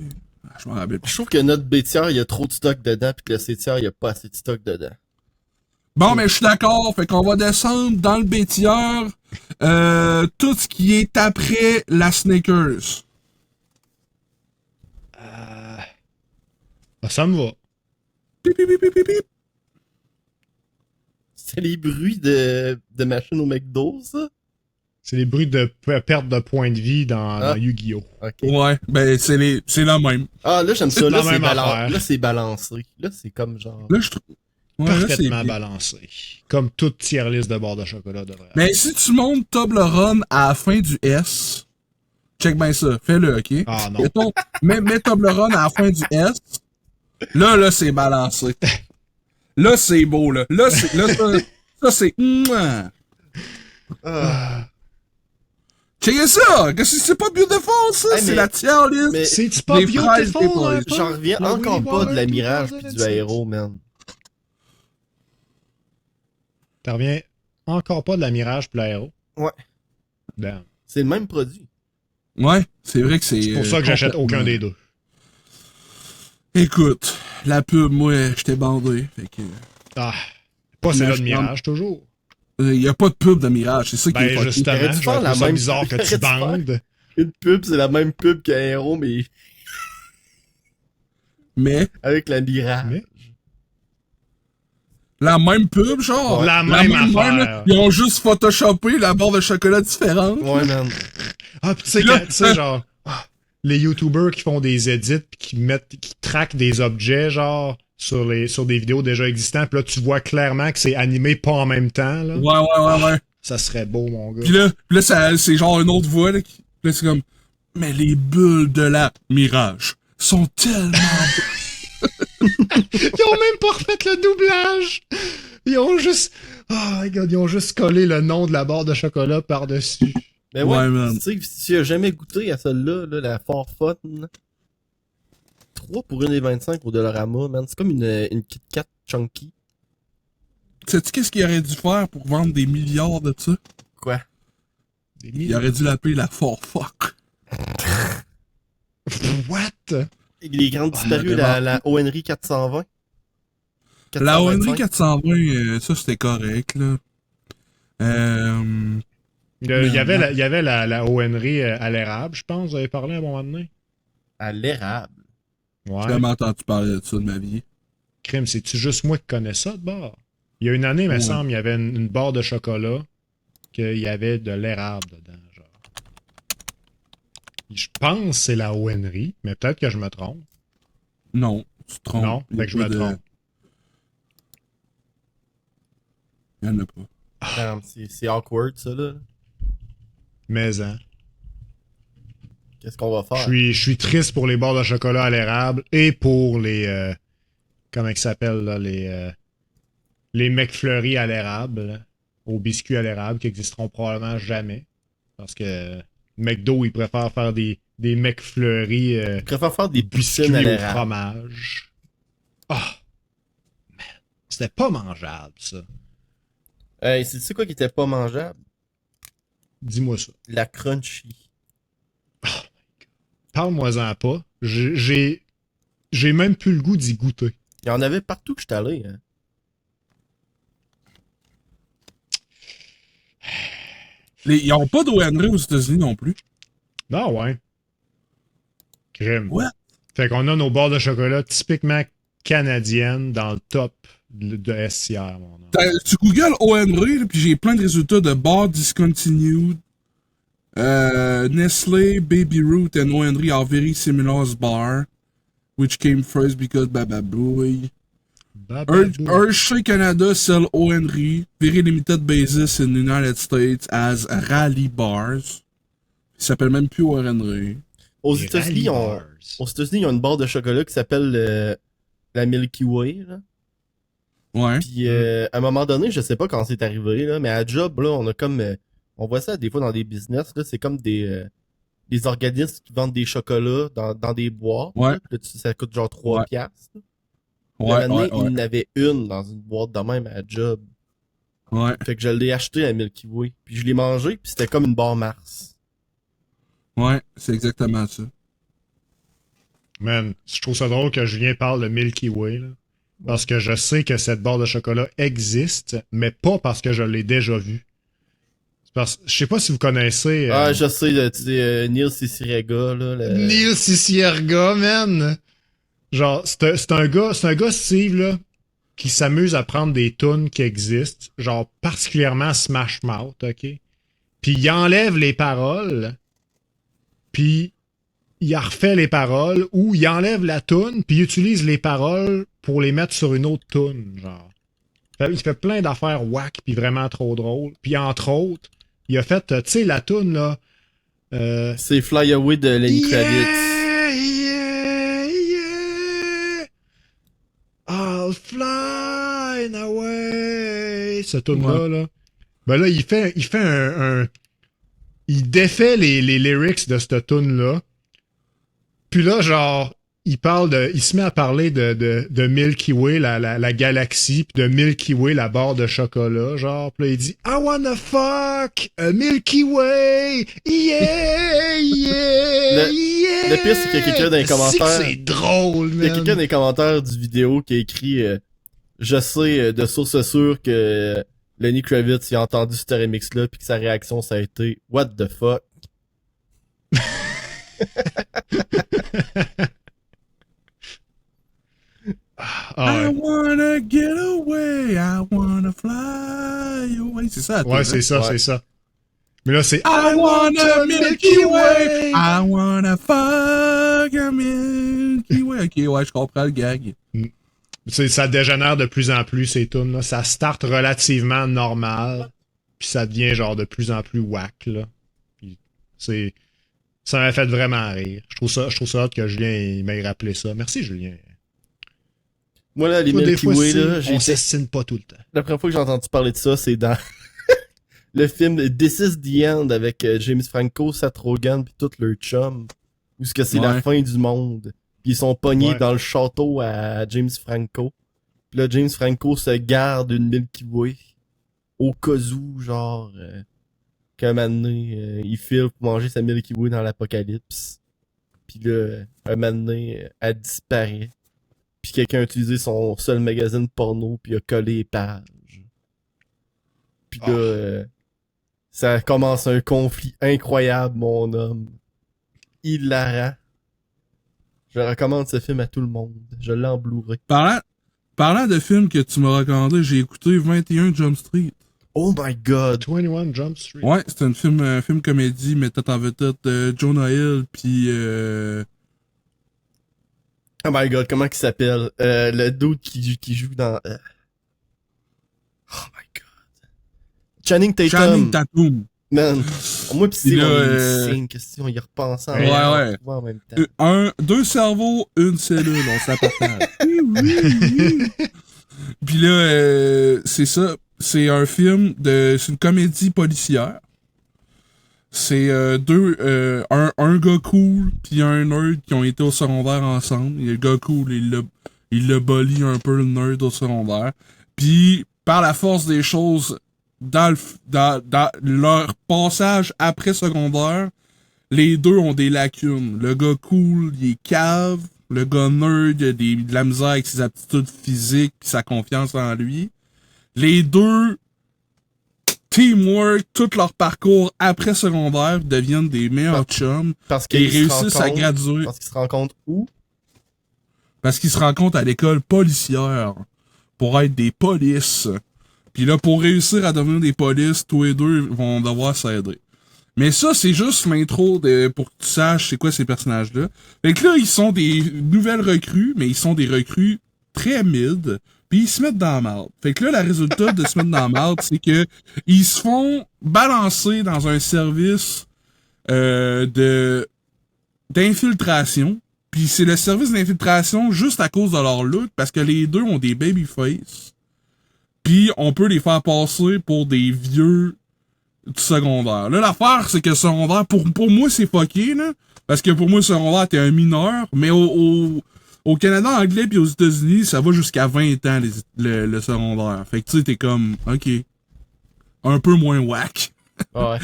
Ah, je m'en rappelle pas. Je trouve que notre B-tiers, il y a trop de stock dedans, puis que le C-tiers, il y a pas assez de stock dedans. Bon, mais je suis d'accord. Fait qu'on va descendre dans le bêtière tout ce qui est après la Snickers. Ça me va. Pip, pip, pip, pip, pip. C'est les bruits de machine au McDo, ça? C'est les bruits de perte de points de vie dans Yu-Gi-Oh! Ok. Ouais, ben c'est la même. Ah, là, j'aime C'est ça. la Là, même affaire. là, c'est balancé. Là, c'est comme genre... Là, je trouve. Ouais, là, c'est Parfaitement bien. balancé. Comme toute tier list de barres de chocolat devrait. Mais si tu montes Toblerone à la fin du S, check bien ça, fais-le, ok? Ah non. Mets Toblerone à la fin du S, là, c'est balancé. Là, c'est beau, là. Là, ça, c'est... Mouah. Ah. Checkez ça! Qu'est-ce que c'est pas beautiful, ça? Hey, c'est mais- la tier list. mais- C'est-tu pas Les fraises beautiful, des un boys. peu? J'en reviens Le encore Willy pas de la Wonka Mirage 2006. pis du Aéro, man. T'en reviens encore pas de la Mirage puis l'aéro? Ouais. Damn. C'est le même produit. Ouais, c'est vrai que c'est... C'est pour ça que j'achète complètement- aucun des deux. Écoute, la pub, moi, j'étais bandé, fait que... Ah. Pas celle-là de Mais je Mirage, toujours. Il y a pas de pub de Mirage, c'est ça qui est Ben, fucké. justement, Aurais-tu je faire trouve la ça même- bizarre que tu aurais-tu faire- bandes. Une pub, c'est la même pub qu'un héros, mais Mais, avec la Mirage. Mais- la même pub, genre. La même affaire. là, ils ont juste photoshopé la barre de chocolat différente. Ouais, man. Ah, pis tu sais, Là, tu sais, genre, les YouTubers qui font des edits pis qui traquent des objets, genre, sur des vidéos déjà existantes, pis là, tu vois clairement que c'est animé pas en même temps, là. Ouais. Ça serait beau, mon gars. Puis là c'est genre une autre voix, là, là, c'est comme, mais les bulles de la Mirage sont tellement Ils ont même pas refait le doublage! Ils ont juste... Oh my god, ils ont juste collé le nom de la barre de chocolat par-dessus. Mais Ouais, ouais, man. tu sais, si tu as jamais goûté à celle-là, là, la Fort Fun, 3 pour 1,25 au Dollarama, man. C'est comme une Kit Kat chunky. Sais-tu qu'est-ce qu'il aurait dû faire pour vendre des milliards de ça? Quoi? Il aurait dû l'appeler la Fort Fuck. What? Les grandes disparues, la la ONRI 420. La ONRI 425. 420, ça c'était correct, là. Il y avait la ONRI à l'érable, je pense, vous avez parlé à un moment donné. À l'érable. Ouais. J'ai jamais entendu parler de ça de ma vie. Crime, c'est-tu juste moi qui connais ça de bord? Il y a une année, il me Ouais. semble, il y avait une barre de chocolat qu'il y avait de l'érable dedans, genre. Je pense que c'est la ONRI, mais peut-être que je me trompe. Non, tu te trompes. Non, Il y a fait que je pas me de- trompe. Il y en a pas. Damn, c'est awkward, ça, là. Mais, hein. Qu'est-ce qu'on va faire? Je suis triste pour les barres de chocolat à l'érable et pour les... comment ils s'appellent, là? Les McFlurry à l'érable, là, aux biscuits à l'érable, qui existeront probablement jamais. Parce que McDo, ils préfèrent faire des McFlurry Je préfère faire des biscuits piscines à au l'érable. fromage. Ah! Man, c'était pas mangeable, ça. Hey, c'est quoi qui était pas mangeable? Dis-moi ça. La crunchy. Parle-moi-en pas. J'ai même plus le goût d'y goûter. Il y en avait partout que j'étais allé, hein. Ils ont pas d'ONRI aux États-Unis non plus. Ah ouais. Crème. What? Fait qu'on a nos barres de chocolat typiquement canadiennes dans le top de SCR, mon homme. Tu googles ONRI, là, puis j'ai plein de résultats de bars discontinued. Nestlé, Baby Ruth, and ONRI are very similar as bar, which came first because bababooey. Hershey Canada sell ONRI, very limited basis in the United States as Rally Bars. Il s'appelle même plus ONRI. Aux Les États-Unis, ils ont... Rally Bars. Aux États-Unis, ils ont une barre de chocolat qui s'appelle la Milky Way, là. Ouais. Puis à un moment donné, je sais pas quand c'est arrivé, là, mais à job, là, on a comme... on voit ça des fois dans des business, là, c'est comme des organismes qui vendent des chocolats dans des boîtes. Ouais. Là, puis là, ça coûte genre 3 Ouais. piastres. Là. Ouais, L'année, ouais, il y en avait une dans une boîte de même à job. ouais. Fait que je l'ai acheté à Milky Way. Puis je l'ai mangé, puis c'était comme une barre Mars. Ouais, c'est exactement ça. Man, je trouve ça drôle que Julien parle de Milky Way, là. Parce que je sais que cette barre de chocolat existe, mais pas parce que je l'ai déjà vue. C'est parce... Je sais pas si vous connaissez... Ah, je sais, là, tu sais, Neil Cicierega, là. Neil Cicierega, man! Genre, c'est un gars, Steve, là, qui s'amuse à prendre des tunes qui existent, genre particulièrement Smash Mouth, ok? Puis il enlève les paroles, puis il refait les paroles, ou il enlève la tune, puis il utilise les paroles pour les mettre sur une autre tune, genre. Il fait plein d'affaires whack, puis vraiment trop drôles. Puis entre autres, il a fait, tu sais, la tune là... C'est Fly Away de Lenny Kravitz. Yeah! I'll fly away! Ce tune-là, là. Ben là, il fait il défait les lyrics de cette tune-là. Puis là, genre, il se met à parler de Milky Way, la galaxie, puis de Milky Way, la barre de chocolat, genre. Puis là, il dit I wanna fuck a Milky Way, yeah, yeah, yeah. Le pire, c'est qu'il y a quelqu'un dans les commentaires. C'est drôle, man. Il y a quelqu'un dans les commentaires du vidéo qui a écrit je sais de source sûre que Lenny Kravitz il a entendu ce remix-là, puis que sa réaction, ça a été « What the fuck? » Ah, I ouais. wanna get away, I wanna fly away. C'est ça. Ouais, c'est ça, Ouais. c'est ça. Mais là, c'est I want a Milky Way, I wanna fuck a Milky Way. Ok, ouais, je comprends le gag. Ça dégénère de plus en plus, ces tunes là. Ça start relativement normal, puis ça devient genre de plus en plus whack, là. Puis ça m'a fait vraiment rire. Je trouve ça hot que Julien il m'ait rappelé ça. Merci, Julien. Moi, là, les Des Milky fois, Way, si, là, on s'estime pas tout le temps. la première fois que j'ai entendu parler de ça, c'est dans le film This is the End avec James Franco, Seth Rogen pis tout leur chum. Où ce que c'est la Ouais. fin du monde. Pis ils sont pognés Ouais. dans le château à James Franco. Pis là, James Franco se garde une Milky Way. Au cas où, genre, qu'un moment donné, il file pour manger sa Milky Way dans l'apocalypse. Pis là, un moment donné, elle disparaît. Puis quelqu'un a utilisé son seul magazine porno puis a collé les pages. Puis là, ça commence un conflit incroyable, mon homme. Hilarant. Je recommande ce film à tout le monde. Je l'ai en Blu-ray. Parlant de films que tu m'as recommandé, j'ai écouté 21 Jump Street. Oh my god. 21 Jump Street. Ouais, c'est un film comédie mettant en vedette Jonah Hill puis Oh my god, comment il s'appelle? Le dude qui joue dans... Oh my god. Channing Tatum. Channing Tatum. Man. Moi pis c'est Puis là, on est une scène, qu'est-ce qu'on y repense en Ouais, ouais. en même temps. Deux cerveaux, une cellule, on s'appartage. Oui, oui, oui. Puis là, c'est ça. C'est un film c'est une comédie policière. C'est un gars cool puis un nerd qui ont été au secondaire ensemble. Et le gars cool, il l'a bully un peu le nerd au secondaire. Puis par la force des choses, dans leur passage après secondaire, les deux ont des lacunes. Le gars cool, il est cave. Le gars nerd, il a de la misère avec ses aptitudes physiques pis sa confiance en lui. Les deux, teamwork, tout leur parcours après secondaire deviennent des meilleurs chums. Parce Et qu'ils se réussissent à rencontrent- graduer. Parce qu'ils se rencontrent où? Parce qu'ils se rencontrent à l'école policière pour être des polices. Puis là, pour réussir à devenir des polices, tous les deux vont devoir s'aider. Mais ça, c'est juste l'intro pour que tu saches c'est quoi ces personnages-là. Fait que là, ils sont des nouvelles recrues, mais ils sont des recrues très mid, puis ils se mettent dans la merde. Fait que là, le résultat de se mettre dans la merde, c'est que ils se font balancer dans un service d'infiltration. Puis c'est le service d'infiltration juste à cause de leur look, parce que les deux ont des babyface. Puis on peut les faire passer pour des vieux du secondaire. Là, l'affaire, c'est que le secondaire, pour moi, c'est fucké, là. Parce que pour moi, le secondaire, t'es un mineur. Mais au Canada anglais puis aux États-Unis, ça va jusqu'à 20 ans, le secondaire. Fait que tu sais, t'es comme, ok. Un peu moins whack. Ouais.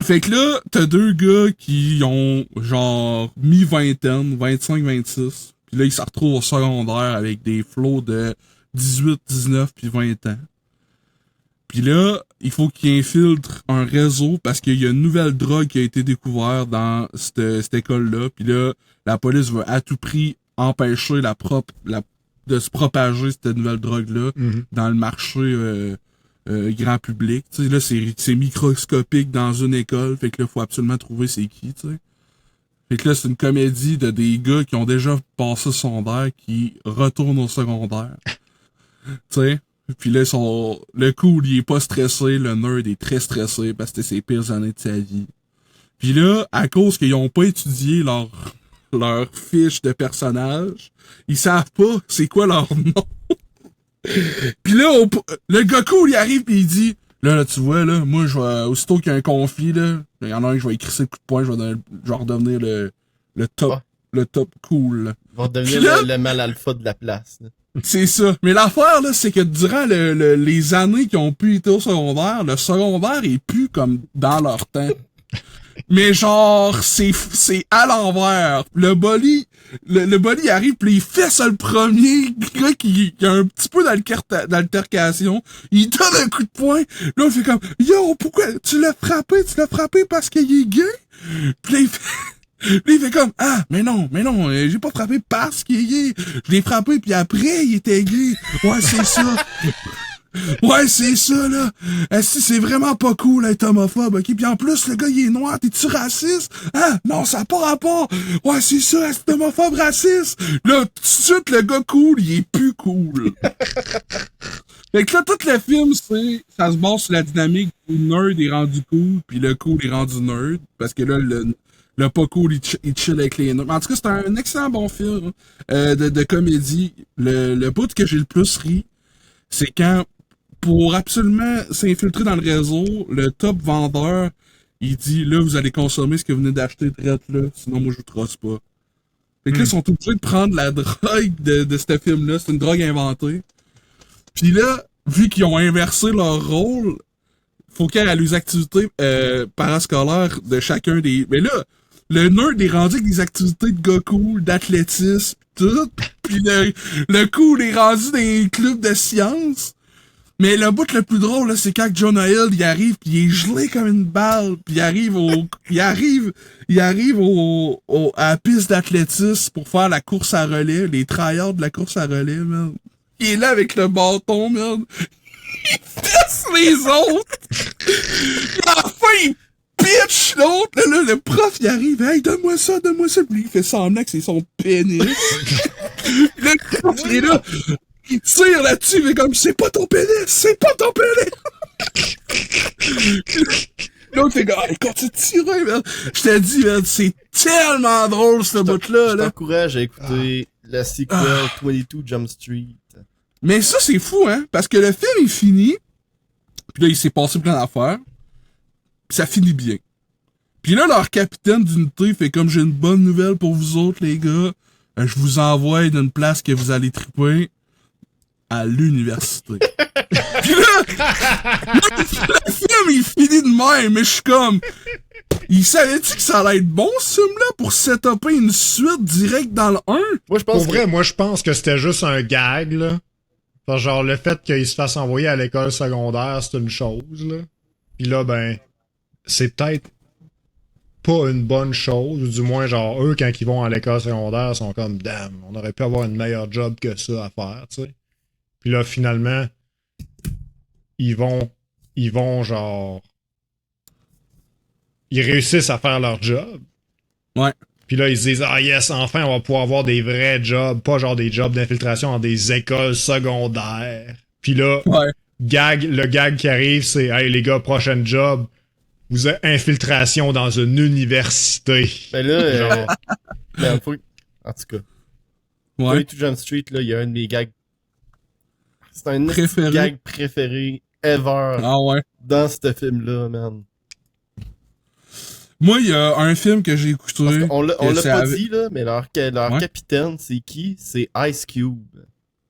Fait que là, t'as deux gars qui ont, genre, mi-vingtaine, 25-26. Puis là, ils se retrouvent au secondaire avec des flots de 18, 19 puis 20 ans. Puis là, il faut qu'ils infiltrent un réseau parce qu'il y a une nouvelle drogue qui a été découverte dans cette école-là. Puis là, la police veut à tout prix empêcher de se propager cette nouvelle drogue-là dans le marché grand public. Tu sais, là, c'est microscopique dans une école. Fait que là, faut absolument trouver c'est qui, tu sais. Fait que là, c'est une comédie de des gars qui ont déjà passé secondaire qui retournent au secondaire. Tu sais. Puis là, le cool, il est pas stressé, le nerd est très stressé parce que c'était ses pires années de sa vie. Puis là, à cause qu'ils ont pas étudié leur fiche de personnage, ils savent pas c'est quoi leur nom. Puis là, le gars cool, il arrive pis il dit, là, tu vois, là, moi, je vais, aussitôt qu'il y a un conflit, là, il y en a un que je vais écrire le coup de poing, je vais redevenir le top, Ouais. le top cool, là. Ils vont devenir Puis là- le mal alpha de la place. Là. C'est ça. Mais l'affaire, là, c'est que durant les années qui ont pu être au secondaire, le secondaire est plus comme dans leur temps. Mais genre, c'est à l'envers. Le bully arrive, pis il fait ça le premier gars qui a un petit peu d'altercation. Il donne un coup de poing. Là, il fait comme, yo, pourquoi tu l'as frappé parce qu'il est gay? Pis là, il fait comme, ah, mais non, j'ai pas frappé parce qu'il est gay. Je l'ai frappé puis après, il était gay. Ouais, c'est ça. Ouais, c'est ça, là. Si c'est vraiment pas cool d'être homophobe, ok? Puis en plus, le gars, il est noir, t'es-tu raciste? Ah, non, ça n'a pas rapport. Ouais, c'est ça, c'est homophobe raciste. Là, tout de suite, le gars cool, il est plus cool. Fait que là, tout le film, ça se base sur la dynamique où le nerd est rendu cool, puis le cool est rendu nerd. Parce que là, le pas cool, il chill avec les nerds. En tout cas, c'est un excellent bon film de comédie. Le bout que j'ai le plus ri, c'est quand, pour absolument s'infiltrer dans le réseau, le top vendeur, il dit, là, vous allez consommer ce que vous venez d'acheter direct là, sinon moi je vous trosse pas. Fait que là, ils sont obligés de prendre la drogue de ce film-là, c'est une drogue inventée. Puis là, vu qu'ils ont inversé leur rôle, faut qu'il y ait les activités parascolaires de chacun des... Mais là, le nerd est rendu avec des activités de gars cool, d'athlétisme, tout. Puis le cool est rendu dans les clubs de sciences. Mais le bout le plus drôle, là, c'est quand Jonah Hill, il arrive, pis il est gelé comme une balle, pis il arrive à la piste d'athlétisme pour faire la course à relais, les tryouts de la course à relais, man. Il est là avec le bâton, man. Il teste les autres! Puis enfin, il pitch l'autre, là, le prof, il arrive, hey, donne-moi ça, pis il fait semblant que c'est son pénis. Le prof, il est là. Il tire là-dessus, mais comme, c'est pas ton pénis! L'autre fait comme, hey, quand tu tirais, man, je t'ai dit, man, c'est tellement drôle, ce bout-là, Je là. t'encourage à écouter la sequel 22 Jump Street. Mais ça, c'est fou, hein, parce que le film est fini, puis là, il s'est passé plein d'affaires, pis ça finit bien. Puis là, leur capitaine d'unité fait comme, j'ai une bonne nouvelle pour vous autres, les gars, je vous envoie d'une place que vous allez triper. À l'université. Pis là, le film, il finit de même, mais je suis comme... Il savait-tu que ça allait être bon, ce film-là, pour setuper une suite direct dans le 1? Moi, je pense Pour vrai, moi, je pense que c'était juste un gag, là. Enfin, genre, le fait qu'il se fasse envoyer à l'école secondaire, c'est une chose, là. Puis là, ben, c'est peut-être pas une bonne chose, ou du moins, genre, eux, quand ils vont à l'école secondaire, sont comme, damn, on aurait pu avoir une meilleure job que ça à faire, tu sais. Puis là, finalement, ils vont genre... Ils réussissent à faire leur job. Ouais. Puis là, ils se disent, ah yes, enfin, on va pouvoir avoir des vrais jobs, pas genre des jobs d'infiltration dans des écoles secondaires. Puis là, Ouais. le gag qui arrive, c'est, hey les gars, prochain job, vous avez infiltration dans une université. Ben là, en tout cas, Ouais. 22 Jump Street, là, il y a un de mes gags. C'est un Préféré. gag préféré ever Ah ouais. dans ce film-là, man. Moi, il y a un film que j'ai écouté. On l'a c'est pas avec- dit, là, mais leur Ouais. capitaine, c'est qui? C'est Ice Cube.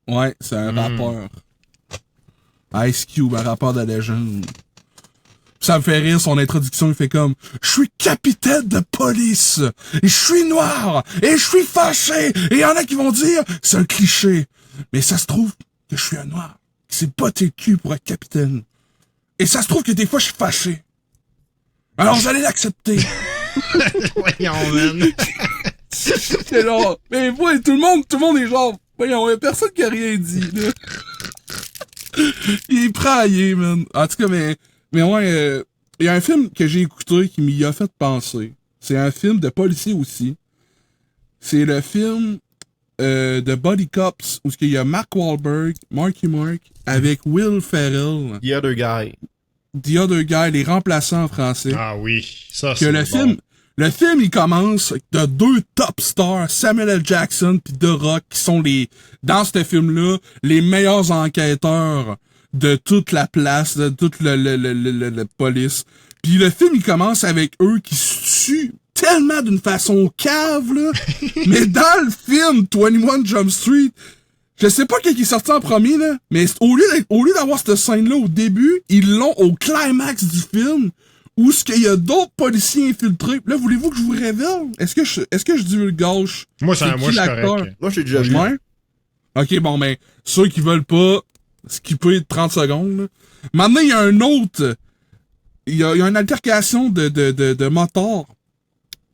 Ouais, c'est un rappeur. Ice Cube, un rappeur de légende. Ça me fait rire, son introduction, il fait comme « Je suis capitaine de police, et je suis noir, et je suis fâché, et il y en a qui vont dire « C'est un cliché, mais ça se trouve que je suis un noir, qui s'est botté le cul pour être capitaine. Et ça se trouve que des fois, je suis fâché. Alors, j'allais l'accepter. » Voyons, man. C'est genre, mais ouais, tout le monde est genre, voyons, y'a personne qui a rien dit, là. Il est praillé, man. En tout cas, mais ouais, y a un film que j'ai écouté qui m'y a fait penser. C'est un film de policier aussi. C'est le film de Buddy Cops, où il y a Mark Wahlberg, Marky Mark, avec Will Ferrell, The Other Guy. The Other Guy, les remplaçants en français. Ah oui, ça Que c'est le film, il commence de deux top stars, Samuel L. Jackson pis The Rock, qui sont dans ce film-là, les meilleurs enquêteurs de toute la place, de toute la police. Puis le film, il commence avec eux qui se tuent tellement d'une façon cave, là. Mais dans le film 21 Jump Street, je sais pas qui est sorti en premier, là, mais au lieu d'avoir cette scène-là au début, ils l'ont au climax du film, où ce qu'il y a d'autres policiers infiltrés. Là, voulez-vous que je vous révèle? Est-ce que je divulgage? Moi, C'est moi qui je suis l'acteur? correct. Moi, j'ai déjà vu. Ouais? Ok, bon, ben, ceux qui veulent pas skipper 30 secondes, là. Maintenant, il y a un autre. Il y a une altercation de motards.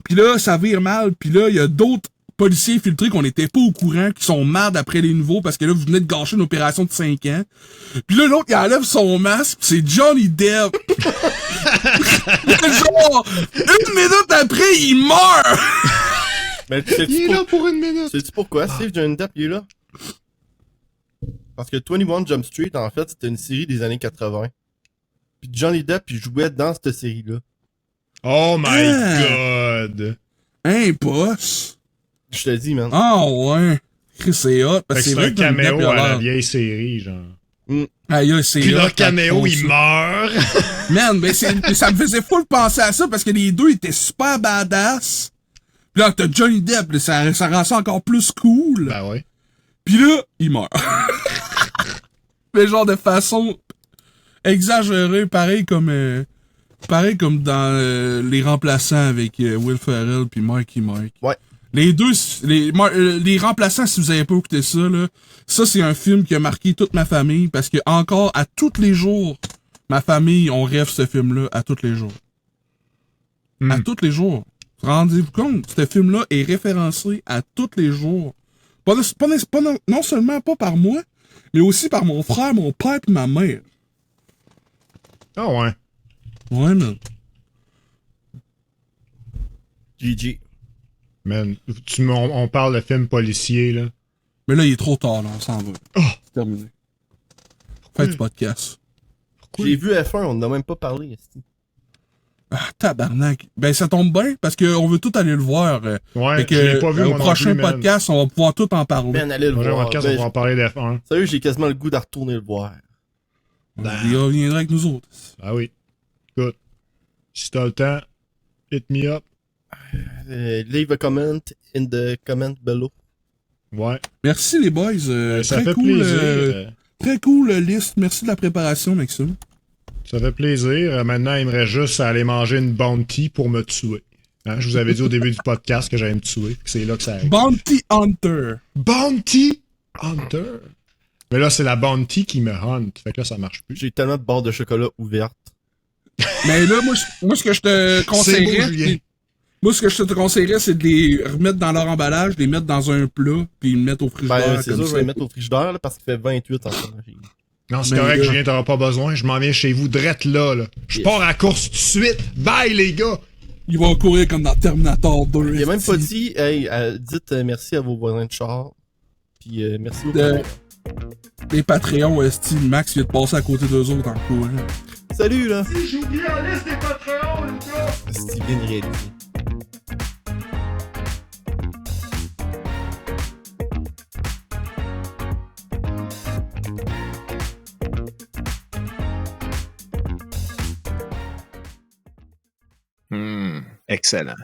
Puis là, ça vire mal. Puis là, il y a d'autres policiers infiltrés qu'on n'était pas au courant, qui sont marres d'après les nouveaux, parce que là, vous venez de gâcher une opération de 5 ans. Puis là, l'autre, il enlève son masque, pis c'est Johnny Depp. Genre, une minute après, il meurt! Mais sais-tu Il est là pour une minute. sais-tu pourquoi Steve Johnny Depp, il est là? Parce que 21 Jump Street, en fait, c'était une série des années 80. Puis Johnny Depp, il jouait dans cette série-là. Oh my Ah. god. Hein, boss? Je te le dis, man. Ah ouais. Chris, c'est hot. Parce Fait que que c'est c'est un vrai que Johnny Depp, caméo il a à la l'air- vieille série, genre. Aïe, c'est Puis hot, leur caméo, quand il meurt. Man, mais ça me faisait full penser à ça parce que les deux étaient super badass. Puis là, t'as Johnny Depp, là, ça rend ça encore plus cool. Ben ouais. Puis là, il meurt. Mais genre de façon exagérée, pareil comme dans Les Remplaçants avec Will Ferrell puis Marky Mark. Ouais. Les deux, les Remplaçants, si vous avez pas écouté ça, là, ça c'est un film qui a marqué toute ma famille parce que encore à tous les jours, ma famille, on rêve ce film-là à tous les jours. À tous les jours. Rendez-vous compte, ce film-là est référencé à tous les jours. Non seulement pas par moi, mais aussi par mon frère, mon père et ma mère. Ah ouais. Ouais, man. GG. Man, on parle de film policier, là. Mais là, il est trop tard, là, on s'en va. Oh. C'est terminé. Faites du podcast. J'ai vu F1, on n'a même pas parlé. esti. Ah, tabarnak. Ben, ça tombe bien, parce qu'on veut tout aller le voir. Ouais, Fait que, je l'ai pas vu, au moi non prochain plus, man. podcast, on va pouvoir tout en parler. Ben, allez le Prochain voir. podcast, Ben, on va en parler d'F1. Sérieux, j'ai quasiment le goût de retourner le voir. Il reviendra avec nous autres. Ah oui. Écoute, si t'as le temps, hit me up. Leave a comment in the comment below. Ouais. Merci, les boys. Ça très fait cool, plaisir. Très cool, liste. Merci de la préparation, Maxime. Ça fait plaisir. Maintenant, il me reste juste à aller manger une bounty pour me tuer. Hein, je vous avais dit au début du podcast que j'allais me tuer. C'est là que ça arrive. Bounty Hunter. Bounty Hunter. Mais là, c'est la bounty qui me hunt. Fait que là, ça marche plus. J'ai tellement de barres de chocolat ouvertes. Mais là, moi, ce que je te C'est beau, conseillerais, Julien. moi, ce que je te conseillerais, c'est de les remettre dans leur emballage, de les mettre dans un plat, puis les mettre au frigidaire. Ben, c'est sûr, je vais les mettre au frigidaire, là, parce qu'il fait 28 en ce moment. Non, c'est Mais correct, là- Julien, t'auras pas besoin. Je m'en viens chez vous, drette là. Je Yes. pars à la course tout de suite. Bye, les gars! Ils vont courir comme dans Terminator 2. Il a même esti. pas dit, hey, dites merci à vos voisins de char. Puis merci aux De- Les Patreons, esti, Max vient de passer à côté d'eux autres en courant. Salut, là! J'ai oublié la liste des Patreons, les gars! C'est bien réalisé. Excellent.